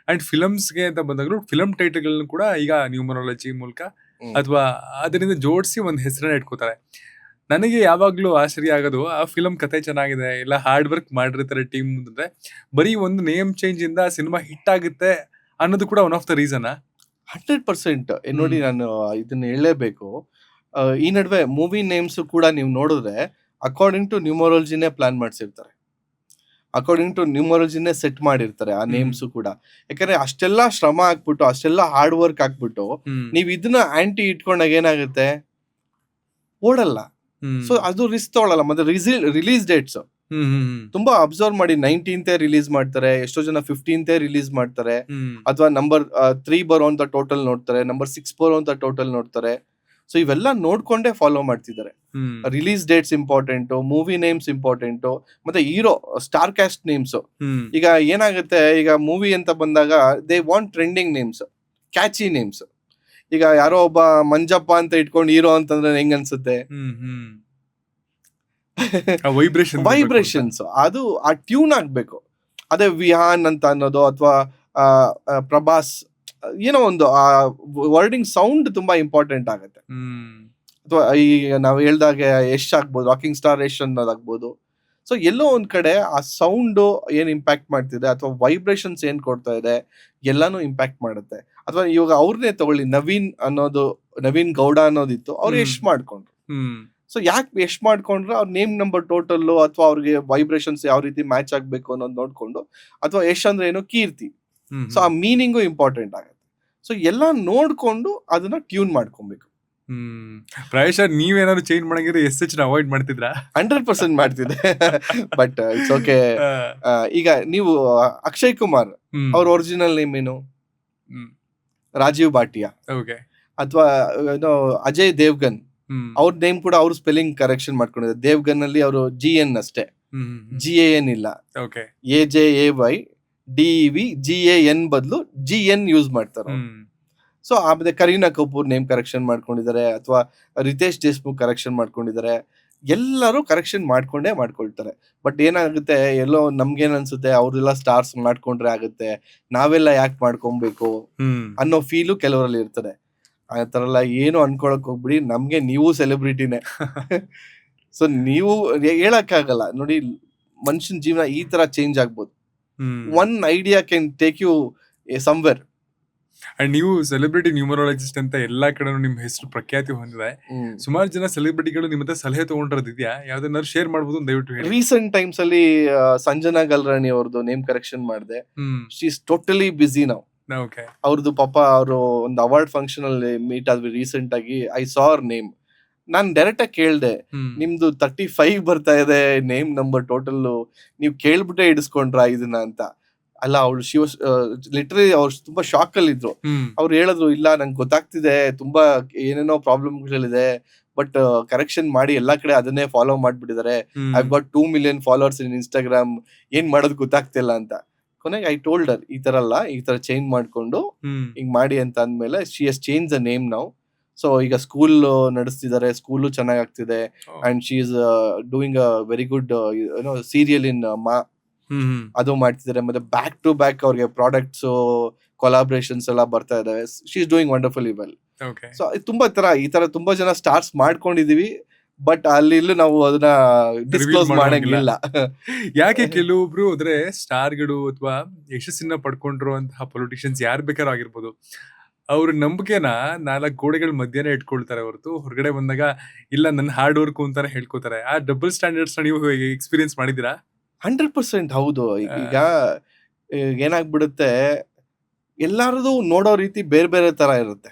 ಅಂಡ್ ಫಿಲಮ್ಸ್ಗೆ ಅಂತ ಬಂದಾಗಲೂ ಫಿಲಮ್ ಟೈಟಲ್ಗಳನ್ನು ಕೂಡ ಈಗ ನ್ಯೂಮರಾಲಜಿ ಮೂಲಕ ಅಥವಾ ಅದರಿಂದ ಜೋಡಿಸಿ ಒಂದು ಹೆಸರನ್ನ ಇಟ್ಕೋತಾರೆ. ನನಗೆ ಯಾವಾಗ್ಲೂ ಆಶ್ಚರ್ಯ ಆಗೋದು, ಆ ಫಿಲಮ್ ಕತೆ ಚೆನ್ನಾಗಿದೆ, ಇಲ್ಲ ಹಾರ್ಡ್ ವರ್ಕ್ ಮಾಡಿರ್ತಾರೆ ಟೀಮ್ ಮುಂದೆ, ಬರೀ ಒಂದು ನೇಮ್ ಚೇಂಜ್ ಇಂದ ಸಿನಿಮಾ ಹಿಟ್ ಆಗುತ್ತೆ ಅನ್ನೋದು ಕೂಡ ಒನ್ ಆಫ್ ದ ರೀಸನ್. 100% ನೋಡಿ, ನಾನು ಇದನ್ನ ಹೇಳಲೇಬೇಕು. ಈ ನಡುವೆ ಮೂವಿ ನೇಮ್ಸ್ ಕೂಡ ನೀವು ನೋಡಿದ್ರೆ ಅಕಾರ್ಡಿಂಗ್ ಟು ನ್ಯೂಮರಾಲಜಿನೇ ಪ್ಲಾನ್ ಮಾಡಿಸಿರ್ತಾರೆ, ಅಕಾರ್ಡಿಂಗ್ ಟು ನ್ಯೂಮರಾಲಜಿನೇ ಸೆಟ್ ಮಾಡಿರ್ತಾರೆ ಆ ನೇಮ್ಸ್ ಕೂಡ. ಯಾಕಂದ್ರೆ ಅಷ್ಟೆಲ್ಲ ಶ್ರಮ ಹಾಕ್ಬಿಟ್ಟು, ಅಷ್ಟೆಲ್ಲ ಹಾರ್ಡ್ ವರ್ಕ್ ಹಾಕ್ಬಿಟ್ಟು ನೀವ್ ಇದನ್ನ ಆಂಟಿ ಇಟ್ಕೊಂಡಾಗ ಏನಾಗುತ್ತೆ, ಓಡಲ್ಲ. ಸೊ ಅದು ರಿಸ್ಕ್ ತಗೊಳ್ಳಲ್ಲ. ಮತ್ತೆ ರಿಲೀಸ್ ಡೇಟ್ಸ್ ತುಂಬಾ ಅಬ್ಸರ್ವ್ ಮಾಡಿ, 19th ರಿಲೀಸ್ ಮಾಡ್ತಾರೆ, ಎಷ್ಟೋ ಜನ 15th ರಿಲೀಸ್ ಮಾಡ್ತಾರೆ, ಅಥವಾ ನಂಬರ್ 3 ಬರುವಂತ ಟೋಟಲ್ ನೋಡ್ತಾರೆ, ನಂಬರ್ 6 ಬರುವಂತ ಟೋಟಲ್ ನೋಡ್ತಾರೆ. ಸೊ ಇವೆಲ್ಲ ನೋಡ್ಕೊಂಡೇ ಫಾಲೋ ಮಾಡ್ತಿದ್ದಾರೆ. Release dates important, movie names important, ಮತ್ತೆ ಹೀರೋ ಸ್ಟಾರ್ ಕ್ಯಾಸ್ಟ್ ನೇಮ್ಸ್. ಈಗ ಏನಾಗುತ್ತೆ, ಈಗ ಮೂವಿ ಅಂತ ಬಂದಾಗ they want trending names, catchy names. ಈಗ ಯಾರೋ ಒಬ್ಬ ಮಂಜಪ್ಪ ಅಂತ ಇಟ್ಕೊಂಡು ಹೀರೋ ಅಂತಂದ್ರೆ ಹೆಂಗ್ ಅನ್ಸುತ್ತೆ? ವೈಬ್ರೇಷನ್ಸ್, ಅದು ಆ ಟ್ಯೂನ್ ಆಗ್ಬೇಕು. ಅದೇ ವಿಹಾನ್ ಅಂತ ಅನ್ನೋದು ಅಥವಾ ಪ್ರಭಾಸ್, ಏನೋ ಒಂದು ಆ ವರ್ಡಿಂಗ್ ಸೌಂಡ್ ತುಂಬಾ ಇಂಪಾರ್ಟೆಂಟ್ ಆಗುತ್ತೆ. ಅಥವಾ ಈ ನಾವು ಹೇಳ್ದಾಗೆ ಯಶ್ ಆಗ್ಬೋದು, ರಾಕಿಂಗ್ ಸ್ಟಾರ್ ಯಶ್ ಅನ್ನೋದಾಗ್ಬೋದು. ಸೊ ಎಲ್ಲೋ ಒಂದ್ ಕಡೆ ಆ ಸೌಂಡ್ ಏನ್ ಇಂಪ್ಯಾಕ್ಟ್ ಮಾಡ್ತಿದೆ ಅಥವಾ ವೈಬ್ರೇಷನ್ಸ್ ಏನ್ ಕೊಡ್ತಾ ಇದೆ ಎಲ್ಲಾನು ಇಂಪ್ಯಾಕ್ಟ್ ಮಾಡುತ್ತೆ. ಅಥವಾ ಇವಾಗ ಅವ್ರನ್ನೇ ತಗೊಳ್ಳಿ, ನವೀನ್ ಗೌಡ ಅನ್ನೋದಿತ್ತು, ಅವ್ರು ಯಶ್ ಮಾಡ್ಕೊಂಡ್ರು. ಸೊ ಯಾಕೆ ಯಶ್ ಮಾಡ್ಕೊಂಡ್ರೆ ಅವ್ರ ನೇಮ್ ನಂಬರ್ ಟೋಟಲ್ ಅಥವಾ ಅವ್ರಿಗೆ ವೈಬ್ರೇಷನ್ಸ್ ಯಾವ ರೀತಿ ಮ್ಯಾಚ್ ಆಗ್ಬೇಕು ಅನ್ನೋದು ನೋಡ್ಕೊಂಡು, ಅಥವಾ ಯಶ್ ಅಂದ್ರೆ ಏನೋ ಕೀರ್ತಿ, ಸೊ ಆ ಮೀನಿಂಗು ಇಂಪಾರ್ಟೆಂಟ್ ಆಗುತ್ತೆ. ಸೊ ಎಲ್ಲ ನೋಡ್ಕೊಂಡು ಅದನ್ನ ಟ್ಯೂನ್ ಮಾಡ್ಕೊಬೇಕು. ಪ್ರಾಯಶಃ ನೀವೇನಾದ್ರು ಚೇಂಜ್ ಮಾಡಂಗಿದ್ರೆ SH ಅವಾಯ್ಡ್ ಮಾಡ್ತಿದ್ರಾ? 100% ಮಾಡ್ತಿದ್ದೆ. But it's okay. ಈಗ ನೀವು ಅಕ್ಷಯ್ ಕುಮಾರ್ ಅವ್ರ ಒರಿಜಿನಲ್ ನೇಮ್ ಏನು? ರಾಜೀವ್ ಭಾಟಿಯಾ. ಅಥವಾ ಅಜಯ್ ದೇವ್ಗನ್, ಅವ್ರ ನೇಮ್ ಕೂಡ ಅವ್ರು ಸ್ಪೆಲ್ಲಿಂಗ್ ಕರೆಕ್ಷನ್ ಮಾಡ್ಕೊಂಡಿದ್ದಾರೆ. ದೇವ್ಗನ್ ಅಲ್ಲಿ ಅವರು GN ಅಷ್ಟೇ, GAN ಇಲ್ಲ. AJAY DEV GAN ಬದಲು GN ಯೂಸ್ ಮಾಡ್ತಾರೆ. ಸೊ ಆಮೇಲೆ ಕರೀನಾ ಕಪೂರ್ ನೇಮ್ ಕರೆಕ್ಷನ್ ಮಾಡ್ಕೊಂಡಿದ್ದಾರೆ, ಅಥವಾ ರಿತೇಶ್ ದೇಶ್ಮುಖ್ ಕರೆಕ್ಷನ್ ಮಾಡ್ಕೊಂಡಿದ್ದಾರೆ. ಎಲ್ಲರೂ ಕರೆಕ್ಷನ್ ಮಾಡ್ಕೊಳ್ತಾರೆ. ಬಟ್ ಏನಾಗುತ್ತೆ, ಎಲ್ಲೋ ನಮ್ಗೇನ್ ಅನ್ಸುತ್ತೆ, ಅವ್ರೆಲ್ಲ ಸ್ಟಾರ್ಸ್ ಮಾಡ್ಕೊಂಡ್ರೆ ಆಗುತ್ತೆ, ನಾವೆಲ್ಲ ಯಾಕೆ ಮಾಡ್ಕೊಬೇಕು ಅನ್ನೋ ಫೀಲು ಕೆಲವರಲ್ಲಿ ಇರ್ತದೆ. ಆ ತರ ಎಲ್ಲ ಏನು ಅನ್ಕೊಳಕ್ ಹೋಗ್ಬಿಡಿ, ನಮ್ಗೆ ನೀವು ಸೆಲೆಬ್ರಿಟಿನೇ. ಸೊ ನೀವು ಹೇಳಕ್ಕಾಗಲ್ಲ ನೋಡಿ, ಮನುಷ್ಯನ ಜೀವನ ಈ ತರ ಚೇಂಜ್ ಆಗ್ಬೋದು. One idea can take you somewhere. And ನೀವು ಸೆಲೆಬ್ರಿಟಿ ನ್ಯೂಮರಾಲಜಿಸ್ಟ್ ಅಂತ ಎಲ್ಲಾ ಕಡೆ ನಿಮ್ ಹೆಸರು ಪ್ರಖ್ಯಾತಿ ಹೊಂದಿದೆ. ಸುಮಾರು ಜನ ಸೆಲೆಬ್ರಿಟಿಗಳು ನಿಮ್ಮ ಹತ್ರ ಸಲಹೆ ತಗೊಂಡಿರೋದಿದ್ಯಾ? ಯಾವ್ದನ್ನಾದ್ರು ಶೇರ್ ಮಾಡ್ಬೋದು ದಯವಿಟ್ಟು ಹೇಳಿ. ರೀಸೆಂಟ್ ಟೈಮ್ಸ್ ಅಲ್ಲಿ ಸಂಜನಾ ಗಲ್ರಾಣಿ ಅವ್ರದ್ದು ನೇಮ್ ಕರೆಕ್ಷನ್ ಮಾಡಿದೆ. ಶಿ ಇಸ್ ಟೋಟಲಿ ಬಿಸಿ ನಾವು. ಓಕೆ. ಅವ್ರದ್ದು ಪಾಪ ಅವರು ಒಂದು ಅವಾರ್ಡ್ ಫಂಕ್ಷನ್ ಅಲ್ಲಿ ಮೀಟ್ ಆದ್ವಿ ರೀಸೆಂಟ್ ಆಗಿ. ಐ ಸಾ ಅವರ್ ನೇಮ್. ನಾನ್ ಡೈರೆಕ್ಟ್ ಆಗಿ ಕೇಳ್ದೆ, ನಿಮ್ದು 35 ಬರ್ತಾ ಇದೆ ನೇಮ್ ನಂಬರ್ ಟೋಟಲ್, ನೀವು ಕೇಳ್ಬಿಟ್ಟೆ ಇಡಿಸ್ಕೊಂಡ್ರ ಇದನ್ನ ಅಂತ. ಅಲ್ಲ, ಅವಳು ಶಿ ವಾಸ್ ಲಿಟರಲಿ ಅವ್ರು ತುಂಬಾ ಶಾಕ್ ಅಲ್ಲಿ ಇದ್ರು. ಅವ್ರು ಹೇಳಿದ್ರು, ಇಲ್ಲ ನಂಗೆ ಗೊತ್ತಾಗ್ತಿದೆ ತುಂಬಾ ಏನೇನೋ ಪ್ರಾಬ್ಲಮ್ಗಳಿದೆ, ಬಟ್ ಕರೆಕ್ಷನ್ ಮಾಡಿ ಎಲ್ಲಾ ಕಡೆ ಅದನ್ನೇ ಫಾಲೋ ಮಾಡ್ಬಿಟ್ಟಿದ್ದಾರೆ. I got 2 million followers in Instagram, ಏನ್ ಮಾಡೋದು ಗೊತ್ತಾಗ್ತಿಲ್ಲ ಅಂತ. ಕೊನೆಗೆ ಐ ಟೋಲ್ಡ್ ಹರ್, ಈ ತರ ಅಲ್ಲ, ಈ ತರ ಚೇಂಜ್ ಮಾಡ್ಕೊಂಡು ಹಿಂಗ್ ಮಾಡಿ ಅಂತ ಅಂದ್ಮೇಲೆ she has change the name now. So ಈಗ ಸ್ಕೂಲ್ ನಡೆಸ್ತಿದ್ದಾರೆ, ಸ್ಕೂಲು ಚೆನ್ನಾಗ್ ಆಗ್ತಿದೆ. And she is doing a very good serial in ಮಾ, ಅದು ಮಾಡ್ತಿದ್ದಾರೆ. ಮತ್ತೆ ಬ್ಯಾಕ್ ಟು ಬ್ಯಾಕ್ ಅವ್ರಿಗೆ ಪ್ರಾಡಕ್ಟ್ಸ್ ಕೊಲಾಬ್ರೇಷನ್ಸ್ ಎಲ್ಲ ಬರ್ತಾ ಇದಾವೆ. She is doing wonderfully well. So ತುಂಬಾ ಈ ತರ ತುಂಬಾ ಜನ ಸ್ಟಾರ್ಸ್ ಮಾಡ್ಕೊಂಡಿದೀವಿ, ಬಟ್ ಅಲ್ಲಿ ಇಲ್ಲೂ ನಾವು ಅದನ್ನ ಡಿಸ್ಕ್ಲೋಸ್ ಮಾಡಂಗಿಲ್ಲ. ಯಾಕೆ ಕೆಲವೊಬ್ರು ಅಂದ್ರೆ ಸ್ಟಾರ್ಗಳು ಅಥವಾ ಯಶಸ್ಸನ್ನ ಪಡ್ಕೊಂಡಿರುವಂತಹ ಪೊಲಿಟಿಷಿಯನ್ಸ್ ಯಾರು ಬೇಕಾದ್ರೂ ಆಗಿರ್ಬೋದು, ಅವ್ರ ನಂಬಿಕೆನ 4 ಗೋಡೆಗಳ ಮಧ್ಯನೇ ಇಟ್ಕೊಳ್ತಾರೆ ಹೊರತು ಹೊರಗಡೆ ಬಂದಾಗ ಇಲ್ಲ ನನ್ನ ಹಾರ್ಡ್ ವರ್ಕ್ ಅಂತಾನೆ ಹೇಳ್ಕೊತಾರೆ. ಆ ಡಬಲ್ ಸ್ಟ್ಯಾಂಡರ್ಡ್ಸ್ ನೀವು ಎಕ್ಸ್ಪೀರಿಯನ್ಸ್ ಮಾಡಿದೀರಾ? 100% ಹೌದು. ಈಗ ಏನಾಗ್ಬಿಡುತ್ತೆ, ಎಲ್ಲಾರದು ನೋಡೋ ರೀತಿ ಬೇರೆ ಬೇರೆ ತರ ಇರುತ್ತೆ.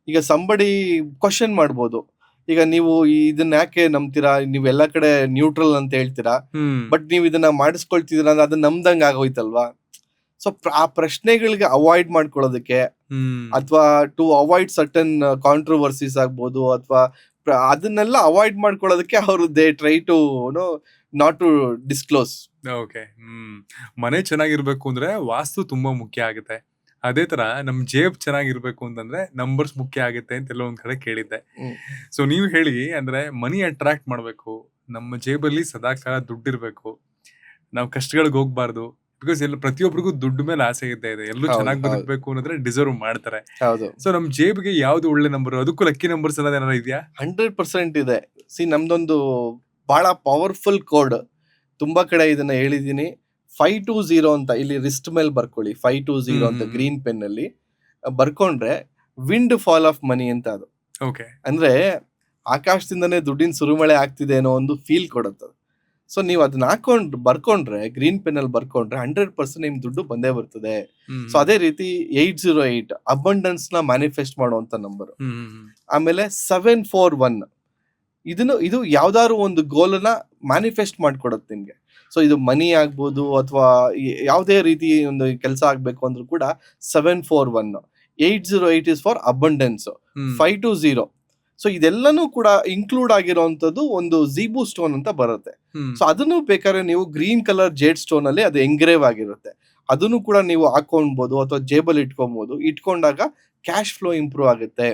ಈಗ ಸಂಬಡಿ ಕ್ವಶನ್ ಮಾಡ್ಬೋದು, ಈಗ ನೀವು ಇದನ್ನ ಯಾಕೆ ನಂಬ್ತೀರಾ, ನೀವ್ ಎಲ್ಲಾ ಕಡೆ ನ್ಯೂಟ್ರಲ್ ಅಂತ ಹೇಳ್ತೀರಾ, ಬಟ್ ನೀವ್ ಇದನ್ನ ಮಾಡಿಸ್ಕೊಳ್ತಿದ್ದೀರಾ ಅಂದ್ರೆ ಅದನ್ನ ನಮ್ದಂಗ್ ಆಗೋಯ್ತಲ್ವಾ. ಸೊ ಆ ಪ್ರಶ್ನೆಗಳಿಗೆ ಅವಾಯ್ಡ್ ಮಾಡ್ಕೊಳ್ಳೋದಕ್ಕೆ, ಅಥವಾ ಟು ಅವಾಯ್ಡ್ ಸರ್ಟನ್ ಕಾಂಟ್ರವರ್ಸೀಸ್ ಆಗ್ಬೋದು, ಅಥವಾ ಅದನ್ನೆಲ್ಲ ಅವಾಯ್ಡ್ ಮಾಡ್ಕೊಳ್ಳೋದಕ್ಕೆ ಅವರು they try to not to disclose. Okay. ಮನೆ ಚೆನ್ನಾಗಿರ್ಬೇಕು ಅಂದ್ರೆ ವಾಸ್ತು ತುಂಬಾ ಮುಖ್ಯ ಆಗುತ್ತೆ. ಅದೇ ತರ ನಮ್ ಜೇಬ್ ಚೆನ್ನಾಗಿರ್ಬೇಕು ಅಂತಂದ್ರೆ ನಂಬರ್ಸ್ ಮುಖ್ಯ ಆಗುತ್ತೆ ಅಂತ ಎಲ್ಲ ಒಂದ್ ಕಡೆ ಕೇಳಿದ್ದೆ. ಸೊ ನೀವು ಹೇಳಿ, ಅಂದ್ರೆ ಮನಿ ಅಟ್ರಾಕ್ಟ್ ಮಾಡ್ಬೇಕು, ನಮ್ಮ ಜೇಬಲ್ಲಿ ಸದಾಕಾಲ ದುಡ್ಡಿರ್ಬೇಕು, ನಾವು ಕಷ್ಟಗಳಿಗೆ ಹೋಗ್ಬಾರ್ದು. ಬಿಕಾಸ್ ಎಲ್ಲ ಪ್ರತಿಯೊಬ್ಬರಿಗೂ ದುಡ್ಡು ಮೇಲೆ ಆಸೆ ಇದೆ, ಎಲ್ಲರೂ ಚೆನ್ನಾಗಿ ಬದುಕಬೇಕು ಅನ್ನೋದ್ರೆ ಡಿಸರ್ವ್ ಮಾಡ್ತಾರೆ. ಸೊ ನಮ್ ಜೇಬ್ಗೆ ಯಾವ್ದು ಒಳ್ಳೆ ನಂಬರ್, ಅದಕ್ಕೂ ಲಕ್ಕಿ ನಂಬರ್ಸ್ ಅನ್ನೋದು ಏನಾರ ಇದೆಯಾ? 100% ಇದೆ. ನಮ್ದೊಂದು ಬಹಳ ಪವರ್ಫುಲ್ ಕೋಡ್, ತುಂಬಾ ಕಡೆ ಇದನ್ನ ಹೇಳಿದೀನಿ. 520 ಅಂತ ಇಲ್ಲಿ ರಿಸ್ಟ್ ಮೇಲೆ ಬರ್ಕೊಳ್ಳಿ. 520 ಅಂತ ಗ್ರೀನ್ ಪೆನ್ ಅಲ್ಲಿ ಬರ್ಕೊಂಡ್ರೆ ವಿಂಡ್ ಫಾಲ್ ಆಫ್ ಮನಿ ಅಂತ ಅದು. ಓಕೆ. ಅಂದ್ರೆ ಆಕಾಶದಿಂದನೇ ದುಡ್ಡಿನ ಸುರಿಮಳೆ ಆಗ್ತಿದೆ ಅನ್ನೋ ಒಂದು ಫೀಲ್ ಕೊಡುತ್ತೆ. ಸೊ ನೀವು ಅದನ್ನ ಬರ್ಕೊಂಡ್ರೆ, ಗ್ರೀನ್ ಪೆನ್ ಅಲ್ಲಿ ಬರ್ಕೊಂಡ್ರೆ 100% ನಿಮ್ ದುಡ್ಡು ಬಂದೇ ಬರ್ತದೆ. ಸೊ ಅದೇ ರೀತಿ 808 ಅಬಂಡೆನ್ಸ್ ನ ಮ್ಯಾನಿಫೆಸ್ಟ್ ಮಾಡುವಂತ ನಂಬರ್. ಆಮೇಲೆ 741 ಇದು ಯಾವ್ದಾದ್ರು ಒಂದು ಗೋಲನ್ನ ಮ್ಯಾನಿಫೆಸ್ಟ್ ಮಾಡ್ಕೊಡುತ್ತೆ ನಿಮ್ಗೆ. ಸೊ ಇದು ಮನಿ ಆಗ್ಬೋದು, ಅಥವಾ ಯಾವುದೇ ರೀತಿ ಒಂದು ಕೆಲಸ ಆಗ್ಬೇಕು ಅಂದ್ರೂ ಕೂಡ 741. 808 ಇಸ್ ಫಾರ್ ಅಬಂಡೆನ್ಸ್. 520. ಸೊ ಇದೆಲ್ಲನೂ ಕೂಡ ಇನ್ಕ್ಲೂಡ್ ಆಗಿರೋಂಥದ್ದು ಒಂದು ಝೀಬು ಸ್ಟೋನ್ ಅಂತ ಬರುತ್ತೆ. ಸೊ ಅದನ್ನು ಬೇಕಾದ್ರೆ ನೀವು ಗ್ರೀನ್ ಕಲರ್ ಜೇಡ್ ಸ್ಟೋನ್ ಅಲ್ಲಿ ಅದು ಎಂಗ್ರೇವ್ ಆಗಿರುತ್ತೆ, ಅದನ್ನು ಕೂಡ ನೀವು ಹಾಕೊಳ್ಬಹುದು ಅಥವಾ ಜೇಬಲ್ ಇಟ್ಕೊಬಹುದು. ಇಟ್ಕೊಂಡಾಗ ಕ್ಯಾಶ್ ಫ್ಲೋ ಇಂಪ್ರೂವ್ ಆಗುತ್ತೆ.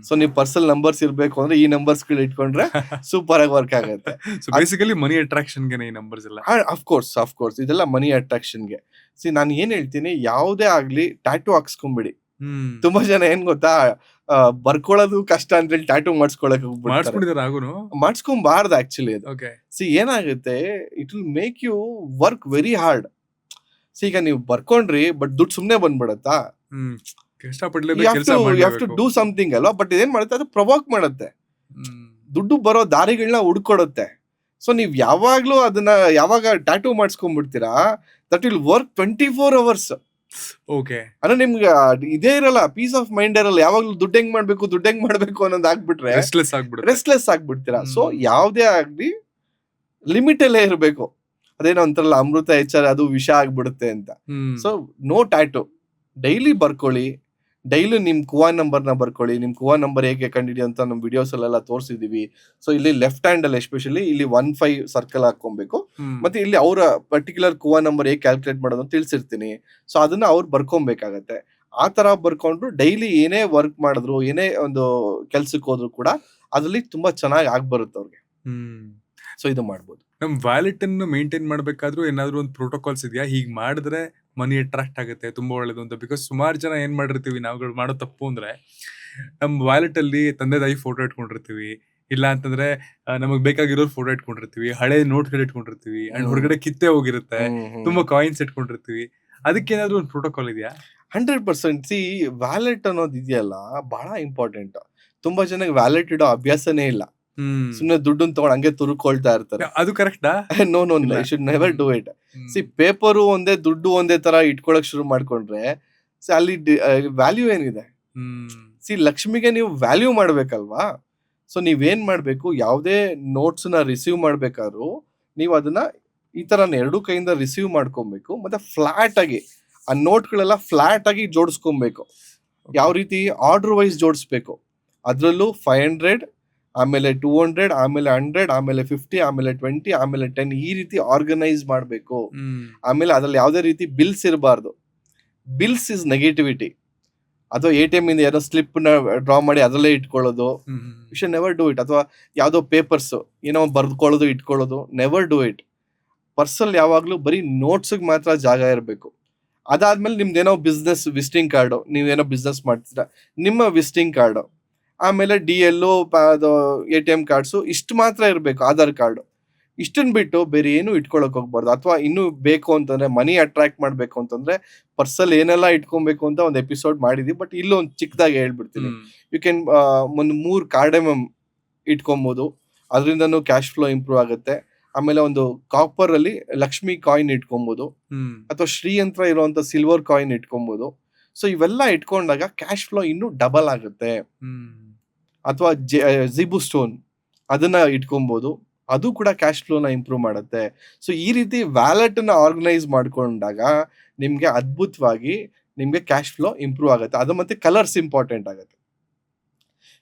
ಸೊ ನೀವು ಪರ್ಸನಲ್ ನಂಬರ್ಸ್ ಇರ್ಬೇಕು ಅಂದ್ರೆ ಈ ನಂಬರ್ಸ್ ಇಟ್ಕೊಂಡ್ರೆ ಸೂಪರ್ ಆಗಿ ವರ್ಕ್ ಆಗುತ್ತೆ. ಸೊ ಬೇಸಿಕಲಿ ಮನಿ ಅಟ್ರಾಕ್ಷನ್ ಗೆ ಈ ನಂಬರ್ಸ್ ಎಲ್ಲ ಆಫ್ ಕೋರ್ಸ್ ಇದೆಲ್ಲ ಮನಿ ಅಟ್ರಾಕ್ಷನ್ ಗೆ. ನಾನು ಏನ್ ಹೇಳ್ತೀನಿ, ಯಾವುದೇ ಆಗ್ಲಿ ಟ್ಯಾಟೂ ಹಾಕ್ಸ್ಕೊಂಬಿಡಿ. ತುಂಬಾ ಜನ ಏನ್ ಗೊತ್ತಾ, ಬರ್ಕೊಳ್ಳೋದು ಕಷ್ಟ ಅಂತ ಹೇಳಿ ಟ್ಯಾಟೂ ಮಾಡಿಸ್ಕೊಳಕ್ ಮಾಡಿಸ್ಕೊಂಬಾರ್ದು ಆಕ್ಚುಲಿ ಅದು. ಏನಾಗುತ್ತೆ, it will make you work very hard. ಈಗ ನೀವು ಬರ್ಕೊಂಡ್ರಿ, ಬಟ್ ದುಡ್ಡು ಸುಮ್ನೆ ಬಂದ್ಬಿಡತ್ತಾ, ಡೂ ಸಮಥಿಂಗ್ ಅಲ್ವಾ. ಬಟ್ ಇದೇನ್ ಮಾಡುತ್ತೆ, ಅದು ಪ್ರೊವೋಕ್ ಮಾಡುತ್ತೆ, ದುಡ್ಡು ಬರೋ ದಾರಿಗಳನ್ನ ಹುಡ್ಕೊಡುತ್ತೆ. ಸೊ ನೀವ್ ಯಾವಾಗ್ಲೂ ಅದನ್ನ ಯಾವಾಗ ಟ್ಯಾಟೂ ಮಾಡಿಸ್ಕೊಂಡ್ಬಿಡ್ತೀರಾ, that will work 24 hours. Okay. ಅಂದ್ರೆ ನಿಮ್ಗೆ ಇದೇ ಇರಲ್ಲ, ಪೀಸ್ ಆಫ್ ಮೈಂಡ್ ಇರಲ್ಲ. ಯಾವಾಗ್ಲೂ ದುಡ್ಡು ಹೆಂಗ್ ಮಾಡ್ಬೇಕು ಅನ್ನೋದು ಆಗ್ಬಿಟ್ರೆ ರೆಸ್ಟ್ಲೆಸ್ ಆಗ್ಬಿಡ್ತೀರಾ. ಸೊ ಯಾವ್ದೇ ಆಗ್ಲಿ ಲಿಮಿಟ್ ಅಲ್ಲೇ ಇರ್ಬೇಕು. ಅದೇನೋ ಅಂತಾರಲ್ಲ, ಅಮೃತ ಹೆಚ್ಚಾರೆ ಅದು ವಿಷ ಆಗ್ಬಿಡುತ್ತೆ ಅಂತ. ಸೊ ನೋ ಟ್ಯಾಟೂ, ಡೈಲಿ ಬರ್ಕೊಳ್ಳಿ. ಡೈಲಿ ನಿಮ್ ಕುವಾ ನಂಬರ್ನ ಬರ್ಕೊಳ್ಳಿ. ನಿಮ್ ಕುವಾ ನಂಬರ್ ಹೇಗೆ ಕಂಡಿಡಿ ಅಂತ ನಮ್ ವಿಡಿಯೋಸ್ ಅಲ್ಲೆಲ್ಲ ತೋರಿಸಿದೀವಿ. ಸೊ ಇಲ್ಲಿ ಲೆಫ್ಟ್ ಹ್ಯಾಂಡ್ ಅಲ್ಲಿ ಎಸ್ಪೆಷಲಿ ಇಲ್ಲಿ 15 ಸರ್ಕಲ್ ಹಾಕೊಬೇಕು. ಮತ್ತೆ ಇಲ್ಲಿ ಅವರ ಪರ್ಟಿಕ್ಯುಲರ್ ಕುವಾ ನಂಬರ್ ಹೇಗೆ ಕ್ಯಾಲ್ಕುಲೇಟ್ ಮಾಡೋದು ಅಂತ ತಿಳಿಸಿರ್ತೀನಿ. ಸೊ ಅದನ್ನ ಅವ್ರು ಬರ್ಕೊಬೇಕಾಗತ್ತೆ. ಆ ತರ ಬರ್ಕೊಂಡ್ರು ಡೈಲಿ ಏನೇ ವರ್ಕ್ ಮಾಡಿದ್ರು, ಏನೇ ಒಂದು ಕೆಲ್ಸಕ್ಕೆ ಹೋದ್ರು ಕೂಡ ಅದ್ರಲ್ಲಿ ತುಂಬಾ ಚೆನ್ನಾಗಿ ಆಗ್ಬರುತ್ತೆ ಅವ್ರಿಗೆ. ಸೊ ಇದು ಮಾಡ್ಬೋದು. ನಮ್ ವ್ಯಾಲೆಟ್ ಅನ್ನು ಮೇಂಟೈನ್ ಮಾಡ್ಬೇಕಾದ್ರೂ ಏನಾದ್ರು ಒಂದು ಪ್ರೋಟೋಕಾಲ್ಸ್ ಇದೆಯಾ, ಹೀಗ್ ಮಾಡಿದ್ರೆ ಮನಿ ಅಟ್ರಾಕ್ಟ್ ಆಗುತ್ತೆ, ತುಂಬಾ ಒಳ್ಳೇದು ಅಂತ? ಬಿಕಾಸ್ ಸುಮಾರು ಜನ ಏನ್ ಮಾಡಿರ್ತೀವಿ ನಾವುಗಳು ಮಾಡೋ ತಪ್ಪು ಅಂದ್ರೆ, ನಮ್ ವ್ಯಾಲೆಟ್ ಅಲ್ಲಿ ತಂದೆ ತಾಯಿ ಫೋಟೋ ಇಟ್ಕೊಂಡಿರ್ತೀವಿ, ಇಲ್ಲ ಅಂತಂದ್ರೆ ನಮಗ್ ಬೇಕಾಗಿರೋ ಫೋಟೋ ಇಟ್ಕೊಂಡಿರ್ತೀವಿ, ಹಳೆ ನೋಟ್ಗಳು ಇಟ್ಕೊಂಡಿರ್ತೀವಿ, ಅಂಡ್ ಹೊರಗಡೆ ಕಿತ್ತೆ ಹೋಗಿರುತ್ತೆ, ತುಂಬಾ ಕಾಯಿನ್ಸ್ ಇಟ್ಕೊಂಡಿರ್ತೀವಿ. ಅದಕ್ಕೇನಾದ್ರೂ ಒಂದು ಪ್ರೋಟೋಕಾಲ್ ಇದೆಯಾ? 100% ಸಿ ವ್ಯಾಲೆಟ್ ಅನ್ನೋದು ಇದೆಯಲ್ಲ ಬಹಳ ಇಂಪಾರ್ಟೆಂಟ್. ತುಂಬಾ ಜನಕ್ಕೆ ವ್ಯಾಲೆಟ್ ಇಡೋ ಅಭ್ಯಾಸನೇ ಇಲ್ಲ. ಸುಮ್ನೆ ದುಡ್ಡನ್ನ ತಗೊಂಡು ಹಂಗೆ ತುರುಕೊಳ್ತಾ ಇರ್ತಾರೆ. ಅದು ಕರೆಕ್ಟಾ? ನೋ ನೋ ಇಲ್ಲ. I should never do it. C paper ಒಂದೇ, ದುಡ್ಡು ಒಂದೇ ತರ ಇಟ್ಕೊಳಕ್ ಶುರು ಮಾಡ್ಕೊಂಡ್ರೆ ಅಲ್ಲಿ ವ್ಯಾಲ್ಯೂ ಏನಿದೆ? ಸಿ ಲಕ್ಷ್ಮಿಗೆ ನೀವು ವ್ಯಾಲ್ಯೂ ಮಾಡ್ಬೇಕಲ್ವಾ? ಸೊ ನೀವೇನ್ ಮಾಡ್ಬೇಕು, ಯಾವುದೇ ನೋಟ್ಸ್ ನ ರಿಸೀವ್ ಮಾಡ್ಬೇಕಾದ್ರು ನೀವು ಅದನ್ನ ಈ ತರ ಎರಡೂ ಕೈಯಿಂದ ರಿಸೀವ್ ಮಾಡ್ಕೊಬೇಕು. ಮತ್ತೆ ಫ್ಲಾಟ್ ಆಗಿ ಆ ನೋಟ್ಗಳೆಲ್ಲ ಫ್ಲಾಟ್ ಆಗಿ ಜೋಡಿಸ್ಕೊಬೇಕು. ಯಾವ ರೀತಿ? ಆರ್ಡರ್ ವೈಸ್ ಜೋಡಿಸ್ಬೇಕು. ಅದ್ರಲ್ಲೂ 500, ಆಮೇಲೆ 200, ಆಮೇಲೆ 100, ಆಮೇಲೆ 50, ಆಮೇಲೆ 20, ಆಮೇಲೆ 10 ಈ ರೀತಿ ಆರ್ಗನೈಸ್ ಮಾಡಬೇಕು. ಆಮೇಲೆ ಅದ್ರಲ್ಲಿ ಯಾವುದೇ ರೀತಿ ಬಿಲ್ಸ್ ಇರಬಾರ್ದು. Bills is negativity. ಅಥವಾ ATM ಇಂದ ಏನೋ ಸ್ಲಿಪ್ ನ ಡ್ರಾ ಮಾಡಿ ಅದರಲ್ಲೇ ಇಟ್ಕೊಳ್ಳೋದು, you should never do it. ಅಥವಾ ಯಾವುದೋ ಪೇಪರ್ಸ್ ಏನೋ ಬರ್ದುಕೊಳ್ಳೋದು ಇಟ್ಕೊಳ್ಳೋದು, ನೆವರ್ ಡೂ ಇಟ್. ಪರ್ಸಲ್ ಯಾವಾಗ್ಲೂ ಬರೀ ನೋಟ್ಸ್ ಮಾತ್ರ ಜಾಗ ಇರಬೇಕು. ಅದಾದ್ಮೇಲೆ ನಿಮ್ದೇನೋ ಬಿಸ್ನೆಸ್ ವಿಸಿಟಿಂಗ್ ಕಾರ್ಡು, ನೀವೇನೋ ಬಿಸ್ನೆಸ್ ಮಾಡ್ತೀರಾ, ನಿಮ್ಮ ವಿಸಿಟಿಂಗ್ ಕಾರ್ಡು, ಆಮೇಲೆ DL, ATM ಕಾರ್ಡ್ಸು ಇಷ್ಟು ಮಾತ್ರ ಇರಬೇಕು. ಆಧಾರ್ ಕಾರ್ಡು ಇಷ್ಟನ್ ಬಿಟ್ಟು ಬೇರೆ ಏನು ಇಟ್ಕೊಳಕ್ ಹೋಗ್ಬಾರ್ದು. ಅಥವಾ ಇನ್ನು ಬೇಕು ಅಂತಂದ್ರೆ ಮನಿ ಅಟ್ರಾಕ್ಟ್ ಮಾಡ್ಬೇಕು ಅಂತಂದ್ರೆ ಪರ್ಸಲ್ ಏನೆಲ್ಲ ಇಟ್ಕೊಬೇಕು ಅಂತ ಒಂದು ಎಪಿಸೋಡ್ ಮಾಡಿದ್ವಿ. ಬಟ್ ಇಲ್ಲೊಂದು ಚಿಕ್ಕದಾಗಿ ಹೇಳ್ಬಿಡ್ತೀನಿ. ಯು ಕ್ಯಾನ್ ಒಂದು 3 ಕಾರ್ಡೆಮಮ್ ಇಟ್ಕೊಬಹುದು. ಅದರಿಂದನೂ ಕ್ಯಾಶ್ ಫ್ಲೋ ಇಂಪ್ರೂವ್ ಆಗುತ್ತೆ. ಆಮೇಲೆ ಒಂದು ಕಾಪರ್ ಅಲ್ಲಿ ಲಕ್ಷ್ಮಿ ಕಾಯಿನ್ ಇಟ್ಕೊಬಹುದು, ಅಥವಾ ಶ್ರೀಯಂತ್ರ ಇರುವಂತ ಸಿಲ್ವರ್ ಕಾಯಿನ್ ಇಟ್ಕೊಬಹುದು. ಸೊ ಇವೆಲ್ಲ ಇಟ್ಕೊಂಡಾಗ ಕ್ಯಾಶ್ ಫ್ಲೋ ಇನ್ನೂ ಡಬಲ್ ಆಗುತ್ತೆ. ಅಥವಾ ಜಿಬು ಸ್ಟೋನ್ ಅದನ್ನ ಇಟ್ಕೊಬಹುದು, ಅದು ಕೂಡ ಕ್ಯಾಶ್ ಫ್ಲೋನ ಇಂಪ್ರೂವ್ ಮಾಡುತ್ತೆ. ಸೊ ಈ ರೀತಿ ವ್ಯಾಲೆಟ್ ನ ಆರ್ಗನೈಸ್ ಮಾಡ್ಕೊಂಡಾಗ ನಿಮ್ಗೆ ಅದ್ಭುತವಾಗಿ ನಿಮ್ಗೆ ಕ್ಯಾಶ್ ಫ್ಲೋ ಇಂಪ್ರೂವ್ ಆಗುತ್ತೆ. ಅದು ಮತ್ತೆ ಕಲರ್ಸ್ ಇಂಪಾರ್ಟೆಂಟ್ ಆಗುತ್ತೆ.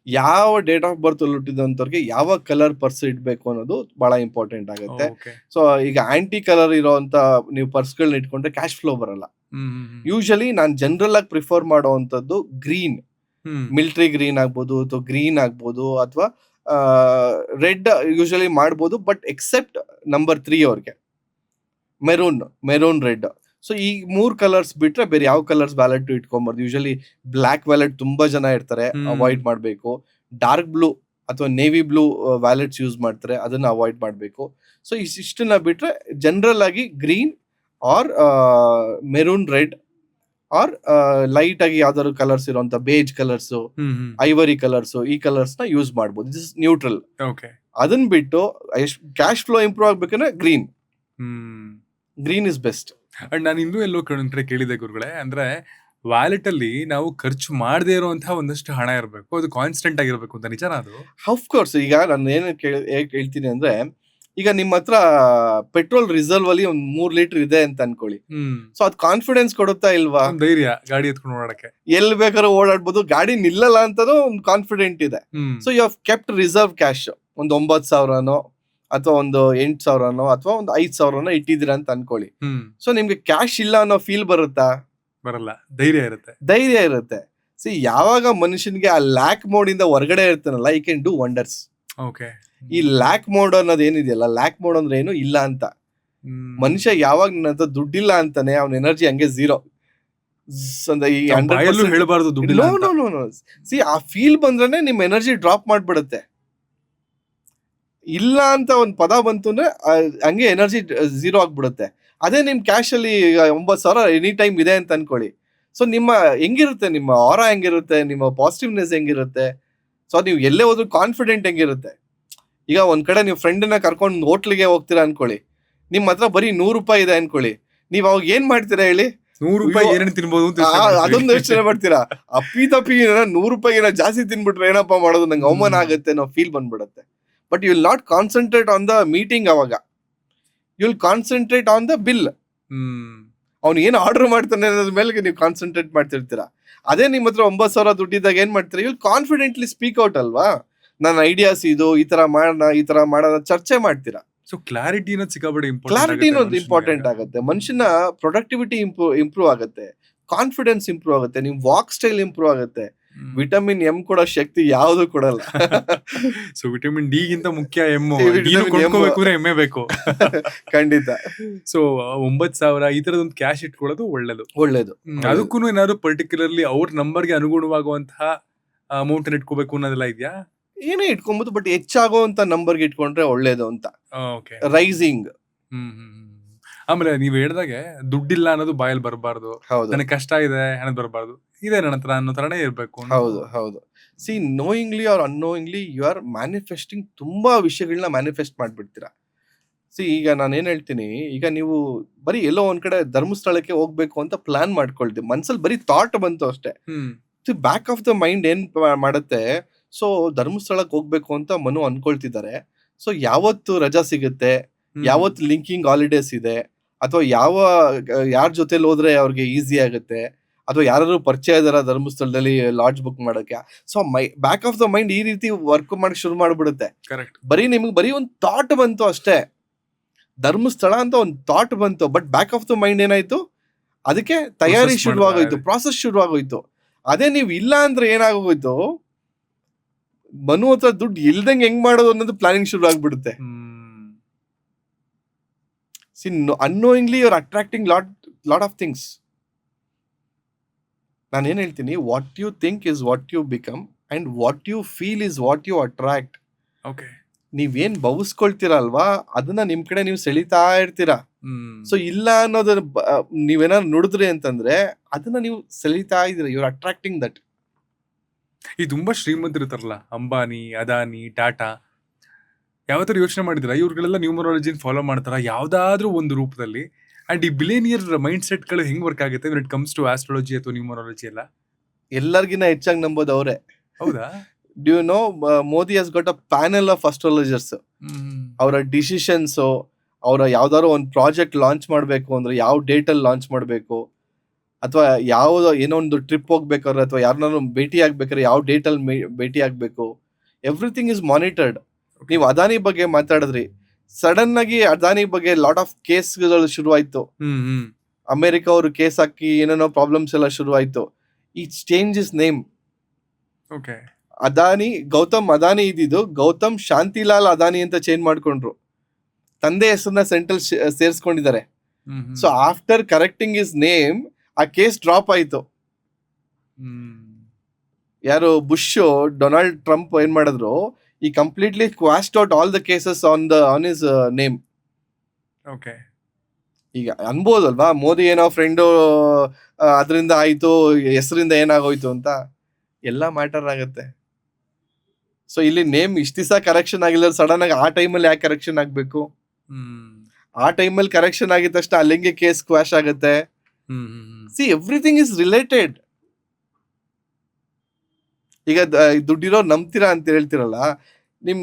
ಯಾವ ಡೇಟ್ ಆಫ್ ಬರ್ತ್ ಹುಟ್ಟಿದಂತವ್ರಿಗೆ ಯಾವ ಕಲರ್ ಪರ್ಸ್ ಇಡ್ಬೇಕು ಅನ್ನೋದು ಬಹಳ ಇಂಪಾರ್ಟೆಂಟ್ ಆಗುತ್ತೆ. ಸೊ ಈಗ ಆಂಟಿ ಕಲರ್ ಇರೋಂತ ನೀವು ಪರ್ಸ್ಗಳನ್ನ ಇಟ್ಕೊಂಡ್ರೆ ಕ್ಯಾಶ್ ಫ್ಲೋ ಬರಲ್ಲ. ಯೂಶಲಿ ನಾನು ಜನರಲ್ ಆಗಿ ಪ್ರಿಫರ್ ಮಾಡುವಂತದ್ದು ಗ್ರೀನ್, ಮಿಲಿಟರಿ ಗ್ರೀನ್ ಆಗ್ಬೋದು, ಅಥವಾ ಗ್ರೀನ್ ಆಗ್ಬೋದು, ಅಥವಾ ರೆಡ್ ಯೂಶಲಿ ಮಾಡ್ಬೋದು. ಬಟ್ ಎಕ್ಸೆಪ್ಟ್ ನಂಬರ್ 3 ಅವ್ರಿಗೆ ಮೆರೂನ್ ರೆಡ್. ಸೊ ಈ 3 ಕಲರ್ಸ್ ಬಿಟ್ರೆ ಬೇರೆ ಯಾವ ಕಲರ್ಸ್ ವ್ಯಾಲೆಟ್ ಇಟ್ಕೊಂಬಾರ್ದು. ಯೂಶಲಿ ಬ್ಲಾಕ್ ವ್ಯಾಲೆಟ್ ತುಂಬಾ ಜನ ಇರ್ತಾರೆ, ಅವಾಯ್ಡ್ ಮಾಡಬೇಕು. ಡಾರ್ಕ್ ಬ್ಲೂ ಅಥವಾ ನೇವಿ ಬ್ಲೂ ವ್ಯಾಲೆಟ್ಸ್ ಯೂಸ್ ಮಾಡ್ತಾರೆ, ಅದನ್ನ ಅವಾಯ್ಡ್ ಮಾಡಬೇಕು. ಸೊ ಇಷ್ಟನ್ನ ಬಿಟ್ರೆ ಜನರಲ್ ಆಗಿ green or maroon red or light ಆಗಿ ಯಾವ್ದಾದ್ರು ಕಲರ್ಸ್ ಇರುವಂತ ಬೇಜ್ ಕಲರ್ಸ್, ಐವರಿ ಕಲರ್ಸ್, ಈ ಕಲರ್ಸ್ ನ ಯೂಸ್ ಮಾಡಬಹುದು. This is neutral. ಅದನ್ನ ಬಿಟ್ಟು ಕ್ಯಾಶ್ ಫ್ಲೋ ಇಂಪ್ರೂವ್ ಆಗ್ಬೇಕಂದ್ರೆ ಗ್ರೀನ್ ಇಸ್ ಬೆಸ್ಟ್. ಅಂಡ್ ನಾನು ಇನ್ನೂ ಎಲ್ಲೋ ಕಡೆ ಕೇಳಿದೆ ಗುರುಗಳೇ, ಅಂದ್ರೆ ವ್ಯಾಲೆಟ್ ಅಲ್ಲಿ ನಾವು ಖರ್ಚು ಮಾಡದೇ ಇರುವಂತಹ ಒಂದಷ್ಟು ಹಣ ಇರಬೇಕು, ಅದು ಕಾನ್ಸ್ಟೆಂಟ್ ಆಗಿರ್ಬೇಕು ಅಂತ. ನಿಜನಾ ಅದು? Of course. ಈಗ ನಾನು ಏನು ಹೇಳ್ತೀನಿ ಅಂದ್ರೆ, ಈಗ ನಿಮ್ಮ ಹತ್ರ ಪೆಟ್ರೋಲ್ ರಿಸರ್ವ್ ಅಲ್ಲಿ ಒಂದು 3 ಲೀಟರ್ ಇದೆ ಅಂತ ಅನ್ಕೊಳ್ಳಿ. ಸೊ ಅದ್ ಕಾನ್ಫಿಡೆನ್ಸ್ ಕೊಡುತ್ತಾ ಇಲ್ವಾ? ಧೈರ್ಯ ಗಾಡಿ ಎತ್ಕೊಂಡು ಓಡಾಡಕ್ಕೆ, ಎಲ್ಲಿ ಬೇಕಾದ್ರೂ ಓಡಾಡ್ಬೋದು, ಗಾಡಿ ನಿಲ್ಲಲ್ಲ ಅಂತಾನೂ ಒಂದು ಕಾನ್ಫಿಡೆಂಟ್ ಇದೆ. So you have kept reserve cash ಒಂದು 9,000ನೋ ಅಥವಾ ಒಂದು 8,000ನೋ ಅಥವಾ ಒಂದು 5,000ನೋ ಇಟ್ಟಿದ್ದೀರಾ ಅಂತ ಅನ್ಕೊಳ್ಳಿ. ಸೊ ನಿಮ್ಗೆ ಕ್ಯಾಶ್ ಇಲ್ಲ ಅನ್ನೋ ಫೀಲ್ ಬರುತ್ತಾ? ಬರಲ್ಲ. ಧೈರ್ಯ ಇರುತ್ತೆ. ಸಿ ಯಾವಾಗ ಮನುಷ್ಯನ್ಗೆ ಆ ಲ್ಯಾಕ್ ಮೋಡ್ ಇಂದ ಹೊರಗಡೆ ಇರ್ತಾನಲ್ಲ, ಈ ಕ್ಯಾನ್ ಡೂ ವಂಡರ್ಸ್. ಈ ಲ್ಯಾಕ್ ಮೋಡ್ ಅನ್ನೋದು ಏನಿದೆಯಲ್ಲ, ಲ್ಯಾಕ್ ಮೋಡ್ ಅಂದ್ರೆ ಏನು ಇಲ್ಲ ಅಂತ. ಮನುಷ್ಯ ಯಾವಾಗ ನನ್ನ ಹತ್ರ ದುಡ್ಡಿಲ್ಲ ಅಂತಾನೆ ಅವನ ಎನರ್ಜಿ ಹಂಗೆ ಝೀರೋ. ಹೇಳಬಾರ್ದು ಸಿ ಆ ಫೀಲ್ ಬಂದ್ರೆ ನಿಮ್ ಎನರ್ಜಿ ಡ್ರಾಪ್ ಮಾಡ್ಬಿಡುತ್ತೆ. ಇಲ್ಲ ಅಂತ ಒಂದ್ ಪದ ಬಂತು ಅಂದ್ರೆ ಹಂಗೆ ಎನರ್ಜಿ ಝೀರೋ ಆಗ್ಬಿಡುತ್ತೆ. ಅದೇ ನಿಮ್ ಕ್ಯಾಶ್ ಅಲ್ಲಿ 9,000 ಎನಿ ಟೈಮ್ ಇದೆ ಅಂತ ಅನ್ಕೊಳ್ಳಿ. ಸೊ ನಿಮ್ಮ ಹೆಂಗಿರುತ್ತೆ, ನಿಮ್ಮ ಆರಾ ಹೆಂಗಿರುತ್ತೆ, ನಿಮ್ಮ ಪಾಸಿಟಿವ್ನೆಸ್ ಹೆಂಗಿರುತ್ತೆ, ಸೊ ನೀವು ಎಲ್ಲೇ ಹೋದ್ರು ಕಾನ್ಫಿಡೆಂಟ್ ಹೆಂಗಿರುತ್ತೆ. ಈಗ ಒಂದ್ ಕಡೆ ನೀವು ಫ್ರೆಂಡ್ ನ ಕರ್ಕೊಂಡು ಹೋಟ್ಲಿಗೆ ಹೋಗ್ತೀರಾ ಅನ್ಕೊಳ್ಳಿ, ನಿಮ್ ಹತ್ರ ಬರೀ 100 ರೂಪಾಯಿ ಇದೆ ಅನ್ಕೊಳ್ಳಿ, ನೀವ್ ಅವಾಗ ಏನ್ ಮಾಡ್ತೀರಾ ಹೇಳಿ? 100 ರೂಪಾಯಿ ಏನೇನು ತಿನ್ಬೋದು ಅದೊಂದು ಯೋಚನೆ ಮಾಡ್ತೀರಾ. ಅಪ್ಪಿ ತಪ್ಪಿ 100 ರೂಪಾಯಿ ಜಾಸ್ತಿ ತಿನ್ಬಿಟ್ರೆ ಏನಪ್ಪಾ ಮಾಡೋದು, ನಂಗೆ ಅವಮಾನ ಆಗುತ್ತೆ ಅನ್ನೋ ಫೀಲ್ ಬಂದ್ಬಿಡುತ್ತೆ. But you will not concentrate on the meeting. ಅವಾಗ you will concentrate on the bill. ಅವ್ನು ಏನು ಆರ್ಡರ್ ಮಾಡ್ತಾನೆ ಅನ್ನೋದ್ರ ಮೇಲೆ ನೀವು ಕಾನ್ಸಂಟ್ರೇಟ್ ಮಾಡ್ತಿರ್ತೀರಾ. ಅದೇ ನಿಮ್ಮ ಹತ್ರ 9,000 ದುಡ್ಡಿದ್ದಾಗ ಏನ್ ಮಾಡ್ತೀರಾ? You will confidently speak out ಅಲ್ವಾ, ನನ್ನ ಐಡಿಯಾಸ್ ಇದು, ಈ ತರ ಮಾಡೋಣ ಚರ್ಚೆ ಮಾಡ್ತೀರಾ. ಸೊ ಕ್ಲಾರಿಟಿ ಅನ್ನೋದು ಇಂಪಾರ್ಟೆಂಟ್ ಆಗುತ್ತೆ. ಮನುಷ್ಯನ ಪ್ರೊಡಕ್ಟಿವಿಟಿ ಇಂಪ್ರೂವ್ ಆಗುತ್ತೆ, ಕಾನ್ಫಿಡೆನ್ಸ್ ಇಂಪ್ರೂವ್ ಆಗುತ್ತೆ, ನಿಮ್ ವಾಕ್ ಸ್ಟೈಲ್ ಇಂಪ್ರೂವ್ ಆಗುತ್ತೆ. ವಿಟಮಿನ್ ಎಂ ಕೊಡೋ ಶಕ್ತಿ ಯಾವುದು ಕೊಡಲ್ಲ. ಸೊ ವಿಟಮಿನ್ ಡಿ ಗಿಂತ ಮುಖ್ಯ ಎಮ್ಮು ಎಮ್ಮೆ ಬೇಕು. ಖಂಡಿತ. ಸೊ 9,000 ಈ ತರದೊಂದು ಕ್ಯಾಶ್ ಇಟ್ಕೊಳ್ಳೋದು ಒಳ್ಳೇದು. ಅದಕ್ಕೂ ಏನಾದ್ರು ಪರ್ಟಿಕ್ಯುಲರ್ಲಿ ಅವ್ರ ನಂಬರ್ಗೆ ಅನುಗುಣವಾಗುವಂತಹ ಅಮೌಂಟ್ ಇಟ್ಕೋಬೇಕು ಅನ್ನೋದೆಲ್ಲ ಇದೆಯಾ? ಏನೇ ಇಟ್ಕೊಬಹುದು, ಬಟ್ ಹೆಚ್ಚಾಗುವಂತ ನಂಬರ್ಗೆ ಇಟ್ಕೊಂಡ್ರೆ ಒಳ್ಳೇದು ಅಂತ. ರೈಸಿಂಗ್ ಆಮೇಲೆ ನೀವ್ ಹೇಳ್ದಾಗೆ ದುಡ್ಡಿಲ್ಲ ಅನ್ನೋದು ಬಾಯಲ್ಲಿ ಬರಬಾರ್ದು, ಹೌದು ನನಗೆ ಕಷ್ಟ ಇದೆ ಅನ್ನೋದು ಬರಬಾರ್ದು, ಇದೆ ನನ್ನ ಹತ್ರ ಅನ್ನೋ ತರನೇ ಇರ್ಬೇಕು ಅನ್ನೋ- ಹೌದು ಹೌದು. See knowingly or unknowingly you are manifesting ತುಂಬಾ ವಿಷಯಗಳನ್ನ ಮ್ಯಾನಿಫೆಸ್ಟ್ ಮಾಡ್ಬಿಡ್ತೀರಾ. ಸಿ ಈಗ ನಾನು ಏನ್ ಹೇಳ್ತೀನಿ, ಈಗ ನೀವು ಬರೀ ಎಲ್ಲೋ ಒಂದ್ ಕಡೆ ಧರ್ಮಸ್ಥಳಕ್ಕೆ ಹೋಗ್ಬೇಕು ಅಂತ ಪ್ಲಾನ್ ಮಾಡ್ಕೊಳ್ತೀವಿ, ಮನ್ಸಲ್ಲಿ ಬರೀ ಥಾಟ್ ಬಂತು ಅಷ್ಟೇ. ಬ್ಯಾಕ್ ಆಫ್ ದ ಮೈಂಡ್ ಏನ್ ಮಾಡುತ್ತೆ, ಸೊ ಧರ್ಮಸ್ಥಳಕ್ಕೆ ಹೋಗ್ಬೇಕು ಅಂತ ಮನು ಅನ್ಕೊಳ್ತಿದ್ದಾರೆ. ಸೊ ಯಾವತ್ತು ರಜಾ ಸಿಗುತ್ತೆ, ಯಾವತ್ತು ಲಿಂಕಿಂಗ್ ಹಾಲಿಡೇಸ್ ಇದೆ, ಅಥವಾ ಯಾರ ಜೊತೆಲಿ ಹೋದ್ರೆ ಅವ್ರಿಗೆ ಈಸಿ ಆಗುತ್ತೆ, ಅಥವಾ ಯಾರು ಪರಿಚಯ ಇದಾರ ಧರ್ಮಸ್ಥಳದಲ್ಲಿ ಲಾಡ್ಜ್ ಬುಕ್ ಮಾಡಕ್ಕೆ. So back of the mind ಈ ರೀತಿ ವರ್ಕ್ ಮಾಡಕ್ ಶುರು ಮಾಡ್ಬಿಡುತ್ತೆ. ಕರೆಕ್ಟ್. ನಿಮ್ಗೆ ಬರೀ ಒಂದು ಥಾಟ್ ಬಂತು ಅಷ್ಟೇ, ಧರ್ಮಸ್ಥಳ ಅಂತ ಒಂದು ಥಾಟ್ ಬಂತು, but back of the mind ಏನಾಯ್ತು, ಅದಕ್ಕೆ ತಯಾರಿ Process ಶುರುವಾಗೋಯ್ತು, ಮಾಡ್ತಾ ಪ್ರಾಸೆಸ್ ಶುರುವಾಗೋಯ್ತು. ಅದೇ ನೀವು ಇಲ್ಲ ಅಂದ್ರೆ ಏನಾಗೋಯ್ತು, ಮನು ಹತ್ರ ದುಡ್ಡು ಇಲ್ದಂಗೆ ಹೆಂಗ್ ಮಾಡೋದು ಅನ್ನೋದು ಪ್ಲಾನಿಂಗ್ ಶುರು ಆಗ್ಬಿಡುತ್ತೆ. See unknowingly you are attracting lot of things. ನಾನು ಏನ್ ಹೇಳ್ತೀನಿ, what you think is what you become and what you feel is what you attract. Okay. ನೀವೇನ್ ಭಾವಿಸ್ಕೊಳ್ತೀರಾ ಅಲ್ವಾ, ಅದನ್ನ ನಿಮ್ ಕಡೆ ನೀವು ಸೆಳಿತಾ ಇರ್ತೀರಾ. ಸೊ ಇಲ್ಲ ಅನ್ನೋದ್ರ ನೀವೇನಾದ್ರು ನುಡಿದ್ರಿ ಅಂತಂದ್ರೆ ಅದನ್ನ ನೀವು ಸೆಳಿತಾ ಇದೀರ, ಯು ಆರ್ ಅಟ್ರಾಕ್ಟಿಂಗ್ ದಟ್. ಈ ತುಂಬಾ ಶ್ರೀಮಂತರು ಇರ್ತಾರಲ್ಲ, ಅಂಬಾನಿ, ಅದಾನಿ, ಟಾಟಾ, ಯಾವತ್ತಾರು ಯೋಚನೆ ಮಾಡಿದ್ರ ಇವ್ರುಗಳೆಲ್ಲ ನ್ಯೂಮರಾಲಜಿನ ಫಾಲೋ ಮಾಡ್ತಾರ ಯಾವ್ದಾದ್ರೂ ಒಂದು ರೂಪದಲ್ಲಿ? ಅಂಡ್ ಈ ಬಿಲಿಯನಿಯರ್ ಮೈಂಡ್ ಸೆಟ್ ಗಳು ಹೆಂಗ್ ವರ್ಕ್ ಆಗುತ್ತೆ when it comes to astrology ಅಥವಾ ನ್ಯೂಮರಾಲಜಿ ಎಲ್ಲ? ಎಲ್ಲರಿಗಿನ ಹೆಚ್ಚಾಗಿ ನಂಬೋದು ಅವರೇ. ಹೌದಾ? Do you know Modi has got a panel of astrologers. ಅವರ ಡಿಸಿಷನ್ಸ್, ಅವರ ಯಾವ್ದಾದ್ರು ಒಂದು ಪ್ರಾಜೆಕ್ಟ್ ಲಾಂಚ್ ಮಾಡಬೇಕು ಅಂದ್ರೆ ಯಾವ ಡೇಟ್ ಅಲ್ಲಿ ಲಾಂಚ್ ಮಾಡಬೇಕು, ಅಥವಾ ಏನೋ ಒಂದು ಟ್ರಿಪ್ ಹೋಗ್ಬೇಕಾದ್ರೆ ಅಥವಾ ಯಾರನ್ನಾರು ಭೇಟಿ ಆಗ್ಬೇಕಾದ್ರೆ ಯಾವ ಡೇಟ್ ಅಲ್ಲಿ ಭೇಟಿ ಆಗ್ಬೇಕು, ಎವ್ರಿಥಿಂಗ್ ಇಸ್ ಮಾನಿಟರ್ಡ್. ನೀವು ಅದಾನಿ ಬಗ್ಗೆ ಮಾತಾಡಿದ್ರಿ, ಸಡನ್ ಆಗಿ ಅದಾನಿ ಬಗ್ಗೆ ಲಾಟ್ ಆಫ್ ಕೇಸ್ಗಳು ಶುರುವಾಯ್ತು. ಅಮೆರಿಕ ಅವರು ಕೇಸ್ ಹಾಕಿ ಏನೇನೋ ಪ್ರಾಬ್ಲಮ್ಸ್ ಎಲ್ಲ ಶುರುವಾಯ್ತು. It's change his name. Okay. Adani, Gautam Adani ಇದ್ದಿದ್ದು ಗೌತಮ್ ಶಾಂತಿಲಾಲ್ ಅದಾನಿ ಅಂತ ಚೇಂಜ್ ಮಾಡ್ಕೊಂಡ್ರು, ತಂದೆ ಹೆಸರನ್ನ ಸೆಂಟ್ರಲ್ ಸೇರಿಸ್ಕೊಂಡಿದ್ದಾರೆ. So after correcting his name ಆ ಕೇಸ್ ಡ್ರಾಪ್ ಆಯ್ತು. ಯಾರು ಬುಷ್, ಡೊನಾಲ್ಡ್ ಟ್ರಂಪ್ ಏನ್ ಮಾಡಿದ್ರು, ಈ completely quashed out all the cases on his name. Okay. ಈಗ ಅನ್ಬೋದಲ್ವಾ, ಮೋದಿ ಏನೋ ಫ್ರೆಂಡು ಅದರಿಂದ ಆಯ್ತು, ಹೆಸರಿಂದ ಏನಾಗೋಯ್ತು ಅಂತ ಎಲ್ಲ ಮ್ಯಾಟರ್ ಆಗುತ್ತೆ. ಸೊ ಇಲ್ಲಿ ನೇಮ್ ಇಷ್ಟ ದಿವಸ ಕರೆಕ್ಷನ್ ಆಗಿಲ್ಲ, ಸಡನ್ ಆಗಿ ಆ ಟೈಮಲ್ಲಿ ಯಾಕೆ ಕರೆಕ್ಷನ್ ಆಗ್ಬೇಕು? ಆ ಟೈಮಲ್ಲಿ ಕರೆಕ್ಷನ್ ಆಗಿದ ತಕ್ಷಣ ಅಲ್ಲಿಂಗೆ ಕೇಸ್ ಕ್ವಾಶ್ ಆಗುತ್ತೆ. C everything is related. ಈಗ ದುಡ್ಡಿರೋ ನಂಬ್ತೀರಾ ಅಂತ ಹೇಳ್ತಿರಲ್ಲ, ನಿಮ್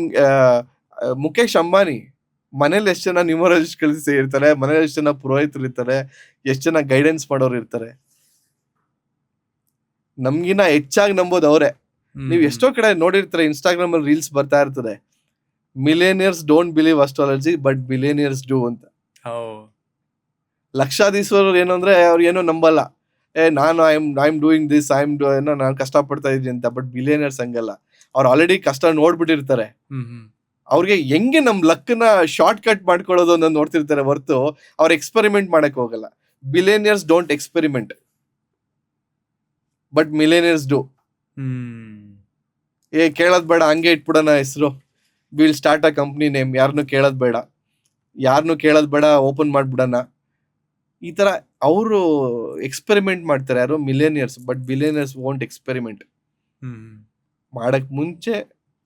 ಮುಖೇಶ್ ಅಂಬಾನಿ ಮನೇಲಿ ಎಷ್ಟು ಜನ ನ್ಯೂಮರಾಲಜಿಸ್ಟ್ ಕಳಿಸಿ ಇರ್ತಾರೆ, ಮನೇಲಿ ಎಷ್ಟು ಜನ ಪುರೋಹಿತರು ಇರ್ತಾರೆ, ಎಷ್ಟು ಜನ ಗೈಡೆನ್ಸ್ ಮಾಡೋರು ಇರ್ತಾರೆ. ನಮ್ಗಿನ ಹೆಚ್ಚಾಗಿ ನಂಬೋದು ಅವರೇ. ನೀವು ಎಷ್ಟೋ ಕಡೆ ನೋಡಿರ್ತಾರೆ, ಇನ್ಸ್ಟಾಗ್ರಾಮ್ ಅಲ್ಲಿ ರೀಲ್ಸ್ ಬರ್ತಾ ಇರ್ತದೆ, millionaires don't believe astrology but billionaires do ಅಂತ. ಲಕ್ಷಾಧೀಶ್ವರರು ಏನು ಅಂದ್ರೆ ಅವ್ರು ಏನೋ ನಂಬಲ್ಲ, ನಾನು ಐ ಆಮ್ ಡೂಯಿಂಗ್ ದಿಸ್, ಏನೋ ನಾನು ಕಷ್ಟಪಡ್ತಾ ಇದ್ದೀನಿ ಅಂತ. ಬಟ್ ಬಿಲಿಯನಿಯರ್ಸ್ ಹಂಗಲ್ಲ, ಅವ್ರು ಆಲ್ರೆಡಿ ಕಷ್ಟ ನೋಡ್ಬಿಟ್ಟಿರ್ತಾರೆ. ಅವ್ರಿಗೆ ಹೆಂಗೆ ನಮ್ ಲಕ್ನ ಶಾರ್ಟ್ ಕಟ್ ಮಾಡ್ಕೊಳ್ಳೋದು ಅನ್ನೋದು ನೋಡ್ತಿರ್ತಾರೆ ಹೊರತು ಅವ್ರು ಎಕ್ಸ್ಪೆರಿಮೆಂಟ್ ಮಾಡಕ್ ಹೋಗಲ್ಲ. Billionaires don't experiment but millionaires do. ಕೇಳೋದ್ ಬೇಡ, ಹಂಗೆ ಇಟ್ಬಿಡೋಣ ಹೆಸರು, will start a company name, ಯಾರನ್ನು ಕೇಳೋದ್ ಬೇಡ, ಓಪನ್ ಮಾಡ್ಬಿಡೋಣ, ಈ ತರ ಅವರು ಎಕ್ಸ್ಪೆರಿಮೆಂಟ್ ಮಾಡ್ತಾರೆ. ಯಾರು ಮಿಲಿಯನಿಯರ್ಸ್, ಬಟ್ ಬಿಲಿಯನಿಯರ್ಸ್ ವೋಂಟ್ ಎಕ್ಸ್ಪೆರಿಮೆಂಟ್. ಮಾಡಕ್ ಮುಂಚೆ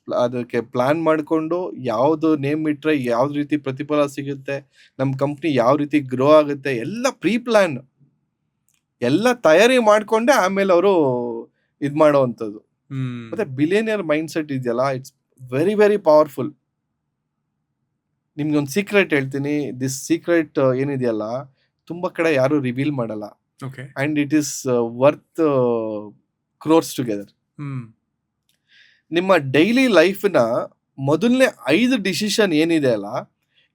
ಅದಕ್ಕೆ ಪ್ಲಾನ್ ಮಾಡ್ಕೊಂಡು ಯಾವ್ದು ನೇಮ್ ಇಟ್ರೆ ಯಾವ್ದು ರೀತಿ ಪ್ರತಿಫಲ ಸಿಗುತ್ತೆ, ನಮ್ ಕಂಪ್ನಿ ಯಾವ ರೀತಿ ಗ್ರೋ ಆಗುತ್ತೆ, ಎಲ್ಲ ಪ್ರೀ ಪ್ಲಾನ್, ಎಲ್ಲ ತಯಾರಿ ಮಾಡ್ಕೊಂಡೆ ಆಮೇಲೆ ಅವರು ಇದ್ ಮಾಡೋವಂಥದ್ದು. ಮತ್ತೆ ಬಿಲಿಯನಿಯರ್ ಮೈಂಡ್ ಸೆಟ್ ಇದೆಯಲ್ಲ, ಇಟ್ಸ್ ವೆರಿ ವೆರಿ ಪವರ್ಫುಲ್. ನಿಮ್ಗೆ ಒಂದು ಸೀಕ್ರೆಟ್ ಹೇಳ್ತೀನಿ. ದಿಸ್ ಸೀಕ್ರೆಟ್ ಏನಿದೆಯಲ್ಲ, ತುಂಬಾ ಕಡೆ ಯಾರು ರಿವೀಲ್ ಮಾಡಲ್ಲ. And it is worth crores together. ನಿಮ್ಮ ಡೈಲಿ ಲೈಫ್ನ ಮೊದಲನೇ 5 ಡಿಸಿಷನ್ ಏನಿದೆ ಅಲ್ಲ,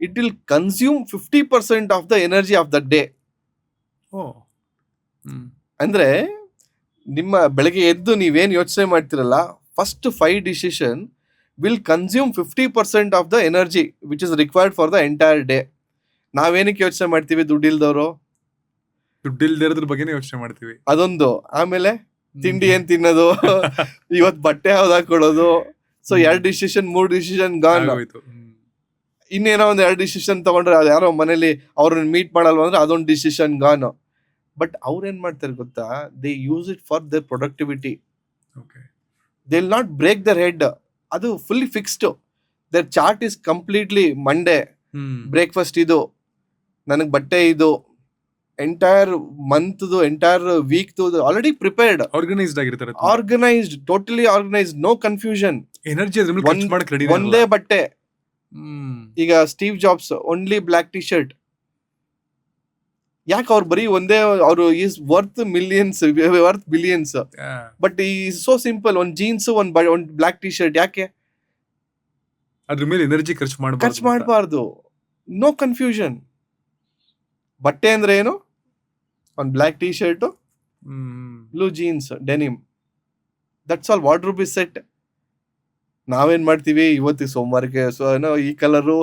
it will consume 50% of the energy of the day. ಅಂದ್ರೆ ನಿಮ್ಮ ಬೆಳಗ್ಗೆ ಎದ್ದು ನೀವೇನ್ ಯೋಚನೆ ಮಾಡ್ತಿರಲ್ಲ, first 5 decision will consume 50% of the energy which is required for the entire day. ನಾವೇನಕ್ಕೆ ಯೋಚನೆ ಮಾಡ್ತೀವಿ? ದುಡ್ಡಿಲ್ದವ್ರು ದುಡ್ಡಿಲ್ದಿರೋದ್ರ ಬಗ್ಗೆನೇ ಯೋಚನೆ ಮಾಡ್ತೀವಿ, ಅದೊಂದು. ಆಮೇಲೆ ತಿಂಡಿ ಏನ್ ತಿನ್ನೋದು, ಇವತ್ ಬಟ್ಟೆ ಯಾವ್ದು ಹಾಕೊಳ್ಳೋದು. So 2 decision 3 decision gone. ಇನ್ನೇನೋ ಒಂದ್ 2 ಡಿಸಿಷನ್ ತಗೊಂಡ್ರೆ ಅದು ಯಾರೋ ಮನೇಲಿ ಅವ್ರನ್ನ ಮೀಟ್ ಮಾಡಲ್ವ ಅಂದ್ರೆ ಅದೊಂದು ಡಿಸಿಷನ್ ಗಾನು. ಬಟ್ ಅವ್ರ ಏನ್ ಮಾಡ್ತಾರೆ ಗೊತ್ತಾ, they use it for their productivity. Okay. They will not break their head. ಅದು fully fixed. Their chart is completely Monday breakfast ಇದು, ನನಗೆ ಬಟ್ಟೆ ಇದು, ಎಂಟೈರ್ ಮಂತ್ದು ಎಂಟೈರ್ ವೀಕ್ದು ಆಲ್ರೆಡಿ ಪ್ರಿಪೇರ್ಡ್, ಆರ್ಗನೈಸ್ಡ್ ಆಗಿರ್ತಾರೆ. Organised, totally organised, no confusion. Energy ಅದ್ರ ಮೇಲೆ ಖರ್ಚು ಮಾಡಕ್ ರೆಡಿ. ಒಂದೇ ಬಟ್ಟೆ. ಈಗ Steve Jobs only black T shirt. ಯಾಕೆ ಅವ್ರು ಬರೀ ಒಂದೇ, ಅವರು is worth millions, worth billions, but ಈ ಸೋ ಸಿಂಪಲ್, ಒಂದ್ ಜೀನ್ಸ್, ಒಂದ್ ಬ್ಲಾಕ್ ಟಿ ಶರ್ಟ್. ಯಾಕೆ ಅದ್ರ ಮೇಲೆ ಎನರ್ಜಿ ಖರ್ಚು ಮಾಡಬಾರ್ದು? No confusion. ಬಟ್ಟೆ ಅಂದ್ರೆ ಏನು? ಒಂದ್ black T shirt, blue jeans, denim, that's all. Wardrobe is set. ನಾವೇನ್ ಮಾಡ್ತೀವಿ, ಇವತ್ತಿಗೆ ಸೋಮವಾರಕ್ಕೆ ಈ ಕಲರು,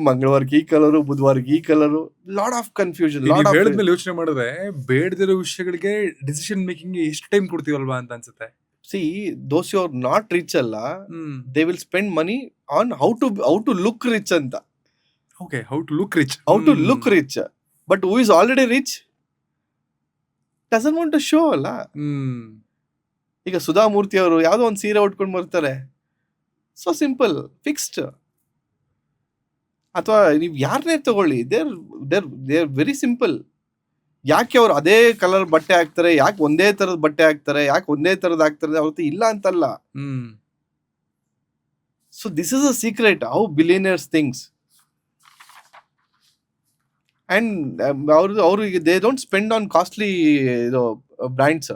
ಮಂಗಳವಾರಕ್ಕೆ ಈ ಕಲರು, ಬುಧವಾರಕ್ಕೆ ಈ ಕಲರು. Lot of confusion. ಹೇಳಿದ್ಮೇಲೆ ಯೋಚನೆ ಮಾಡಿದ್ರೆ ಬೇಡದಿರೋ ವಿಷಯಗಳಿಗೆ ಡಿಸಿಷನ್ ಮೇಕಿಂಗ್ ಎಷ್ಟು ಟೈಮ್ ಕೊಡ್ತೀವಲ್ವಾ ಅಂತ ಅನ್ಸುತ್ತೆ. See, those who are not rich ಅಲ್ಲ, they will spend money on how to look rich ಅಂತ. Okay, how to look rich. How to look rich. But who is already rich doesn't want to show ಅಲ್ಲ. ಈಗ ಸುಧಾಮೂರ್ತಿ ಅವರು ಯಾವ್ದೋ ಒಂದು ಸೀರೆ ಉಟ್ಕೊಂಡು ಬರ್ತಾರೆ, ಸೊ ಸಿಂಪಲ್, ಫಿಕ್ಸ್ಡ್. ಅಥವಾ ನೀವು ಯಾರನ್ನೇ ತಗೊಳ್ಳಿ, ದೇರ್ ವೆರಿ ಸಿಂಪಲ್. ಯಾಕೆ ಅವ್ರು ಅದೇ ಕಲರ್ ಬಟ್ಟೆ ಹಾಕ್ತಾರೆ, ಯಾಕೆ ಒಂದೇ ತರದ ಬಟ್ಟೆ ಹಾಕ್ತಾರೆ, ಯಾಕೆ ಒಂದೇ ತರದ್ ಹಾಕ್ತಾರೆ, ಅವ್ರದ್ದು ಇಲ್ಲ ಅಂತಲ್ಲ. So this is a secret how billionaires things. And ಅವ್ರಿಗೆ they don't spend on costly brands.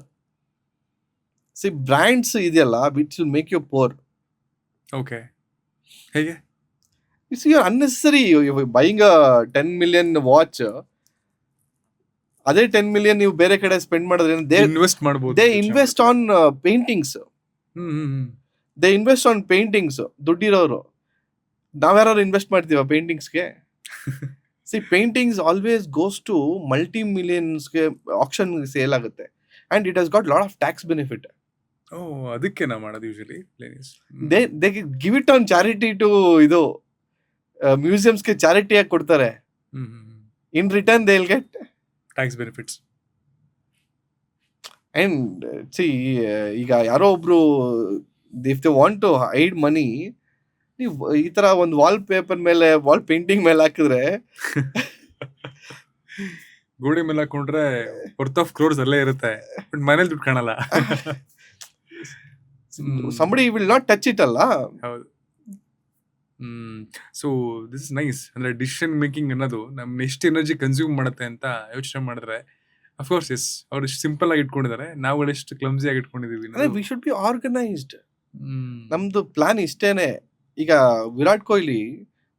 See brands ಇದೆಯಲ್ಲ, which will make you poor. Okay, ಹೇಗೆ? It's your unnecessary buying a 10 million watch. ಅದೇ 10 million ನೀವು ಬೇರೆ ಕಡೆ spend ಮಾಡಿದ್ರೆ invest ಮಾಡಬಹುದು. They invest on paintings. They invest on paintings. ದುಡ್ಡಿರೋರು. ನಾವ್ಯಾರು ಇನ್ವೆಸ್ಟ್ ಮಾಡ್ತೀವ ಪೇಂಟಿಂಗ್ಸ್ಗೆ? See paintings always goes to ಮಲ್ಟಿ-ಮಿಲಿಯನ್ಸ್ಗೆ ಆಕ್ಷನ್ ಸೇಲ್ ಆಗುತ್ತೆ. And it has got lot of tax benefit. ಅದಕ್ಕೆ ನಾವು ಮಾಡೋದು usually. They give it on charity to ಇದು ಮ್ಯೂಸಿಯಮ್ಸ್ಗೆ ಚಾರಿಟಿ ಆಗಿ ಕೊಡ್ತಾರೆ. In return they will get tax benefits. And see ಈಗ ಯಾರೋ ಒಬ್ರು if they want to hide money, ನೀವು ಈ ತರ ಒಂದು ವಾಲ್ ಪೇಪರ್ ಮೇಲೆ, ವಾಲ್ ಪೇಂಟಿಂಗ್ ಮೇಲೆ ಹಾಕಿದ್ರೆ, ಗೋಡೆ ಮೇಲೆ ಹಾಕೊಂಡ್ರೆ ವರ್ತ್ ಆಫ್ ಕ್ರೋರ್ಸ್ ಅಲ್ಲೇ ಇರುತ್ತೆ, ಬಟ್ ಮನೇಲಿ ದುಡ್ಡು ಕಾಣಲ್ಲ. somebody will not touch it ಅಲ್ಲ. ಹೌದು. So this is nice. ಅಂದ್ರೆ ಡಿಸಿಷನ್ ಮೇಕಿಂಗ್ ಅನ್ನೋದು ನಮ್ನ ಎಷ್ಟು ಎನರ್ಜಿ ಕನ್ಸ್ಯೂಮ್ ಮಾಡುತ್ತೆ ಅಂತ ಯೋಚನೆ ಮಾಡಿದ್ರೆ, ಅಫ್ಕೋರ್ಸ್ ಎಸ್, ಅವ್ರು ಎಷ್ಟು ಸಿಂಪಲ್ ಆಗಿ ಇಟ್ಕೊಂಡಿದ್ದಾರೆ, ನಾವು ಎಷ್ಟು ಕ್ಲಮ್ಸಿ ಆಗಿ ಇಟ್ಕೊಂಡಿದೀವಿ. We should be organised. ನಮ್ದು ಪ್ಲಾನ್ ಇಷ್ಟೇನೆ. ಈಗ ವಿರಾಟ್ ಕೊಹ್ಲಿ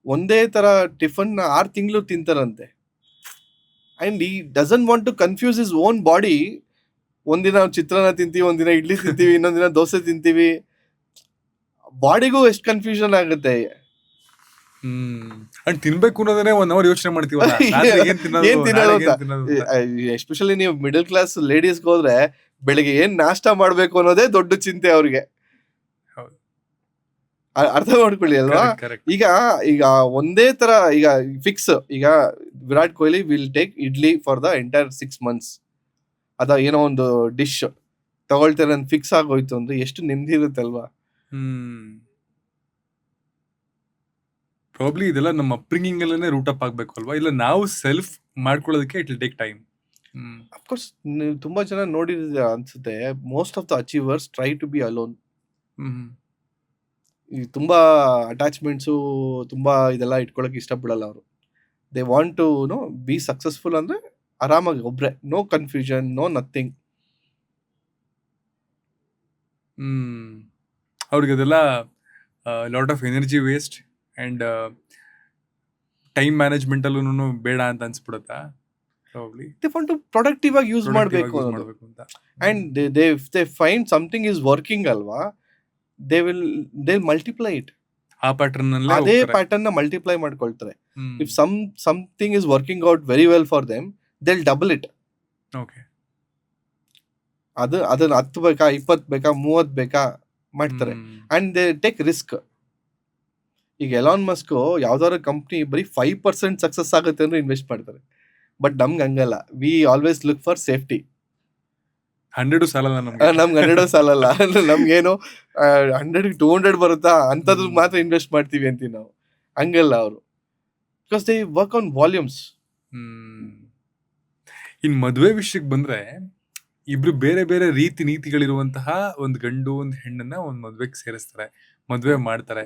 ಒಂದೇ ತರ ಟಿಫನ್ 6 ತಿಂಗಳು ತಿಂತಾರಂತೆ. And he doesn't want to confuse his own body. ಒಂದಿನ ಚಿತ್ರಾನ್ನ ತಿಂತೀವಿ, ಒಂದಿನ ಇಡ್ಲಿ ತಿಂತೀವಿ, ಇನ್ನೊಂದಿನ ದೋಸೆ ತಿಂತೀವಿ. ಬಾಡಿಗೂ ಎಷ್ಟು ಕನ್ಫ್ಯೂಷನ್ ಆಗುತ್ತೆ. ಅಂಡ್ ತಿನ್ಬೇಕು ಅನ್ನೋದನ್ನೇ 1 hour ಯೋಚನೆ ಮಾಡ್ತೀವಲ್ಲ, ಏನ್ ತಿನ್ನೋದು. ಎಸ್ಪೆಷಲಿ ನೀವು ಮಿಡಲ್ ಕ್ಲಾಸ್ ಲೇಡೀಸ್ಗೆ ಹೋದ್ರೆ ಬೆಳಿಗ್ಗೆ ಏನ್ ನಾಷ್ಟ ಮಾಡ್ಬೇಕು ಅನ್ನೋದೇ ದೊಡ್ಡ ಚಿಂತೆ ಅವ್ರಿಗೆ. ಅರ್ಥ ಮಾಡ್ಕೊಳ್ಳಿ ಅಲ್ವಾ. ಈಗ ಒಂದೇ ತರ ಈಗ ಫಿಕ್ಸ್. ಈಗ Virat Kohli will take idli for the entire 6 months. ಅದ ಏನೋ ಒಂದು ಡಿಶ್ ತಗೊಳ್ತಾರೆ ಅಂತ ಫಿಕ್ಸ್ ಆಗೋಯ್ತು ಅಂದ್ರೆ ಎಷ್ಟು ನೆಮ್ಮದಿ ಇರುತ್ತೆ ಅಲ್ವಾ. ಪ್ರಾಬ್ಲಿ ಇದೆಲ್ಲ ನಮ್ಮ ಅಪ್ಬ್ರಿಂಗಿಂಗ್ ಅಲ್ಲೇ ರೂಟ್ ಅಪ್ ಆಗ್ಬೇಕು ಅಲ್ವಾ, ಇಲ್ಲ ನಾವು ಸೆಲ್ಫ್ ಮಾಡ್ಕೊಳ್ಳೋದಕ್ಕೆ it will take time. Of course ನೀವು ತುಂಬಾ ಜನ ನೋಡಿದ್ರೆ ಅನ್ಸುತ್ತೆ, most of the achievers try to be alone. ತುಂಬಾ ಅಟ್ಯಾಚ್ಮೆಂಟ್ಸು, ತುಂಬಾ ಇದೆಲ್ಲ ಇಟ್ಕೊಳಕ್ ಇಷ್ಟಪಡಲ್ಲ ಅವರು. They want to be successful ಅಂದ್ರೆ ಆರಾಮಾಗಿ ಒಬ್ರೆ, ನೋ ಕನ್ಫ್ಯೂಷನ್, ನೋ ನಥಿಂಗ್. ಅವ್ರಿಗೆ ಅದೆಲ್ಲ lot of energy waste and time management ಅಲ್ಲೂ ಬೇಡ ಅಂತ ಅನ್ಸ್ಬಿಡುತ್ತಾ. Probably they want to productive ಆಗಿ ಯೂಸ್ ಮಾಡಬೇಕು ಅಂತ. And they find something is working ಅಲ್ವಾ, ದೇ ಮಲ್ಟಿಪ್ಲೈ ಇಟ್. ಆ ಪ್ಯಾಟರ್ನ್ ಅದೇ ಪ್ಯಾಟರ್ನ್ ನ ಮಲ್ಟಿಪ್ಲೈ ಮಾಡ್ಕೊಳ್ತಾರೆ. If something is working out very well for them, they'll double it. Okay. ಅದನ್ನ 10 ಬೇಕಾ, 20 ಬೇಕಾ, 30 ಬೇಕಾ ಮಾಡ್ತಾರೆ. And they take risk. ಈಗ ಎಲಾನ್ ಮಸ್ಕ್ ಯಾವ್ದಾದ್ರು ಕಂಪ್ನಿ ಬರೀ 5% ಸಕ್ಸಸ್ ಆಗುತ್ತೆ ಅಂದ್ರೆ ಇನ್ವೆಸ್ಟ್ ಮಾಡ್ತಾರೆ. ಬಟ್ ನಮ್ಗೆ ಹಂಗಲ್ಲ, we always look for safety. 100 ಸಾಲಲ್ಲ ನಮ್ಗೆ. ನಮ್ಗೆ 100 ಸಾಲಲ್ಲ, ನಮ್ಗೇನು 100 200 ಬರುತ್ತಾ ಅಂತದ್ರ ಮಾತ್ರ ಇನ್ವೆಸ್ಟ್ ಮಾಡ್ತೀವಿ ಅಂತೀವಿ ನಾವು. ಹಂಗಲ್ಲ ಅವರು, because they work on volumes. ಇನ್ ಮದುವೆ ವಿಷಯಕ್ಕೆ ಬಂದ್ರೆ, ಇಬ್ರು ಬೇರೆ ಬೇರೆ ರೀತಿ ನೀತಿಗಳಿರುವಂತಹ ಒಂದು ಗಂಡು ಒಂದು ಹೆಣ್ಣನ್ನ ಒಂದು ಮದ್ವೆಗೆ ಸೇರಿಸ್ತಾರೆ, ಮದ್ವೆ ಮಾಡ್ತಾರೆ.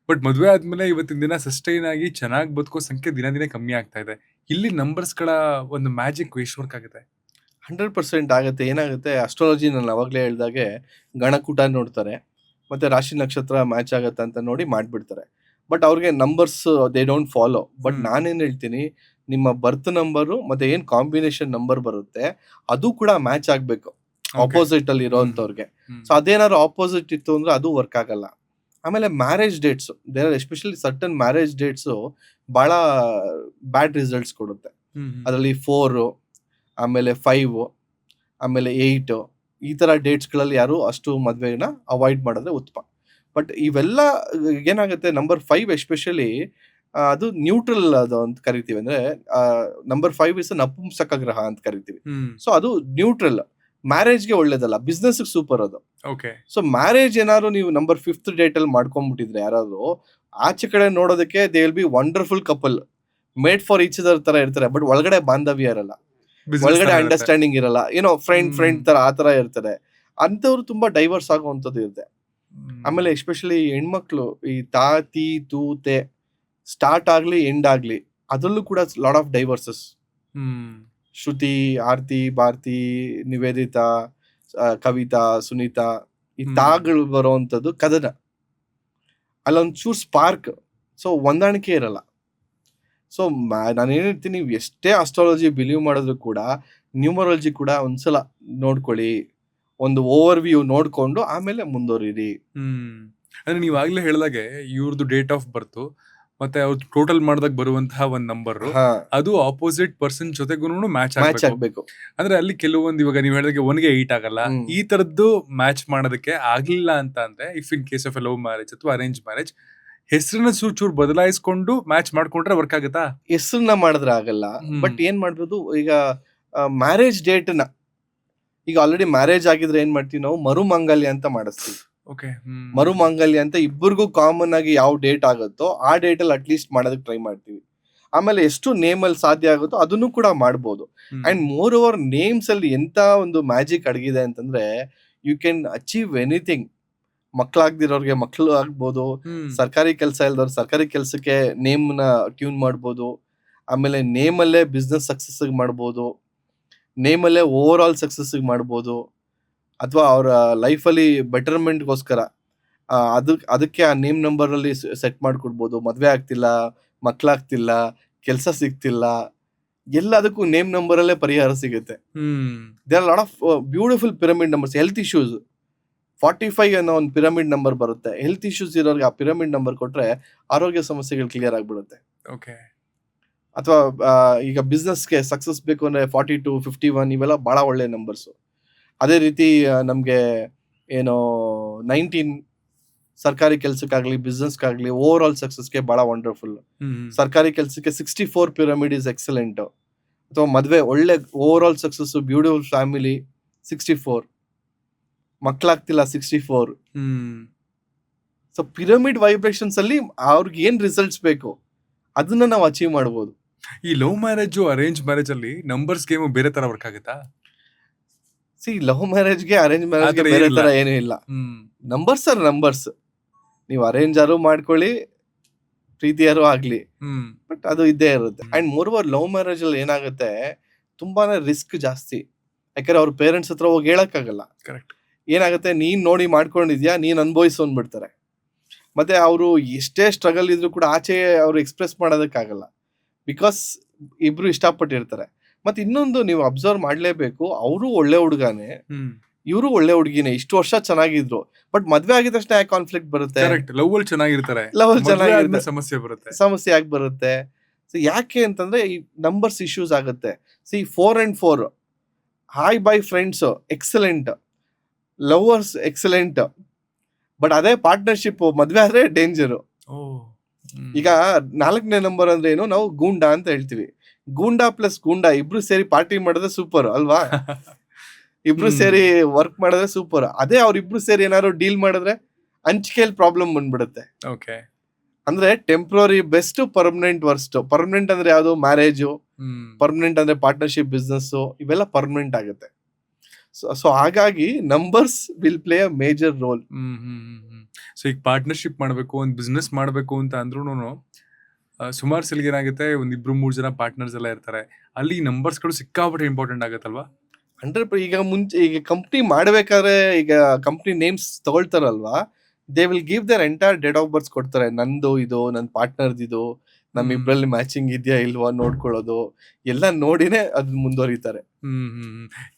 ಬಟ್ ಮದ್ವೆ ಆದ್ಮೇಲೆ ಇವತ್ತಿನ ದಿನ ಸಸ್ಟೈನ್ ಆಗಿ ಚೆನ್ನಾಗಿ ಬದುಕೋ ಸಂಖ್ಯೆ ದಿನ ದಿನ ಕಮ್ಮಿ ಆಗ್ತಾ ಇದೆ. ಇಲ್ಲಿ ನಂಬರ್ಸ್ಗಳ ಒಂದು ಮ್ಯಾಜಿಕ್ ಎಷ್ಟು ವರ್ಕ್ ಆಗುತ್ತೆ? 100% ಆಗುತ್ತೆ. ಏನಾಗುತ್ತೆ, ಅಸ್ಟ್ರಾಲಜಿ ನಾನು ಅವಾಗಲೇ ಹೇಳ್ದಾಗೆ ಗಣಕೂಟ ನೋಡ್ತಾರೆ, ಮತ್ತೆ ರಾಶಿ ನಕ್ಷತ್ರ ಮ್ಯಾಚ್ ಆಗತ್ತೆ ಅಂತ ನೋಡಿ ಮಾಡ್ಬಿಡ್ತಾರೆ. ಬಟ್ ಅವ್ರಿಗೆ numbers they don't follow. But ನಾನೇನು ಹೇಳ್ತೀನಿ, ನಿಮ್ಮ ಬರ್ತ್ ನಂಬರು ಮತ್ತೆ ಏನ್ ಕಾಂಬಿನೇಷನ್ ನಂಬರ್ ಬರುತ್ತೆ ಅದು ಕೂಡ ಮ್ಯಾಚ್ ಆಗ್ಬೇಕು ಆಪೋಸಿಟ್ ಅಲ್ಲಿ ಇರೋಂಥವ್ರಿಗೆ. ಸೊ ಅದೇನಾದ್ರು ಆಪೋಸಿಟ್ ಇತ್ತು ಅಂದ್ರೆ ಅದು ವರ್ಕ್ ಆಗಲ್ಲ. ಆಮೇಲೆ marriage dates, there are especially certain marriage dates ಬಹಳ ಬ್ಯಾಡ್ ರಿಸಲ್ಟ್ಸ್ ಕೊಡುತ್ತೆ. ಅದರಲ್ಲಿ 4, ಆಮೇಲೆ 5, ಆಮೇಲೆ 8 ಈ ತರ ಡೇಟ್ಸ್ಗಳಲ್ಲಿ ಯಾರು ಅಷ್ಟು ಮದುವೆನ ಅವಾಯ್ಡ್ ಮಾಡಿದ್ರೆ ಉತ್ತಮ. ಬಟ್ ಇವೆಲ್ಲ ಏನಾಗುತ್ತೆ, ನಂಬರ್ 5 ಎಸ್ಪೆಷಲಿ ಅದು ನ್ಯೂಟ್ರಲ್ ಅದು ಅಂತ ಕರಿತೀವಿ. ಅಂದ್ರೆ ನಂಬರ್ 5 ಇಸ್ ನಪುಂಸಕ ಗ್ರಹ ಅಂತ ಕರಿತೀವಿ. ಸೊ ಅದು ನ್ಯೂಟ್ರಲ್, ಮ್ಯಾರೇಜ್ಗೆ ಒಳ್ಳೇದಲ್ಲ, ಬಿಸ್ನೆಸ್ ಸೂಪರ್ ಅದು. ಓಕೆ. ಸೊ ಮ್ಯಾರೇಜ್ ಏನಾದ್ರು ನೀವು ನಂಬರ್ 5th ಡೇಟ್ ಅಲ್ಲಿ ಮಾಡ್ಕೊಂಡ್ಬಿಟ್ಟಿದ್ರೆ ಯಾರಾದ್ರು ಆಚೆ ಕಡೆ ನೋಡೋದಕ್ಕೆ they will be wonderful couple, made for each other ತರ ಇರ್ತಾರೆ. ಬಟ್ ಒಳಗಡೆ ಬಾಂಧವ್ಯ ಇರಲ್ಲ, ಒಳಗಡೆ ಅಂಡರ್ಸ್ಟ್ಯಾಂಡಿಂಗ್ ಇರಲ್ಲ, ಏನೋ ಫ್ರೆಂಡ್ ತರ ಆ ತರ ಇರ್ತಾರೆ. ಅಂತವ್ರು ತುಂಬಾ ಡೈವರ್ಸ್ ಆಗುವಂತದ್ದು ಇರುತ್ತೆ. ಆಮೇಲೆ ಎಸ್ಪೆಷಲಿ ಹೆಣ್ಮಕ್ಳು ಈ ತೀ ತೂ ತೆ ಸ್ಟಾರ್ಟ್ ಆಗ್ಲಿ ಎಂಡ್ ಆಗ್ಲಿ ಅದರಲ್ಲೂ ಕೂಡ ಲಾಟ್ ಆಫ್ ಡೈವರ್ಸಸ್. ಶ್ರುತಿ, ಆರ್ತಿ, ಭಾರತಿ, ನಿವೇದಿತಾ, ಕವಿತಾ, ಸುನೀತಾ, ಈ ತಾಗಳು ಬರೋವಂಥದ್ದು ಕದನ, ಅಲ್ಲೊಂದು ಚೂರ್ ಸ್ಪಾರ್ಕ್. ಸೊ ಹೊಂದಾಣಿಕೆ ಇರಲ್ಲ. ಸೊ ನಾನು ಏನ್ ಹೇಳ್ತೀನಿ, ನೀವು ಎಷ್ಟೇ ಅಸ್ಟ್ರಾಲಜಿ ಬಿಲೀವ್ ಮಾಡಿದ್ರು ಕೂಡ ನ್ಯೂಮರಾಲಜಿ ಕೂಡ ಒಂದ್ಸಲ ನೋಡ್ಕೊಳ್ಳಿ, ಒಂದು ಓವರ್ ವ್ಯೂ ನೋಡ್ಕೊಂಡು ಆಮೇಲೆ ಮುಂದುವರಿರಿ. ಅಂದ್ರೆ ನೀವಾಗ್ಲೇ ಹೇಳ್ದಾಗೆ ಇವ್ರದ್ದು ಡೇಟ್ ಆಫ್ ಬರ್ತ್ ಮತ್ತೆ ಅವ್ರು ಟೋಟಲ್ ಮಾಡಿದಾಗ ಬರುವಂತಹ ಒಂದ್ ನಂಬರ್ ಅದು ಆಪೋಸಿಟ್ ಪರ್ಸನ್ ಜೊತೆಗೂ ಮ್ಯಾಚ್ ಆಗ್ಬೇಕು. ಅಂದ್ರೆ ಅಲ್ಲಿ ಕೆಲವೊಂದು ಇವಾಗ ನೀವು ಹೇಳಿದಾಗೆ 1ಗೆ 8 ಆಗಲ್ಲ, ಈ ತರದ್ದು ಮ್ಯಾಚ್ ಮಾಡೋದಕ್ಕೆ ಆಗ್ಲಿಲ್ಲ ಅಂತ ಅಂದ್ರೆ if in case of A love marriage ಅಥವಾ ಅರೇಂಜ್ ಮ್ಯಾರೇಜ್ ಹೆಸರನ್ನ ಚೂರ್ ಬದಲಾಯಿಸ್ಕೊಂಡು ಮ್ಯಾಚ್ ಮಾಡ್ಕೊಂಡ್ರೆ ವರ್ಕ್ ಆಗುತ್ತಾ? ಹೆಸರನ್ನ ಮಾಡಿದ್ರೆ ಆಗಲ್ಲ. ಬಟ್ ಏನ್ ಮಾಡ್ಬೋದು, ಈಗ ಮ್ಯಾರೇಜ್ ಡೇಟ್ ನ ಈಗ ಆಲ್ರೆಡಿ ಮ್ಯಾರೇಜ್ ಆಗಿದ್ರೆ ಏನ್ ಮಾಡ್ತೀವಿ ನಾವು, ಮರುಮಾಂಗಲ್ಯ ಅಂತ ಮಾಡಿಸ್ತೀವಿ. ಮರುಮಾಂಗಲ್ಯ ಅಂತ ಇಬ್ಬರಿಗೂ ಕಾಮನ್ ಆಗಿ ಯಾವ ಡೇಟ್ ಆಗುತ್ತೋ ಆ ಡೇಟ್ ಅಲ್ಲಿ ಅಟ್ಲೀಸ್ಟ್ ಮಾಡೋದಕ್ಕೆ ಟ್ರೈ ಮಾಡ್ತೀವಿ. ಆಮೇಲೆ ಎಷ್ಟು ನೇಮ್ ಅಲ್ಲಿ ಸಾಧ್ಯ ಆಗುತ್ತೋ ಅದನ್ನು ಕೂಡ ಮಾಡ್ಬೋದು. ಅಂಡ್ ಮೋರ್ ಓವರ್ ನೇಮ್ಸ್ ಅಲ್ಲಿ ಎಂತ ಒಂದು ಮ್ಯಾಜಿಕ್ ಅಡಗಿದೆ ಅಂತಂದ್ರೆ, ಯು ಕ್ಯಾನ್ ಅಚೀವ್ ಎನಿಥಿಂಗ್. ಮಕ್ಳಾಗ್ದಿರೋರ್ಗೆ ಮಕ್ಳು ಆಗ್ಬೋದು, ಸರ್ಕಾರಿ ಕೆಲಸ ಇಲ್ದವ್ರು ಸರ್ಕಾರಿ ಕೆಲಸಕ್ಕೆ ನೇಮ್ ನ ಟ್ಯೂನ್ ಮಾಡ್ಬೋದು. ಆಮೇಲೆ ನೇಮ್ ಅಲ್ಲೇ ಬಿಸ್ನೆಸ್ ಸಕ್ಸಸ್ ಮಾಡ್ಬೋದು, ನೇಮ್ ಅಲ್ಲೇ ಓವರ್ ಆಲ್ ಸಕ್ಸಸ್ ಮಾಡ್ಬೋದು. ಅಥವಾ ಅವರ ಲೈಫಲ್ಲಿ ಬೆಟರ್ಮೆಂಟ್ಗೋಸ್ಕರ ಅದಕ್ಕೆ ಆ ನೇಮ್ ನಂಬರ್ ಅಲ್ಲಿ ಸೆಟ್ ಮಾಡ್ಕೊಡ್ಬೋದು. ಮದ್ವೆ ಆಗ್ತಿಲ್ಲ, ಮಕ್ಳಾಗ್ತಿಲ್ಲ, ಕೆಲಸ ಸಿಗ್ತಿಲ್ಲ, ಎಲ್ಲದಕ್ಕೂ ನೇಮ್ ನಂಬರ್ ಅಲ್ಲೇ ಪರಿಹಾರ ಸಿಗುತ್ತೆ. There are lot of beautiful pyramid numbers. Health issues 45 ಅನ್ನೋ ಒಂದು ಪಿರಮಿಡ್ ನಂಬರ್ ಬರುತ್ತೆ. ಹೆಲ್ತ್ ಇಶ್ಯೂಸ್ ಇರೋರಿಗೆ ಆ ಪಿರಮಿಡ್ ನಂಬರ್ ಕೊಟ್ರೆ ಆರೋಗ್ಯ ಸಮಸ್ಯೆಗಳು ಕ್ಲಿಯರ್ ಆಗ್ಬಿಡುತ್ತೆ. ಅಥವಾ ಈಗ ಬಿಸ್ನೆಸ್ಗೆ ಸಕ್ಸಸ್ ಬೇಕು ಅಂದ್ರೆ 42, 51 ಇವೆಲ್ಲ ಬಹಳ ಒಳ್ಳೆ ನಂಬರ್ಸ್. ಅದೇ ರೀತಿ ನಮ್ಗೆ ಏನೋ 19 ಸರ್ಕಾರಿ ಕೆಲಸಕ್ಕಾಗ್ಲಿ ಬಿಸ್ನೆಸ್ಗಾಗ್ಲಿ ಓವರ್ ಆಲ್ ಸಕ್ಸಸ್ಗೆ ಬಹಳ ವಂಡರ್ಫುಲ್. ಸರ್ಕಾರಿ ಕೆಲಸಕ್ಕೆ 64 ಪಿರಮಿಡ್ ಇಸ್ ಎಕ್ಸಲೆಂಟ್. ಅಥವಾ ಮದ್ವೆ ಒಳ್ಳೆ over all success, beautiful family 64, ಮಕ್ಳಾಗ್ತಿಲ್ಲ 64. So pyramid vibrations ಅಲ್ಲಿ ಅವ್ರಿಗೆ ಏನ್ ರಿಸಲ್ಟ್ಸ್ ಬೇಕು ಅದನ್ನ ನಾವು ಅಚೀವ್ ಮಾಡಬಹುದು. ಈ ಲವ್ ಮ್ಯಾರೇಜ್ ಅರೇಂಜ್ ಮ್ಯಾರೇಜ್ ಅಲ್ಲಿ ನಂಬರ್ಸ್ ಗೇಮ್ ಬೇರೆ ತರ ವರ್ಕ್ ಆಗುತ್ತಾ? ಲವ್ ಮ್ಯಾರೇಜ್ಗೆ ಅರೇಂಜ್ ಮ್ಯಾರೇಜ್ಗೆ ಬೇರೆ ತರ ಏನೂ ಇಲ್ಲ. Numbers are numbers. ನೀವು ಅರೇಂಜ್ ಯಾರು ಮಾಡ್ಕೊಳ್ಳಿ, ಪ್ರೀತಿ ಯಾರು ಆಗ್ಲಿ, ಬಟ್ ಅದು ಇದ್ದೇ ಇರುತ್ತೆ. And more over love marriage ಅಲ್ಲಿ ಏನಾಗುತ್ತೆ, ತುಂಬಾನೇ ರಿಸ್ಕ್ ಜಾಸ್ತಿ. ಯಾಕಂದ್ರೆ ಅವ್ರ ಪೇರೆಂಟ್ಸ್ ಹತ್ರ ಹೋಗಿ ಹೇಳಕ್ಕಾಗಲ್ಲ. ಕರೆಕ್ಟ್. ಏನಾಗುತ್ತೆ, ನೀನ್ ನೋಡಿ ಮಾಡ್ಕೊಂಡಿದ್ಯಾ, ನೀನ್ ಅನುಭವಿಸು ಅಂದ್ಬಿಡ್ತಾರೆ. ಮತ್ತೆ ಅವರು ಎಷ್ಟೇ ಸ್ಟ್ರಗಲ್ ಇದ್ರು ಕೂಡ ಆಚೆ ಅವ್ರು ಎಕ್ಸ್ಪ್ರೆಸ್ ಮಾಡೋದಕ್ಕಾಗಲ್ಲ. ಬಿಕಾಸ್ ಇಬ್ರು ಇಷ್ಟಪಟ್ಟಿರ್ತಾರೆ. ಮತ್ತೆ ಇನ್ನೊಂದು ನೀವು ಅಬ್ಸರ್ವ್ ಮಾಡ್ಲೇಬೇಕು, ಅವರು ಒಳ್ಳೆ ಹುಡುಗಾನೆ, ಇವರು ಒಳ್ಳೆ ಹುಡುಗಿನೇ, ಇಷ್ಟು ವರ್ಷ ಚೆನ್ನಾಗಿದ್ರು. ಬಟ್ ಮದ್ವೆ ಆಗಿದ ತಕ್ಷಣ ಯಾಕೆ ಕಾನ್ಫ್ಲಿಕ್ಟ್ ಬರುತ್ತೆ? ಲವ್ ಅಲ್ಲಿ ಚೆನ್ನಾಗಿರ್ತಾರೆ, ಸಮಸ್ಯೆ ಯಾಕೆ ಬರುತ್ತೆ? ಸೊ ಯಾಕೆ ಅಂತಂದ್ರೆ ಈ ನಂಬರ್ಸ್ ಇಶ್ಯೂಸ್ ಆಗುತ್ತೆ. 4 and 4 hi by friends excellent, lovers excellent. But ಅದೇ ಪಾರ್ಟ್ನರ್ಶಿಪ್ ಮದ್ವೆ ಆದ್ರೆ ಡೇಂಜರು. ಈಗ 4ನೇ ನಂಬರ್ ಅಂದ್ರೆ ಏನು, ನಾವು ಗೂಂಡಾ ಅಂತ ಹೇಳ್ತೀವಿ. ಗೂಂಡಾ ಪ್ಲಸ್ ಗೂಂಡಾ ಇಬ್ರು ಸೇರಿ ಪಾರ್ಟಿ ಮಾಡಿದ್ರೆ ಸೂಪರ್ ಅಲ್ವಾ? ಇಬ್ರು ಸೇರಿ ವರ್ಕ್ ಮಾಡಿದ್ರೆ ಸೂಪರ್. ಅದೇ ಅವ್ರಿಬ್ರು ಸೇರಿ ಏನಾದ್ರು ಡೀಲ್ ಮಾಡಿದ್ರೆ ಹಂಚಿಕೆಯಲ್ಲಿ ಪ್ರಾಬ್ಲಮ್ ಬಂದ್ಬಿಡುತ್ತೆ. ಓಕೆ. ಅಂದ್ರೆ temporary best, permanent worst. Permanent ಅಂದ್ರೆ ಯಾವ್ದು? ಮ್ಯಾರೇಜು. ಪರ್ಮನೆಂಟ್ ಅಂದ್ರೆ ಪಾರ್ಟ್ನರ್ಶಿಪ್, ಬಿಸ್ನೆಸ್, ಇವೆಲ್ಲ ಪರ್ಮನೆಂಟ್ ಆಗುತ್ತೆ. ಸೊ ಹಾಗಾಗಿ numbers will play a major role. So ಈಗ ಪಾರ್ಟ್ನರ್ಶಿಪ್ ಮಾಡಬೇಕು, ಒಂದು ಬಿಸ್ನೆಸ್ ಮಾಡಬೇಕು ಅಂತ ಅಂದ್ರೂ ಸುಮಾರು ಸಲ ಏನಾಗುತ್ತೆ, ಒಂದಿಬ್ರು 3 ಜನ ಪಾರ್ಟ್ನರ್ಸ್ ಎಲ್ಲ ಇರ್ತಾರೆ. ಅಲ್ಲಿ ನಂಬರ್ಸ್ಗಳು ಸಿಕ್ಕಾಪಟ್ಟೆ ಇಂಪಾರ್ಟೆಂಟ್ ಆಗುತ್ತಲ್ವಾ? 100%. ಈಗ ಕಂಪ್ನಿ ಮಾಡ್ಬೇಕಾದ್ರೆ, ಈಗ ಕಂಪ್ನಿ ನೇಮ್ಸ್ ತಗೊಳ್ತಾರಲ್ವಾ, they will give their entire date of birth ಕೊಡ್ತಾರೆ. ನಂದು ಇದು, ನನ್ನ ಪಾರ್ಟ್ನರ್ದು ಇದು, ನಮ್ಮಿಬ್ರಲ್ಲಿ ಮ್ಯಾಚಿಂಗ್ ಇದೆಯಾ ಇಲ್ವಾ ನೋಡ್ಕೊಳ್ಳೋದು ಎಲ್ಲ ನೋಡಿನೇ ಅದ್ ಮುಂದುವರಿತಾರೆ.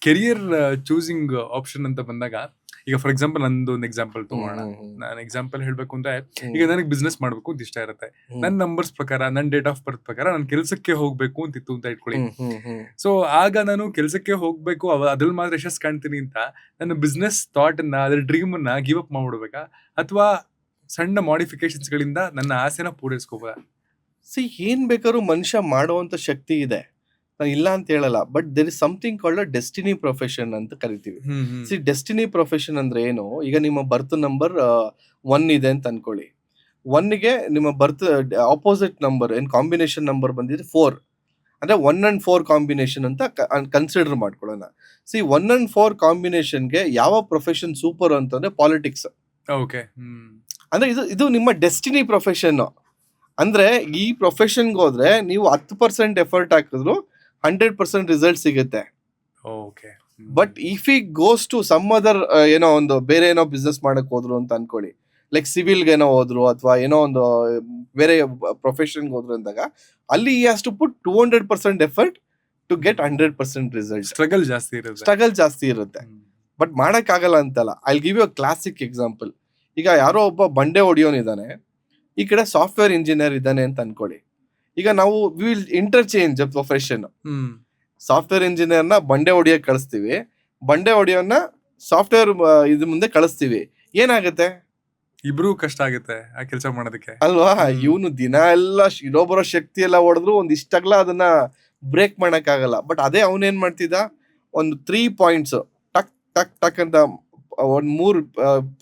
ಕೆರಿಯರ್ ಚೂಸಿಂಗ್ ಆಪ್ಷನ್ ಅಂತ ಬಂದಾಗ, ಈಗ ಫಾರ್ ಎಕ್ಸಾಂಪಲ್ ನಂದು ಒಂದು ಎಕ್ಸಾಂಪಲ್ ತಗೋಣ. ನಾನು ಎಕ್ಸಾಂಪಲ್ ಹೇಳ್ಬೇಕು ಅಂದ್ರೆ, ಈಗ ನನಗೆ ಬಿಸ್ನೆಸ್ ಮಾಡ್ಬೇಕು ಅಂತ ಇಷ್ಟ ಇರುತ್ತೆ. ನನ್ನ ನಂಬರ್ಸ್ ಪ್ರಕಾರ, ನನ್ನ ಡೇಟ್ ಆಫ್ ಬರ್ತ್ ಪ್ರಕಾರ ನಾನು ಕೆಲಸಕ್ಕೆ ಹೋಗ್ಬೇಕು ಅಂತಿತ್ತು ಅಂತ ಇಟ್ಕೊಳ್ಳಿ. ಸೊ ಆಗ ನಾನು ಕೆಲಸಕ್ಕೆ ಹೋಗ್ಬೇಕು, ಅದ್ರಲ್ಲಿ ಮಾತ್ರ ಯಶಸ್ಸು ಕಾಣ್ತೀನಿ ಅಂತ ನನ್ನ ಬಿಸ್ನೆಸ್ ಥಾಟ್ ಅನ್ನ, ಅದ್ರ ಡ್ರೀಮ್ ಅನ್ನ ಗಿವ್ ಅಪ್ ಮಾಡ್ಬಿಡ್ಬೇಕಾ, ಅಥವಾ ಸಣ್ಣ ಮಾಡಿಫಿಕೇಶನ್ಸ್ ಗಳಿಂದ ನನ್ನ ಆಸೆನ ಪೂರೈಸ್ಕೋಬೋದಾ? ಏನ್ ಬೇಕಾದ್ರೂ ಮನುಷ್ಯ ಮಾಡುವಂತ ಶಕ್ತಿ ಇದೆ, ನಾನು ಇಲ್ಲ ಅಂತ ಹೇಳಲ್ಲ. But there is something called a destiny profession ಅಂತ ಕರಿತೀವಿ. ಡೆಸ್ಟಿನಿ ಪ್ರೊಫೆಷನ್ ಅಂದ್ರೆ ಏನು? ಈಗ ನಿಮ್ಮ ಬರ್ತ್ ನಂಬರ್ 1 ಇದೆ ಅಂತ ಅನ್ಕೊಳ್ಳಿ. 1ಗೆ ನಿಮ್ಮ ಬರ್ತ್ ಆಪೋಸಿಟ್ ನಂಬರ್ ಏನ್ ಕಾಂಬಿನೇಷನ್ ನಂಬರ್ ಬಂದಿದೆ 4, ಅಂದ್ರೆ 1 and 4 ಕಾಂಬಿನೇಷನ್ ಅಂತ ಕನ್ಸಿಡರ್ ಮಾಡ್ಕೊಳ್ಳೋಣ. 1 and 4 ಕಾಂಬಿನೇಷನ್ಗೆ ಯಾವ ಪ್ರೊಫೆಷನ್ ಸೂಪರ್ ಅಂತಂದ್ರೆ ಪಾಲಿಟಿಕ್ಸ್. ಓಕೆ. ಅಂದ್ರೆ ಇದು ನಿಮ್ಮ ಡೆಸ್ಟಿನಿ ಪ್ರೊಫೆಷನ್. ಅಂದ್ರೆ ಈ ಪ್ರೊಫೆಷನ್ಗೆ ಹೋದ್ರೆ ನೀವು 10% ಎಫರ್ಟ್ ಹಾಕಿದ್ರು 100% ರಿಸಲ್ಟ್ ಸಿಗುತ್ತೆ. ಓಕೆ. ಬಟ್ ಇಫ್ ಈ ಗೋಸ್ ಟು ಸಮ್ ಅದರ್, ಏನೋ ಒಂದು ಬೇರೆ ಏನೋ ಬಿಸ್ನೆಸ್ ಮಾಡಕ್ ಹೋದ್ರು ಅಂತ ಅನ್ಕೊಳ್ಳಿ, ಲೈಕ್ ಸಿವಿಲ್ಗೆ ಏನೋ ಹೋದ್ರು ಅಥವಾ ಏನೋ ಒಂದು ಬೇರೆ ಪ್ರೊಫೆಷನ್ಗೆ ಹೋದ್ರು ಅಂದಾಗ, ಅಲ್ಲಿ ಈ has to put 200% effort to get 100% result. Struggle ಜಾಸ್ತಿ ಇರುತ್ತೆ. ಬಟ್ ಮಾಡಕ್ ಆಗಲ್ಲ ಅಂತಲ್ಲ. I give you a classic example. ಈಗ ಯಾರೋ ಒಬ್ಬ ಬಂಡೆ ಹೊಡಿಯೋನಿದ್ದಾನೆ, ಈ ಕಡೆ ಸಾಫ್ಟ್ವೇರ್ ಇಂಜಿನಿಯರ್ ಇದ್ದಾನೆ ಅಂತ ಅನ್ಕೊಳ್ಳಿ. ಈಗ ನಾವು ವಿಲ್ ಇಂಟರ್ಚೇಂಜ್ ಪ್ರೊಫೆಷನ್. ಸಾಫ್ಟ್ವೇರ್ ಇಂಜಿನಿಯರ್ನ ಬಂಡೆ ಹೊಡಿಯಕ್ ಕಳಿಸ್ತೀವಿ, ಬಂಡೆ ಹೊಡಿಯೋನ್ನ ಸಾಫ್ಟ್ವೇರ್ ಇದ್ ಮುಂದೆ ಕಳಿಸ್ತೀವಿ. ಏನಾಗುತ್ತೆ? ಇಬ್ರು ಕಷ್ಟ ಆಗುತ್ತೆ ಆ ಕೆಲಸ ಮಾಡೋದಕ್ಕೆ ಅಲ್ವಾ? ಇವನು ದಿನ ಎಲ್ಲ ಇರೋಬರೋ ಶಕ್ತಿ ಎಲ್ಲ ಹೊಡೆದ್ರು ಒಂದಿಷ್ಟಾಗ್ಲ ಅದನ್ನ ಬ್ರೇಕ್ ಮಾಡಕ್ ಆಗಲ್ಲ. ಬಟ್ ಅದೇ ಅವನೇನ್ ಮಾಡ್ತಿದ್ದ, ಒಂದು 3 ಪಾಯಿಂಟ್ಸ್ ಟಕ್ ಟಕ್ ಟಕ್ ಅಂತ 3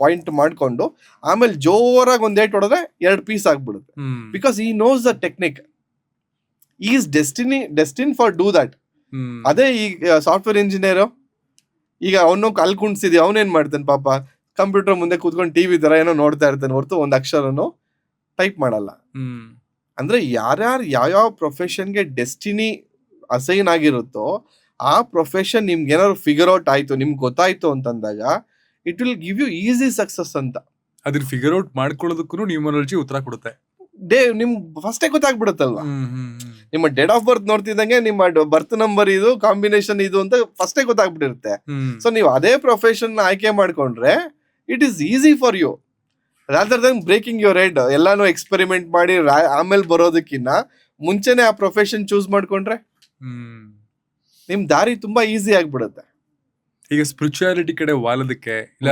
ಪಾಯಿಂಟ್ ಮಾಡ್ಕೊಂಡು ಆಮೇಲೆ ಜೋರಾಗಿ ಒಂದ್ ಏಟ್ ಹೊಡೆದ್ರೆ 2 ಪೀಸ್ ಆಗ್ಬಿಡುತ್ತೆ. Because he knows the technique. Is destined for do that. ಅದೇ ಈಗ ಸಾಫ್ಟ್ವೇರ್ ಇಂಜಿನಿಯರ್, ಈಗ ಅವನು ಅಲ್ಲಿ ಕುಣ್ಸಿದ್ವಿ, ಅವನೇನ್ ಮಾಡ್ತಾನೆ ಪಾಪ, ಕಂಪ್ಯೂಟರ್ ಮುಂದೆ ಕೂತ್ಕೊಂಡು ಟಿವಿ ತರ ಏನೋ ನೋಡ್ತಾ ಇರ್ತಾನೆ ಹೊರತು ಒಂದ್ ಅಕ್ಷರನು ಟೈಪ್ ಮಾಡಲ್ಲ. ಅಂದ್ರೆ ಯಾವ ಪ್ರೊಫೆಷನ್ಗೆ ಡೆಸ್ಟಿನಿ ಅಸೈನ್ ಆಗಿರುತ್ತೋ ಆ ಪ್ರೊಫೆಷನ್ ನಿಮ್ಗೆ ಏನಾದ್ರು ಫಿಗರ್ ಔಟ್ ಆಯ್ತು, ನಿಮ್ಗೆ ಗೊತ್ತಾಯ್ತು ಅಂತಂದಾಗ it will give you easy success ಅಂತ. ಅದ್ರ ಫಿಗರ್ ಔಟ್ ಮಾಡ್ಕೊಳ್ಳೋದಕ್ಕೂ ನ್ಯೂಮರಾಲಜಿ ಉತ್ತರ ಕೊಡುತ್ತೆ. ನಿಮ್ ಫಸ್ಟೇ ಗೊತ್ತಾಗ್ಬಿಡುತ್ತಲ್ವಾ? ನಿಮ್ಮ ಡೇಟ್ ಆಫ್ ಬರ್ತ್ ನೋಡ್ತಿದ್ದಂಗೆ ನಿಮ್ಮ ಬರ್ತ್ ನಂಬರ್ ಇದು, ಕಾಂಬಿನೇಷನ್ ಇದು ಅಂತ ಫಸ್ಟೇ ಗೊತ್ತಾಗ್ಬಿಟ್ಟಿರುತ್ತೆ. ಸೊ ನೀವು ಅದೇ ಪ್ರೊಫೆಷನ್ ಆಯ್ಕೆ ಮಾಡ್ಕೊಂಡ್ರೆ it is easy for you, rather than breaking your head. ಎಲ್ಲಾನು ಎಕ್ಸ್ಪೆರಿಮೆಂಟ್ ಮಾಡಿ ಆಮೇಲೆ ಬರೋದಕ್ಕಿಂತ ಮುಂಚೆನೆ ಆ ಪ್ರೊಫೆಷನ್ ಚೂಸ್ ಮಾಡ್ಕೊಂಡ್ರೆ ನಿಮ್ ದಾರಿ ತುಂಬಾ ಈಸಿ ಆಗ್ಬಿಡುತ್ತೆ. ಈಗ ಸ್ಪಿರಿಚುಯಾಲಿಟಿ ಕಡೆ ವಾಲೋದಕ್ಕೆ, ಇಲ್ಲ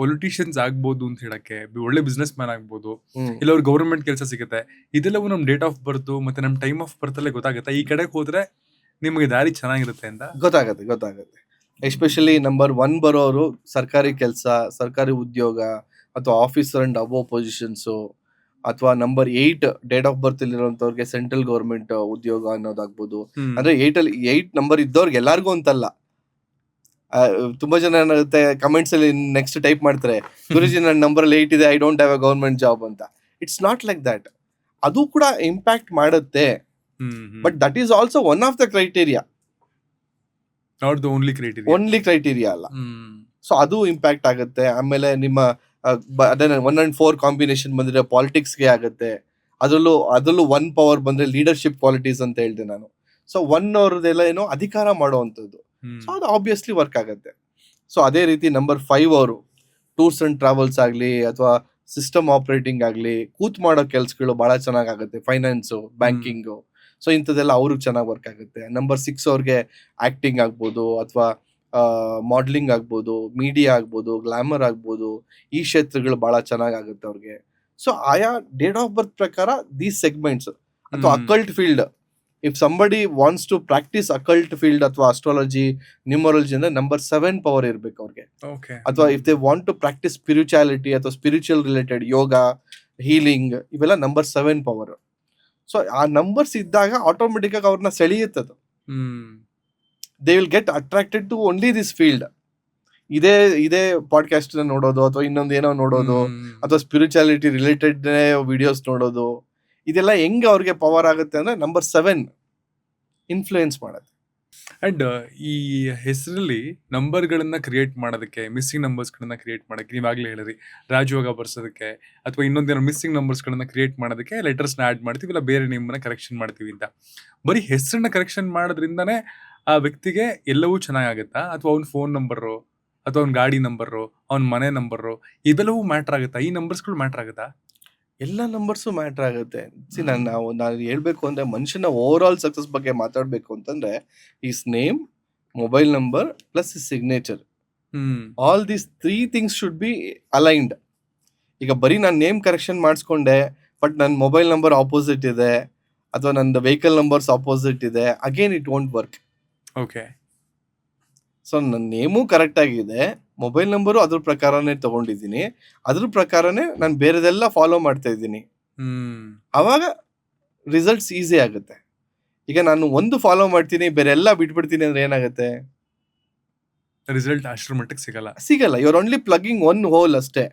ಪೊಲಿಟಿಷಿಯನ್ಸ್ ಆಗ್ಬೋದು ಅಂತ ಹೇಳಕ್ಕೆ, ಒಳ್ಳೆ ಬಿಸ್ನೆಸ್ ಮ್ಯಾನ್ ಆಗ್ಬೋದು, ಇಲ್ಲ ಅವ್ರ ಗವರ್ಮೆಂಟ್ ಕೆಲಸ ಸಿಗುತ್ತೆ, ಇದೆಲ್ಲವೂ ನಮ್ ಡೇಟ್ ಆಫ್ ಬರ್ತ್ ಮತ್ತೆ ನಮ್ ಟೈಮ್ ಆಫ್ ಬರ್ತ್ ಅಲ್ಲೇ ಗೊತ್ತಾಗುತ್ತೆ. ಈ ಕಡೆಗೆ ಹೋದ್ರೆ ನಿಮಗೆ ದಾರಿ ಚೆನ್ನಾಗಿರುತ್ತೆ ಅಂತ ಗೊತ್ತಾಗುತ್ತೆ. ಎಸ್ಪೆಷಲಿ ನಂಬರ್ 1 ಬರೋರು ಸರ್ಕಾರಿ ಕೆಲಸ, ಸರ್ಕಾರಿ ಉದ್ಯೋಗ ಅಥವಾ ಆಫೀಸರ್ ಅಂಡ್ ಅಬೋವ್ ಪೊಸಿಷನ್ಸ್, ಅಥವಾ ನಂಬರ್ 8 ಡೇಟ್ ಆಫ್ ಬರ್ತ್ ಇಲ್ಲಿರುವಂತವ್ರಿಗೆ ಸೆಂಟ್ರಲ್ ಗವರ್ಮೆಂಟ್ ಉದ್ಯೋಗ ಅನ್ನೋದಾಗ್ಬೋದು. ಅಂದ್ರೆ 8 ನಂಬರ್ ಇದ್ದವ್ರಿಗೆ ಎಲ್ಲಾರ್ಗು ಅಂತಲ್ಲ. ತುಂಬಾ ಜನ ಏನಾಗುತ್ತೆ ಕಮೆಂಟ್ಸ್ ಅಲ್ಲಿ ನೆಕ್ಸ್ಟ್ ಟೈಪ್ ಮಾಡ್ತಾರೆ, ಗುರುಜಿ ನನ್ನ ನಂಬರ್ 8 ಇದೆ, I don't have a government job ಅಂತ. It's not like that. ಅದು ಕೂಡ ಇಂಪ್ಯಾಕ್ಟ್ ಮಾಡುತ್ತೆ. But that is also one of the criteria, not the only criteria ಅಲ್ಲ. ಸೊ ಅದು ಇಂಪ್ಯಾಕ್ಟ್ ಆಗುತ್ತೆ. ಆಮೇಲೆ ನಿಮ್ಮ ಅದೇ 1 and 4 ಕಾಂಬಿನೇಷನ್ ಬಂದ್ರೆ ಪಾಲಿಟಿಕ್ಸ್ಗೆ ಆಗುತ್ತೆ. ಅದರಲ್ಲೂ 1 ಪವರ್ ಬಂದ್ರೆ ಲೀಡರ್ಶಿಪ್ ಕ್ವಾಲಿಟೀಸ್ ಅಂತ ಹೇಳ್ದೆ ನಾನು. ಸೊ 1 ಅವ್ರದ್ದೆಲ್ಲ ಏನೋ ಅಧಿಕಾರ ಮಾಡುವಂಥದ್ದು. ಸೊ ಅದು ಆಬ್ವಿಯಸ್ಲಿ ವರ್ಕ್ ಆಗುತ್ತೆ. ಸೊ ಅದೇ ರೀತಿ ನಂಬರ್ 5 ಅವರು ಟೂರ್ಸ್ ಅಂಡ್ ಟ್ರಾವೆಲ್ಸ್ ಆಗಲಿ ಅಥವಾ ಸಿಸ್ಟಮ್ ಆಪರೇಟಿಂಗ್ ಆಗಲಿ, ಕೂತ್ ಮಾಡೋ ಕೆಲ್ಸಗಳು ಬಹಳ ಚೆನ್ನಾಗುತ್ತೆ. ಫೈನಾನ್ಸು, ಬ್ಯಾಂಕಿಂಗು, ಸೊ ಇಂಥದ್ದೆಲ್ಲ ಅವ್ರಿಗೆ ಚೆನ್ನಾಗಿ ವರ್ಕ್ ಆಗುತ್ತೆ. ನಂಬರ್ 6 ಅವ್ರಿಗೆ ಆಕ್ಟಿಂಗ್ ಆಗ್ಬೋದು, ಅಥವಾ ಮಾಡ್ಲಿಂಗ್ ಆಗ್ಬೋದು, ಮೀಡಿಯಾ ಆಗ್ಬೋದು, ಗ್ಲಾಮರ್ ಆಗ್ಬೋದು, ಈ ಕ್ಷೇತ್ರಗಳು ಬಹಳ ಚೆನ್ನಾಗಾಗುತ್ತೆ ಅವ್ರಿಗೆ. ಸೊ ಆಯಾ ಡೇಟ್ ಆಫ್ ಬರ್ತ್ ಪ್ರಕಾರ ದೀಸ್ ಸೆಗ್ಮೆಂಟ್ಸ್ ಅಥವಾ hmm. Occult field, if somebody wants to practise occult field ಅಥವಾ ಅಸ್ಟ್ರಾಲಜಿ, ನ್ಯೂಮರಾಲಜಿ ಅಂದ್ರೆ ನಂಬರ್ 7 ಪವರ್ ಇರ್ಬೇಕು ಅವ್ರಿಗೆ. ಓಕೆ. ಅಥವಾ if they want to practise spirituality ಅಥವಾ ಸ್ಪಿರಿಚುವಲ್ ರಿಲೇಟೆಡ್ ಯೋಗ, ಹೀಲಿಂಗ್, ಇವೆಲ್ಲ ನಂಬರ್ 7 ಪವರ್. ಸೊ ಆ ನಂಬರ್ಸ್ ಇದ್ದಾಗ ಆಟೋಮೆಟಿಕ್ ಆಗಿ ಅವ್ರನ್ನ ಸೆಳೆಯುತ್ತದು. Hmm. They will get attracted to only this field. ಇದೇ ಪಾಡ್ಕಾಸ್ಟ್ ನೋಡೋದು ಅಥವಾ ಇನ್ನೊಂದು ಏನೋ ನೋಡೋದು ಅಥವಾ ಸ್ಪಿರಿಚುಯಾಲಿಟಿ ರಿಲೇಟೆಡ್ ವಿಡಿಯೋಸ್ ನೋಡೋದು, ಇದೆಲ್ಲ ಹೆಂಗ್ ಅವ್ರಿಗೆ ಪವರ್ ಆಗುತ್ತೆ ಅಂದ್ರೆ ನಂಬರ್ 7 ಇನ್ಫ್ಲೂಯೆನ್ಸ್ ಮಾಡುತ್ತೆ. ಅಂಡ್ ಈ ಹೆಸರಲ್ಲಿ ನಂಬರ್ಗಳನ್ನ ಕ್ರಿಯೇಟ್ ಮಾಡೋದಕ್ಕೆ, ಮಿಸ್ಸಿಂಗ್ ನಂಬರ್ಸ್ಗಳನ್ನ ಕ್ರಿಯೇಟ್ ಮಾಡೋಕ್ಕೆ ನೀವಾಗಲೇ ಹೇಳಿದ್ರಿ, ರಾಜಯೋಗ ಬರ್ಸೋದಕ್ಕೆ ಅಥವಾ ಇನ್ನೊಂದೇನೋ ಮಿಸ್ಸಿಂಗ್ ನಂಬರ್ಸ್ಗಳನ್ನ ಕ್ರಿಯೇಟ್ ಮಾಡೋದಕ್ಕೆ ಲೆಟರ್ಸ್ನ ಆ್ಯಡ್ ಮಾಡ್ತೀವಿ, ಇಲ್ಲ ಬೇರೆ ನೇಮನ್ನ ಕರೆಕ್ಷನ್ ಮಾಡ್ತೀವಿ ಅಂತ. ಬರೀ ಹೆಸರನ್ನ ಕರೆಕ್ಷನ್ ಮಾಡೋದ್ರಿಂದನೇ ಆ ವ್ಯಕ್ತಿಗೆ ಎಲ್ಲವೂ ಚೆನ್ನಾಗಾಗುತ್ತಾ, ಅಥವಾ ಅವ್ನ ಫೋನ್ ನಂಬರು ಅಥವಾ ಅವ್ನ ಗಾಡಿ ನಂಬರು, ಅವ್ನ ಮನೆ ನಂಬರು, ಇವೆಲ್ಲವೂ ಮ್ಯಾಟ್ರ್ ಆಗುತ್ತಾ? ಈ ನಂಬರ್ಸ್ಗಳು ಮ್ಯಾಟ್ರ್ ಆಗುತ್ತಾ? ಎಲ್ಲ ನಂಬರ್ಸು ಮ್ಯಾಟರ್ ಆಗುತ್ತೆ. ನಾನು ಹೇಳ್ಬೇಕು ಅಂದ್ರೆ ಮನುಷ್ಯನ ಓವರ್ ಆಲ್ ಸಕ್ಸಸ್ ಬಗ್ಗೆ ಮಾತಾಡ್ಬೇಕು ಅಂತಂದ್ರೆ is name, mobile number plus is signature, all these 3 things should be aligned. ಈಗ ಬರೀ ನಾನು ನೇಮ್ ಕರೆಕ್ಷನ್ ಮಾಡಿಸ್ಕೊಂಡೆ ಬಟ್ ನನ್ನ ಮೊಬೈಲ್ ನಂಬರ್ ಆಪೋಸಿಟ್ ಇದೆ ಅಥವಾ ನನ್ನ ವೆಹಿಕಲ್ ನಂಬರ್ಸ್ ಆಪೋಸಿಟ್ ಇದೆ, again it won't work. Okay. So ನನ್ನ ನೇಮು ಕರೆಕ್ಟ್ ಆಗಿದೆ, ಮೊಬೈಲ್ ನಂಬರು ಅದ್ರ ಪ್ರಕಾರನೇ ತಗೊಂಡಿದ್ದೀನಿ, ಅದ್ರ ಪ್ರಕಾರನೇ ನಾನು ಬೇರೆದೆಲ್ಲ ಫಾಲೋ ಮಾಡ್ತಾ ಇದ್ದೀನಿ, ಅವಾಗ ರಿಸಲ್ಟ್ಸ್ ಈಸಿ ಆಗುತ್ತೆ. ಈಗ ನಾನು ಒಂದು ಫಾಲೋ ಮಾಡ್ತೀನಿ ಬೇರೆ ಎಲ್ಲ ಬಿಟ್ಬಿಡ್ತೀನಿ ಅಂದ್ರೆ ಏನಾಗುತ್ತೆ? ರಿಸಲ್ಟ್ ಅಷ್ಟರ ಮಟ್ಟಿಗೆ ಸಿಗಲ್ಲ. ಯುವರ್ ಓನ್ಲಿ ಪ್ಲಗಿಂಗ್ ಒನ್ ಹೋಲ್ ಅಷ್ಟೇ,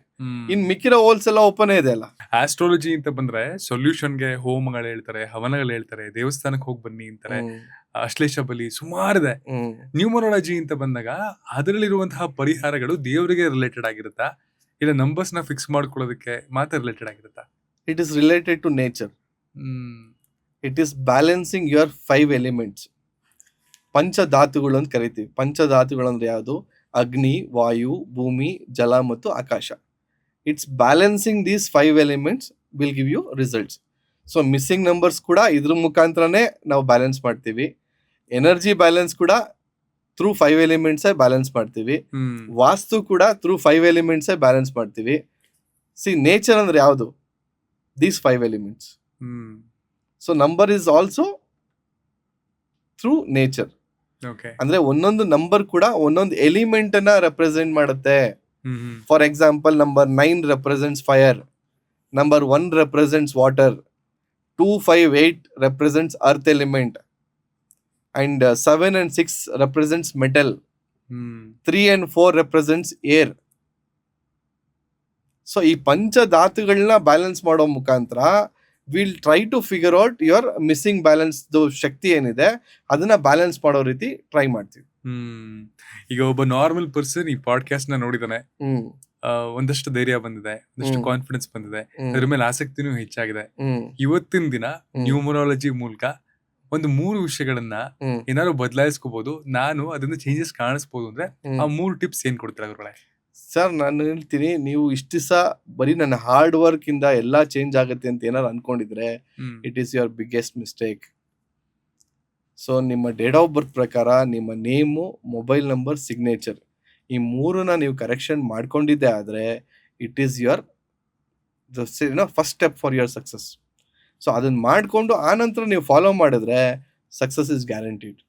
ಇನ್ ಮಿಕ್ಕಿರೋ ಹೋಲ್ಸ್ ಎಲ್ಲ ಓಪನ್ ಇದೆ ಅಲ್ಲ. ಆಸ್ಟ್ರಾಲಜಿ ಅಂತ ಬಂದ್ರೆ ಸೊಲ್ಯೂಷನ್ಗೆ ಹೋಮಗಳು ಹೇಳ್ತಾರೆ, ಹವನಗಳು ಹೇಳ್ತಾರೆ, ದೇವಸ್ಥಾನಕ್ಕೆ ಹೋಗಿ ಬನ್ನಿ ಅಂತಾರೆ, ಅಶ್ಲೇಷ ಬಲಿ ಸುಮಾರಿದೆ. ನ್ಯೂಮರಾಲಜಿ ಅಂತ ಬಂದಾಗ ಅದರಲ್ಲಿರುವಂತಹ ಪರಿಹಾರಗಳು ದೇವರಿಗೆ ರಿಲೇಟೆಡ್ ಆಗಿರುತ್ತಾ, ಇಲ್ಲ ನಂಬರ್ಸ್ ನ ಫಿಕ್ಸ್ ಮಾಡ್ಕೊಳ್ಳೋದಕ್ಕೆ ಮಾತ್ರ ರಿಲೇಟೆಡ್ ಆಗಿರುತ್ತಾ? It is related to nature. It is balancing your 5 elements. ಪಂಚಧಾತುಗಳು ಅಂತ ಕರಿತೀವಿ. ಪಂಚಧಾತುಗಳು ಅಂದ್ರೆ ಯಾವುದು? ಅಗ್ನಿ, ವಾಯು, ಭೂಮಿ, ಜಲ ಮತ್ತು ಆಕಾಶ. It's balancing these 5 elements will give you results. So missing numbers ಕೂಡ ಇದ್ರ ಮುಖಾಂತರನೇ ನಾವು ಬ್ಯಾಲೆನ್ಸ್ ಮಾಡ್ತೀವಿ. ಎನರ್ಜಿ ಬ್ಯಾಲೆನ್ಸ್ ಕೂಡ ಥ್ರೂ 5 ಎಲಿಮೆಂಟ್ಸೇ ಬ್ಯಾಲೆನ್ಸ್ ಮಾಡ್ತೀವಿ. ವಾಸ್ತು ಕೂಡ ಥ್ರೂ 5 ಎಲಿಮೆಂಟ್ಸೇ ಬ್ಯಾಲೆನ್ಸ್ ಮಾಡ್ತೀವಿ. ನೇಚರ್ ಅಂದ್ರೆ ಯಾವುದು? These 5 elements. So number is also through nature. ಅಂದ್ರೆ ಒಂದೊಂದು ನಂಬರ್ ಕೂಡ ಒಂದೊಂದು ಎಲಿಮೆಂಟ್ ಅನ್ನ ರೆಪ್ರೆಸೆಂಟ್ ಮಾಡುತ್ತೆ. For example number 9 represents fire, number 1 represents water, 2, 5, 8 represents earth element, and 7 and 6 represents metal, 3 and 4 represents air. So ಈ ಪಂಚಧಾತುಗಳನ್ನ ಬ್ಯಾಲೆನ್ಸ್ ಮಾಡೋ ಮುಖಾಂತರ will try to figure out your missing balance ಶಕ್ತಿ ಏನಿದೆ ಅದನ್ನ ಬ್ಯಾಲೆನ್ಸ್ ಮಾಡೋ ರೀತಿ ಟ್ರೈ ಮಾಡ್ತೀವಿ. ಈಗ ಒಬ್ಬ ನಾರ್ಮಲ್ ಪರ್ಸನ್ ಈ ಪಾಡ್ಕಾಸ್ಟ್ ನ ನೋಡಿದಾನೆ, ಒಂದಷ್ಟು ಧೈರ್ಯ ಬಂದಿದೆ, ಒಂದಷ್ಟು ಕಾನ್ಫಿಡೆನ್ಸ್ ಬಂದಿದೆ, ಅದ್ರ ಮೇಲೆ ಆಸಕ್ತಿನೂ ಹೆಚ್ಚಾಗಿದೆ. ಇವತ್ತಿನ ದಿನ ನ್ಯೂಮರಾಲಜಿ ಮೂಲಕ ಒಂದು 3 ವಿಷಯಗಳನ್ನ ಏನಾದ್ರು ಬದಲಾಯಿಸ್ಕೋಬಹುದು, ನಾನು ಅದನ್ನ ಚೇಂಜಸ್ ಕಾಣಿಸ್ಬೋದು ಅಂದ್ರೆ ಆ 3 ಟಿಪ್ಸ್ ಏನ್ ಕೊಡ್ತೀರಾ ಗುರುಗಳೇ? ಸರ್, ನಾನು ಹೇಳ್ತೀನಿ, ನೀವು ಇಷ್ಟ ದಿವಸ ಬರೀ ನನ್ನ ಹಾರ್ಡ್ ವರ್ಕ್ ಇಂದ ಎಲ್ಲಾ ಚೇಂಜ್ ಆಗುತ್ತೆ ಅಂತ ಏನಾದ್ರು ಅನ್ಕೊಂಡಿದ್ರೆ it is your biggest mistake. So ನಿಮ್ಮ ಡೇಟ್ ಆಫ್ ಬರ್ತ್ ಪ್ರಕಾರ ನಿಮ್ಮ ನೇಮು, ಮೊಬೈಲ್ ನಂಬರ್, ಸಿಗ್ನೇಚರ್, ಈ 3ನ ನೀವು ಕರೆಕ್ಷನ್ ಮಾಡ್ಕೊಂಡಿದ್ದೆ ಆದ್ರೆ it is your first step for your success. So ಅದನ್ನ ಮಾಡ್ಕೊಂಡು ಆ ನಂತರ ನೀವು ಫಾಲೋ ಮಾಡಿದ್ರೆ ಸಕ್ಸಸ್ ಇಸ್ ಗ್ಯಾರಂಟಿಡ್.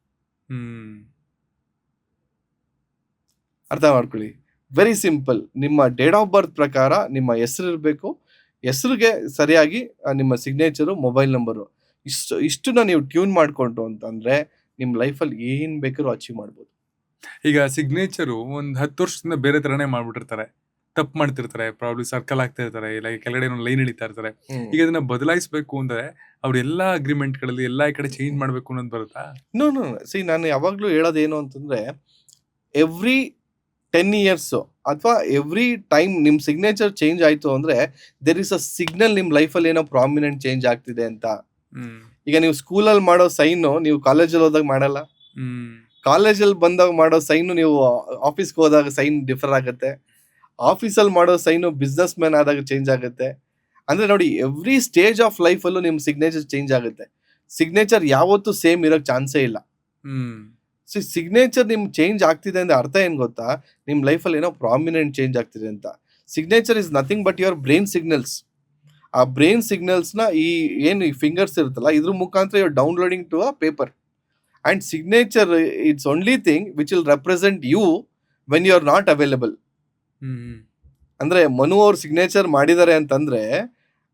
ಅರ್ಥ ಮಾಡ್ಕೊಳ್ಳಿ, ವೆರಿ ಸಿಂಪಲ್. ನಿಮ್ಮ ಡೇಟ್ ಆಫ್ ಬರ್ತ್ ಪ್ರಕಾರ ನಿಮ್ಮ ಹೆಸರು ಇರಬೇಕು, ಹೆಸರಿಗೆ ಸರಿಯಾಗಿ ನಿಮ್ಮ ಸಿಗ್ನೇಚರು, ಮೊಬೈಲ್ ನಂಬರು, ಇಷ್ಟನ್ನ ನೀವು ಟ್ಯೂನ್ ಮಾಡ್ಕೊಂಡ್ರು ಅಂತಂದ್ರೆ ನಿಮ್ಮ ಲೈಫಲ್ಲಿ ಏನ್ ಬೇಕಾದ್ರೂ ಅಚೀವ್ ಮಾಡ್ಬೋದು. ಈಗ ಸಿಗ್ನೇಚರು ಒಂದ್ 10 ವರ್ಷದಿಂದ ಬೇರೆ ತರನೇ ಮಾಡ್ಬಿಟ್ಟಿರ್ತಾರೆ, ತಪ್ಪು ಮಾಡ್ತಿರ್ತಾರೆ, ಪ್ರಾಬ್ಲಮ್ ಸರ್ಕಲ್ ಆಗ್ತಾ ಇರ್ತಾರೆ, ಇಲ್ಲ ಕೆಳಗಡೆ ಲೈನ್ ಹಿಡಿತಾ ಇರ್ತಾರೆ. ಈಗ ಅದನ್ನ ಬದಲಾಯಿಸಬೇಕು ಅಂದ್ರೆ ಅವ್ರ ಎಲ್ಲಾ ಅಗ್ರಿಮೆಂಟ್ ಗಳಲ್ಲಿ ಎಲ್ಲಾ ಈ ಕಡೆ ಚೇಂಜ್ ಮಾಡ್ಬೇಕು ಅನ್ನೋದು ಬರುತ್ತಾ? ನೋ, ನಾನು ಯಾವಾಗ್ಲೂ ಹೇಳೋದೇನು ಅಂತಂದ್ರೆ ಎವ್ರಿ 10 years ಅಥವಾ ಎವ್ರಿ ಟೈಮ್ ನಿಮ್ ಸಿಗ್ನೇಚರ್ ಚೇಂಜ್ ಆಯ್ತು ಅಂದ್ರೆ ದೇರ್ ಇಸ್ ಅ ಸಿಗ್ನಲ್ ನಿಮ್ ಲೈಫಲ್ಲಿ ಏನೋ ಪ್ರಾಮಿನೆಂಟ್ ಚೇಂಜ್ ಆಗ್ತಿದೆ ಅಂತ. ಈಗ ನೀವು ಸ್ಕೂಲಲ್ಲಿ ಮಾಡೋ ಸೈನು ನೀವು ಕಾಲೇಜಲ್ಲಿ ಹೋದಾಗ ಮಾಡಲ್ಲ, ಕಾಲೇಜಲ್ಲಿ ಬಂದಾಗ ಮಾಡೋ ಸೈನು ನೀವು ಆಫೀಸ್ಗೆ ಹೋದಾಗ ಸೈನ್ ಡಿಫರ್ ಆಗುತ್ತೆ, ಆಫೀಸಲ್ಲಿ ಮಾಡೋ ಸೈನು ಬಿಸ್ನೆಸ್ ಮ್ಯಾನ್ ಆದಾಗ ಚೇಂಜ್ ಆಗುತ್ತೆ. ಅಂದ್ರೆ ನೋಡಿ, ಎವ್ರಿ ಸ್ಟೇಜ್ ಆಫ್ ಲೈಫಲ್ಲೂ ನಿಮ್ ಸಿಗ್ನೇಚರ್ ಚೇಂಜ್ ಆಗುತ್ತೆ. ಸಿಗ್ನೇಚರ್ ಯಾವತ್ತೂ ಸೇಮ್ ಇರೋಕ್ ಚಾನ್ಸೇ ಇಲ್ಲ. ಸಿಗ್ನೇಚರ್ ನಿಮ್ ಚೇಂಜ್ ಆಗ್ತಿದೆ ಅಂದ್ರೆ ಅರ್ಥ ಏನ್ ಗೊತ್ತಾ? ನಿಮ್ ಲೈಫಲ್ಲಿ ಏನೋ ಪ್ರಾಮಿನೆಂಟ್ ಚೇಂಜ್ ಆಗ್ತಿದೆ ಅಂತ. Signature is nothing but your brain signals. ಆ ಬ್ರೈನ್ ಸಿಗ್ನಲ್ಸ್ನ ಈ ಏನು ಈ ಫಿಂಗರ್ಸ್ ಇರುತ್ತಲ್ಲ ಇದ್ರ ಮುಖಾಂತರ you downloading to a paper. And signature it's only thing which will represent you when you are not available. ಅಂದ್ರೆ ಮನು ಅವ್ರು ಸಿಗ್ನೇಚರ್ ಮಾಡಿದ್ದಾರೆ ಅಂತಂದ್ರೆ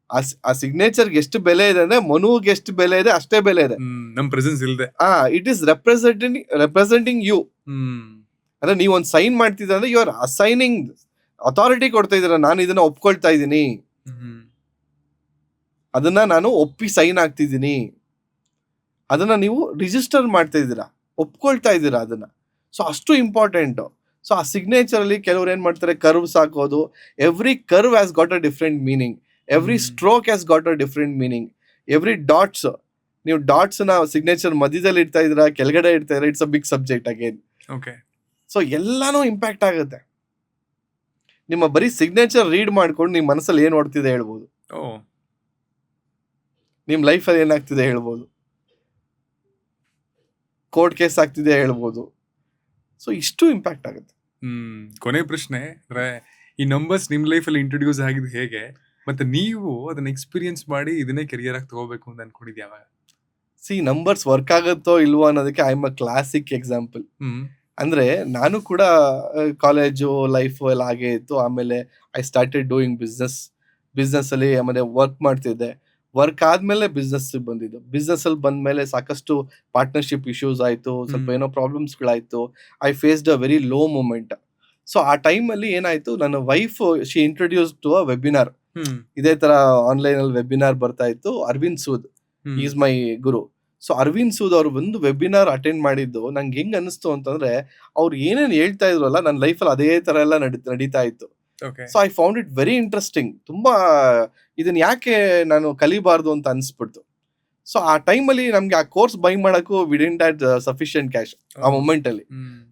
ಆ ಸಿಗ್ನೇಚರ್ಗೆ ಎಷ್ಟು ಬೆಲೆ ಇದೆ ಅಂದ್ರೆ ಮನುಗೆ ಎಷ್ಟು ಬೆಲೆ ಇದೆ ಅಷ್ಟೇ ಬೆಲೆ ಇದೆ. ನಮ್ ಪ್ರೆಸೆನ್ಸ್ ಇಲ್ದೆ. It is representing you. ಅಂದ್ರೆ ನೀವು ಒಂದು ಸೈನ್ ಮಾಡ್ತಿದ್ರೆ ಅಂದ್ರೆ ಯು ಆರ್ ಅಸೈನಿಂಗ್ ಅಥಾರಿಟಿ ಕೊಡ್ತಾ ಇದ್ದೀರಾ, ನಾನು ಇದನ್ನ ಒಪ್ಕೊಳ್ತಾ ಇದ್ದೀನಿ, ಅದನ್ನ ನಾನು ಒಪ್ಪಿ ಸೈನ್ ಆಗ್ತಿದ್ದೀನಿ, ಅದನ್ನ ನೀವು ರಿಜಿಸ್ಟರ್ ಮಾಡ್ತಾ ಇದ್ದೀರಾ, ಒಪ್ಕೊಳ್ತಾ ಇದ್ದೀರಾ ಅದನ್ನ. ಸೊ ಅಷ್ಟು ಇಂಪಾರ್ಟೆಂಟ್. ಸೊ ಆ ಸಿಗ್ನೇಚರ್ ಅಲ್ಲಿ ಕೆಲವ್ರು ಏನ್ ಮಾಡ್ತಾರೆ, ಕರ್ವ್ಸ್ ಹಾಕೋದು. Every curve has got a different meaning, every stroke has got a different meaning, every dots. ನೀವು ಡಾಟ್ಸ್ ನ ಸಿಗ್ನೇಚರ್ ಮಧ್ಯದಲ್ಲಿ ಇಡ್ತಾ ಇದ್ದೀರಾ, ಕೆಳಗಡೆ ಇಡ್ತಾ ಇದ್ದೀರಾ, it's a big subject again. Okay. So ಎಲ್ಲಾನು ಇಂಪ್ಯಾಕ್ಟ್ ಆಗುತ್ತೆ. ನಿಮ್ಮ ಬರೀ ಸಿಗ್ನೇಚರ್ ರೀಡ್ ಮಾಡ್ಕೊಂಡು ನಿಮ್ಮ ಮನಸ್ಸಲ್ಲಿ ಏನ್ ಓಡ್ತಿದೆ ಹೇಳ್ಬೋದು, ನಿಮ್ ಲೈಫಲ್ಲಿ ಏನಾಗ್ತಿದೆ ಹೇಳ್ಬೋದು, ಕೋರ್ಟ್ ಕೇಸ್ ಆಗ್ತಿದೆ ಹೇಳ್ಬೋದು. ಸೊ ಇಷ್ಟು ಇಂಪ್ಯಾಕ್ಟ್ ಆಗುತ್ತೆ. ಕೊನೆ ಪ್ರಶ್ನೆ ಅಂದ್ರೆ ಈ ನಂಬರ್ಸ್ ನಿಮ್ ಲೈಫ್ ಅಲ್ಲಿ ಇಂಟ್ರೊಡ್ಯೂಸ್ ಆಗಿದ್ದು ಹೇಗೆ, ಮತ್ತೆ ನೀವು ಅದನ್ನ ಎಕ್ಸ್ಪೀರಿಯನ್ಸ್ ಮಾಡಿ ಇದನ್ನೇ ಕೆರಿಯರ್ ಆಗಿ ತಗೋಬೇಕು ಅಂತ ಅನ್ಕೊಂಡಿದ್ಯಾ? ನಂಬರ್ಸ್ ವರ್ಕ್ ಆಗುತ್ತೋ ಇಲ್ವೋ ಅನ್ನೋದಕ್ಕೆ I M a classic example. ಅಂದ್ರೆ ನಾನು ಕೂಡ ಕಾಲೇಜು ಲೈಫ್ ಎಲ್ಲ ಹಾಗೆ ಇತ್ತು. ಆಮೇಲೆ ಐ ಸ್ಟಾರ್ಟೆಡ್ ಡೂಯಿಂಗ್ ಬಿಸ್ನೆಸ್ ಅಲ್ಲಿ ಆಮೇಲೆ ವರ್ಕ್ ಮಾಡ್ತಿದ್ದೆ. ವರ್ಕ್ ಆದ್ಮೇಲೆ ಬಿಸ್ನೆಸ್ ಬಂದಿದ್ದು. ಬಿಸ್ನೆಸ್ ಅಲ್ಲಿ ಬಂದ್ಮೇಲೆ ಸಾಕಷ್ಟು ಪಾರ್ಟ್ನರ್ಶಿಪ್ ಇಶ್ಯೂಸ್ ಆಯ್ತು, ಸ್ವಲ್ಪ ಏನೋ ಪ್ರಾಬ್ಲಮ್ಸ್ಗಳಾಯ್ತು. I faced a very low moment. So ಆ ಟೈಮಲ್ಲಿ ಏನಾಯ್ತು, ನನ್ನ wife she introduce to a webinar. ಇದೇ ತರ ಆನ್ಲೈನ್ ಅಲ್ಲಿ ವೆಬಿನಾರ್ ಬರ್ತಾ ಇತ್ತು. Arvind Sood is my guru. So Arvind Sood ಅವ್ರು ಒಂದು ವೆಬಿನಾರ್ ಅಟೆಂಡ್ ಮಾಡಿದ್ದು ನಂಗೆ ಹೆಂಗ್ ಅನಿಸ್ತು ಅಂತಂದ್ರೆ, ಅವ್ರು ಏನೇನು ಹೇಳ್ತಾ ಇದ್ರಲ್ಲ ನನ್ನ ಲೈಫಲ್ಲಿ ಅದೇ ತರ ಎಲ್ಲ ನಡೀತಾ ಇತ್ತು. So I found it very interesting. ತುಂಬಾ ಇದನ್ನ ಯಾಕೆ ನಾನು ಕಲಿಬಾರ್ದು ಅಂತ ಅನ್ಸ್ಬಿಡ್ತು. ಸೊ ಆ ಟೈಮಲ್ಲಿ ನಮ್ಗೆ ಆ ಕೋರ್ಸ್ ಬೈ ಮಾಡಕ್ಕೂ we didn't had sufficient cash ಆ ಮೂಮೆಂಟ್ ಅಲ್ಲಿ.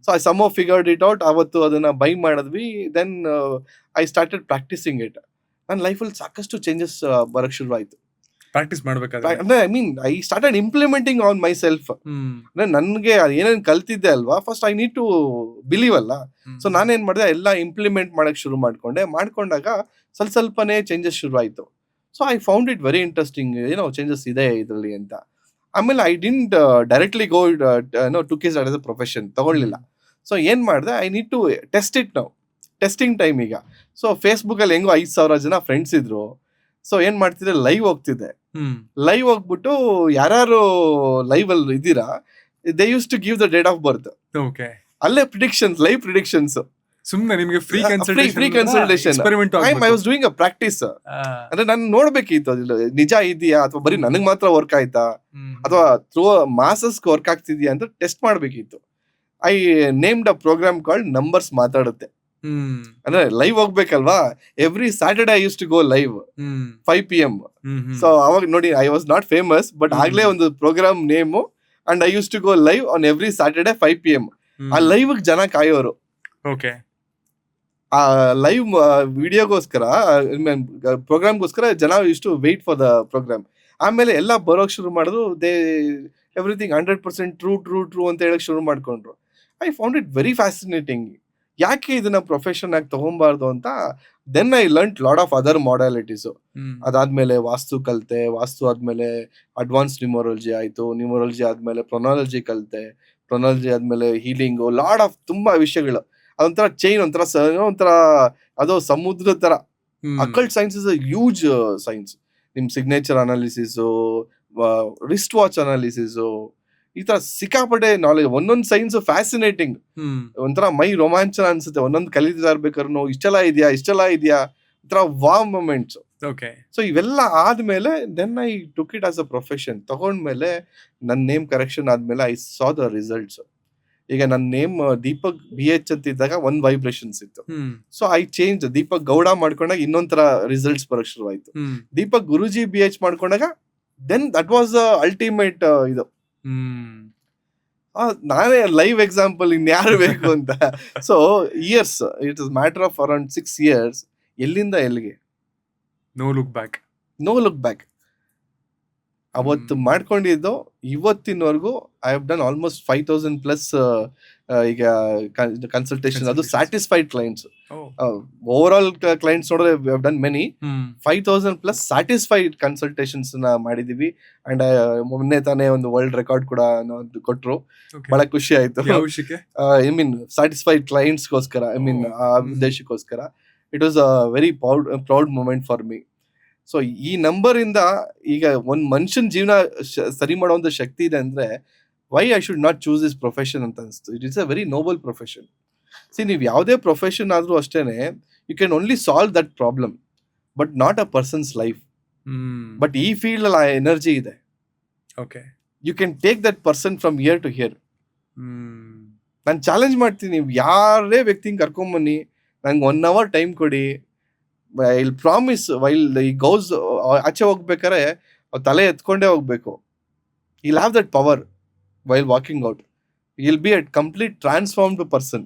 So I some figured it out. ಅವತ್ತು ಅದನ್ನ ಬೈ ಮಾಡಿದ್ವಿ. Then I started practising it. ನನ್ನ ಲೈಫಲ್ಲಿ ಸಾಕಷ್ಟು ಚೇಂಜಸ್ ಬರಕ್ ಶುರು ಆಯ್ತು. ಪ್ರಾಕ್ಟೀಸ್ ಮಾಡ್ಬೇಕಾದ್ರೆ ಅಂದ್ರೆ I started implementing on myself. ಅಂದ್ರೆ ನನ್ಗೆ ಏನೇನ್ ಕಲ್ತಿದ್ದೆ ಅಲ್ವಾ, first I need to believe ಅಲ್ಲ. ಸೊ ನಾನೇನ್ ಮಾಡಿದೆ, ಎಲ್ಲ ಇಂಪ್ಲಿಮೆಂಟ್ ಮಾಡಕ್ ಶುರು ಮಾಡ್ಕೊಂಡಾಗ ಸ್ವಲ್ಪನೇ ಚೇಂಜಸ್ ಶುರು ಆಯ್ತು. So I found it very interesting, ಏನೋ ಚೇಂಜಸ್ ಇದೆ ಇದರಲ್ಲಿ ಅಂತ. ಆಮೇಲೆ I didn't directly go to case as a profession ತಗೊಳ್ಳಿಲ್ಲ. ಸೊ ಏನ್ ಮಾಡಿದೆ, I need to test it now. Testing time ಈಗ. ಸೊ ಫೇಸ್ಬುಕ್ ಅಲ್ಲಿ ಹೆಂಗೋ 5,000 ಜನ ಫ್ರೆಂಡ್ಸ್ ಇದ್ರು. ಸೊ ಏನ್ ಮಾಡ್ತಿದ್ದೆ, ಲೈವ್ ಹೋಗ್ತಿದ್ದೆ. ಲೈವ್ ಹೋಗ್ಬಿಟ್ಟು ಯಾರು ಲೈವ್ ಅಲ್ಲಿ ಇದ್ದೀರಾ, they use to give the date of birth. Okay. ಅಲ್ಲೇ ಪ್ರಿಡಿಕ್ಷನ್ಸ್, ಲೈವ್ ಪ್ರಿಡಿಕ್ಷನ್ಸ್. ಸುಮ್ಮನೆ ನಿಮಗೆ free free consultation. I was doing a practice. ಅಂದ್ರೆ ನಾನು ನೋಡ್ಬೇಕಿತ್ತು ಅದಿಲ್ಲ ನಿಜ ಇದೆಯಾ ಅಥವಾ ಬರೀ ನನಗ್ ಮಾತ್ರ ವರ್ಕ್ ಆಯ್ತಾ ಅಥವಾ ಥ್ರೂ ಮಾಸಸ್ ವರ್ಕ್ ಆಗ್ತಿದ್ಯಾ ಅಂತ ಟೆಸ್ಟ್ ಮಾಡ್ಬೇಕಿತ್ತು. I named a program called numbers ಮಾತಾಡುತ್ತೆ. ಅಂದ್ರೆ ಲೈವ್ ಹೋಗ್ಬೇಕಲ್ವಾ, every Saturday I use to go live 5 PM. So ಅವಾಗ ನೋಡಿ, I was not famous, but ಆಗ್ಲೇ ಒಂದು program name. And I use to go live on every Saturday 5 PM. ಆ live ಜನ ಕಾಯೋರು. ಓಕೆ. ಆ ಲೈವ್ ವಿಡಿಯೋಗೋಸ್ಕರ, ಪ್ರೋಗ್ರಾಮ್ಗೋಸ್ಕರ ಜನ use to wait for the program. ಆಮೇಲೆ ಎಲ್ಲ ಬರೋಕ್ ಶುರು ಮಾಡಿದ್ರು. ದೇ ಎವ್ರಿಥಿಂಗ್ 100% ಟ್ರೂ ಅಂತ ಹೇಳಕ್ ಶುರು ಮಾಡ್ಕೊಂಡ್ರು. I found it very fascinating. ಯಾಕೆ ಇದನ್ನ ಪ್ರೊಫೆಷನ್ ಆಗಿ ತಗೊಂಬಾರ್ದು ಅಂತ. Then I learn lot of other modalities. ಅದಾದ್ಮೇಲೆ ವಾಸ್ತು ಕಲಿತೆ. ವಾಸ್ತು ಆದ್ಮೇಲೆ ಅಡ್ವಾನ್ಸ್ ನ್ಯೂಮರಾಲಜಿ ಆಯ್ತು. ನ್ಯೂಮರಾಲಜಿ ಆದ್ಮೇಲೆ ಪ್ರೊನಾಲಜಿ ಕಲಿತೆ. ಪ್ರೊನಾಲಜಿ ಆದ್ಮೇಲೆ ಹೀಲಿಂಗು, ಲಾಟ್ ಆಫ್ ತುಂಬಾ ವಿಷಯಗಳು. ಅದೊಂಥರ ಚೈನ್, ಒಂಥರ ಅದು ಸಮುದ್ರ ತರ. Occult science is a huge science. ನಿಮ್ signature analysis, wrist watch analysis, ಈ ತರ ಸಿಕ್ಕಾಪಟ್ಟೆ ನಾಲೆಜ್. ಒಂದೊಂದು ಸೈನ್ಸ್ ಫ್ಯಾಸಿನೇಟಿಂಗ್. ಒಂಥರ ಮೈ ರೋಮಾಂಚನ ಅನ್ಸುತ್ತೆ ಒಂದೊಂದು ಕಲಿತಾ ಇರ್ಬೇಕಾದ್ರು. ಇಷ್ಟೆಲ್ಲ ಇದೆಯಾ ಒಂಥರ ವಾವ್ ಮೂಮೆಂಟ್ಸ್. ಓಕೆ. ಸೊ ಇವೆಲ್ಲ ಆದ್ಮೇಲೆ then I took it as a profession. ತಗೊಂಡ್ಮೇಲೆ ನನ್ನ ನೇಮ್ ಕರೆಕ್ಷನ್ ಆದ್ಮೇಲೆ ಐ ಸಾ ದ ರಿಸಲ್ಟ್ಸ್. ಈಗ ನನ್ನ ನೇಮ್ ದೀಪಕ್ BH ಅಂತ ಇದ್ದಾಗ 1 ವೈಬ್ರೇಷನ್ಸ್ ಇತ್ತು. So I change Deepak Gowda ಮಾಡ್ಕೊಂಡಾಗ ಇನ್ನೊಂಥರ ರಿಸಲ್ಟ್ಸ್ ಬರಕ್ ಶುರು ಆಯ್ತು. ದೀಪಕ್ ಗುರುಜಿ BH ಮಾಡ್ಕೊಂಡಾಗ ದೆನ್ ದಟ್ ವಾಸ್ ಅಲ್ಟಿಮೇಟ್ ಇದು. ನಾನೇ ಲೈವ್ ಎಕ್ಸಾಂಪಲ್, ಇನ್ಯಾರು ಬೇಕು ಅಂತ. So years, it is matter of around 6 years. ಎಲ್ಲಿಂದ ಎಲ್ಲಿಗೆ, ನೋ ಲುಕ್ ಬ್ಯಾಕ್. ಅವತ್ತು ಮಾಡ್ಕೊಂಡಿದ್ದು ಇವತ್ತಿನವರೆಗೂ I have done almost 5,000 plus ಈಗ ಕನ್ಸಲ್ಟೇಷನ್, ಅದು satisfied clients. Over all clients ನೋಡಿದ್ರೆ we have done many. 5,000 plus satisfied consultations ನ ಮಾಡಿದೀವಿ. ಅಂಡ್ ಮೊನ್ನೆ ತಾನೇ ಒಂದು ವರ್ಲ್ಡ್ ರೆಕಾರ್ಡ್ ಕೂಡ ಕೊಟ್ರು, ಬಹಳ ಖುಷಿ ಆಯ್ತು. ಐ ಮೀನ್ ಸ್ಯಾಟಿಸ್ಫೈಡ್ ಕ್ಲೈಂಟ್ಸ್ಗೋಸ್ಕರ, ಐ ಮೀನ್ ಆ ಉದ್ದೇಶಕ್ಕೋಸ್ಕರ. It was a very proud moment for me. So ಈ ನಂಬರ್ ಇಂದ ಈಗ ಒಂದ್ ಮನುಷ್ಯನ ಜೀವನ ಸರಿ ಮಾಡುವಂತ ಶಕ್ತಿ ಇದೆ ಅಂದ್ರೆ, why I should not choose this profession ಅಂತ ಅನಿಸ್ತು. It is a very noble profession. See, ನೀವು ಯಾವುದೇ ಪ್ರೊಫೆಷನ್ ಆದ್ರೂ ಅಷ್ಟೇನೆ, you can only solve that problem, but not a person's life. But ಈ ಫೀಲ್ಡ್ ಅಲ್ಲಿ ಆ ಎನರ್ಜಿ ಇದೆ. Okay, you can take that person from here to here. ನಾನು challenge ಮಾಡ್ತೀನಿ, ನೀವು ಯಾರೇ ವ್ಯಕ್ತಿನ ಕರ್ಕೊಂಬನ್ನಿ, ನಂಗೆ 1 hour ಟೈಮ್ ಕೊಡಿ, ಐಲ್ ಪ್ರಾಮಿಸ್ ವೈಲ್ ಈ ಗೌಸ್ ಆಚೆ ಹೋಗ್ಬೇಕಾರೆ ತಲೆ ಎತ್ಕೊಂಡೇ ಹೋಗ್ಬೇಕು. I'll have that power while walking out. I'll be a complete transformed person.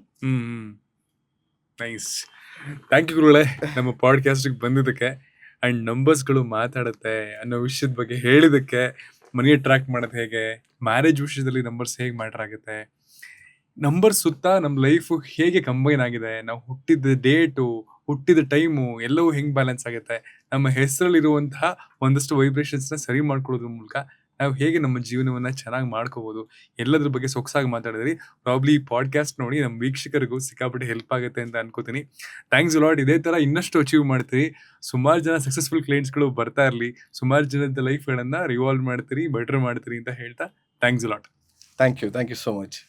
Nice. Thank you ಗುರುಗಳೇ, ನಮ್ಮ ಪಾಡ್ಕಾಸ್ಟ್ಗೆ ಬಂದಿದ್ದಕ್ಕೆ ಅಂಡ್ ನಂಬರ್ಸ್ಗಳು ಮಾತಾಡುತ್ತೆ ಅನ್ನೋ ವಿಷಯದ ಬಗ್ಗೆ ಹೇಳಿದಕ್ಕೆ, ಮನಿ ಅಟ್ರಾಕ್ಟ್ ಮಾಡೋದು ಹೇಗೆ, ಮ್ಯಾರೇಜ್ ವಿಷಯದಲ್ಲಿ ನಂಬರ್ಸ್ ಹೇಗೆ ಮ್ಯಾಟರ್ ಆಗುತ್ತೆ, ನಂಬರ್ ಸುತ್ತ ನಮ್ಮ ಲೈಫು ಹೇಗೆ ಕಂಬೈನ್ ಆಗಿದೆ, ನಾವು ಹುಟ್ಟಿದ ಡೇಟು, ಹುಟ್ಟಿದ ಟೈಮು ಎಲ್ಲವೂ ಹೆಂಗೆ ಬ್ಯಾಲೆನ್ಸ್ ಆಗುತ್ತೆ, ನಮ್ಮ ಹೆಸರಲ್ಲಿರುವಂತಹ ಒಂದಷ್ಟು ವೈಬ್ರೇಷನ್ಸ್ನ ಸರಿ ಮಾಡ್ಕೊಳ್ಳೋದ್ರ ಮೂಲಕ ನಾವು ಹೇಗೆ ನಮ್ಮ ಜೀವನವನ್ನು ಚೆನ್ನಾಗಿ ಮಾಡ್ಕೋಬೋದು, ಎಲ್ಲದ್ರ ಬಗ್ಗೆ ಸೊಗಸಾಗಿ ಮಾತಾಡಿದ್ರಿ. ಪ್ರಾಬ್ಲಿ ಈ ಪಾಡ್ಕಾಸ್ಟ್ ನೋಡಿ ನಮ್ಮ ವೀಕ್ಷಕರಿಗೂ ಸಿಕ್ಕಾಪಟ್ಟೆ ಹೆಲ್ಪ್ ಆಗುತ್ತೆ ಅಂತ ಅನ್ಕೋತೀನಿ. Thanks lot. ಇದೇ ಥರ ಇನ್ನಷ್ಟು ಅಚೀವ್ ಮಾಡ್ತೀರಿ, ಸುಮಾರು ಜನ ಸಕ್ಸಸ್ಫುಲ್ ಕ್ಲೈಂಟ್ಸ್ಗಳು ಬರ್ತಾ ಇರಲಿ, ಸುಮಾರು ಜನದ ಲೈಫ್ಗಳನ್ನು ರಿವಾಲ್ವ್ ಮಾಡ್ತೀರಿ, ಬೆಟರ್ ಮಾಡ್ತೀರಿ ಅಂತ ಹೇಳ್ತಾ thanks lot. Thank you so much.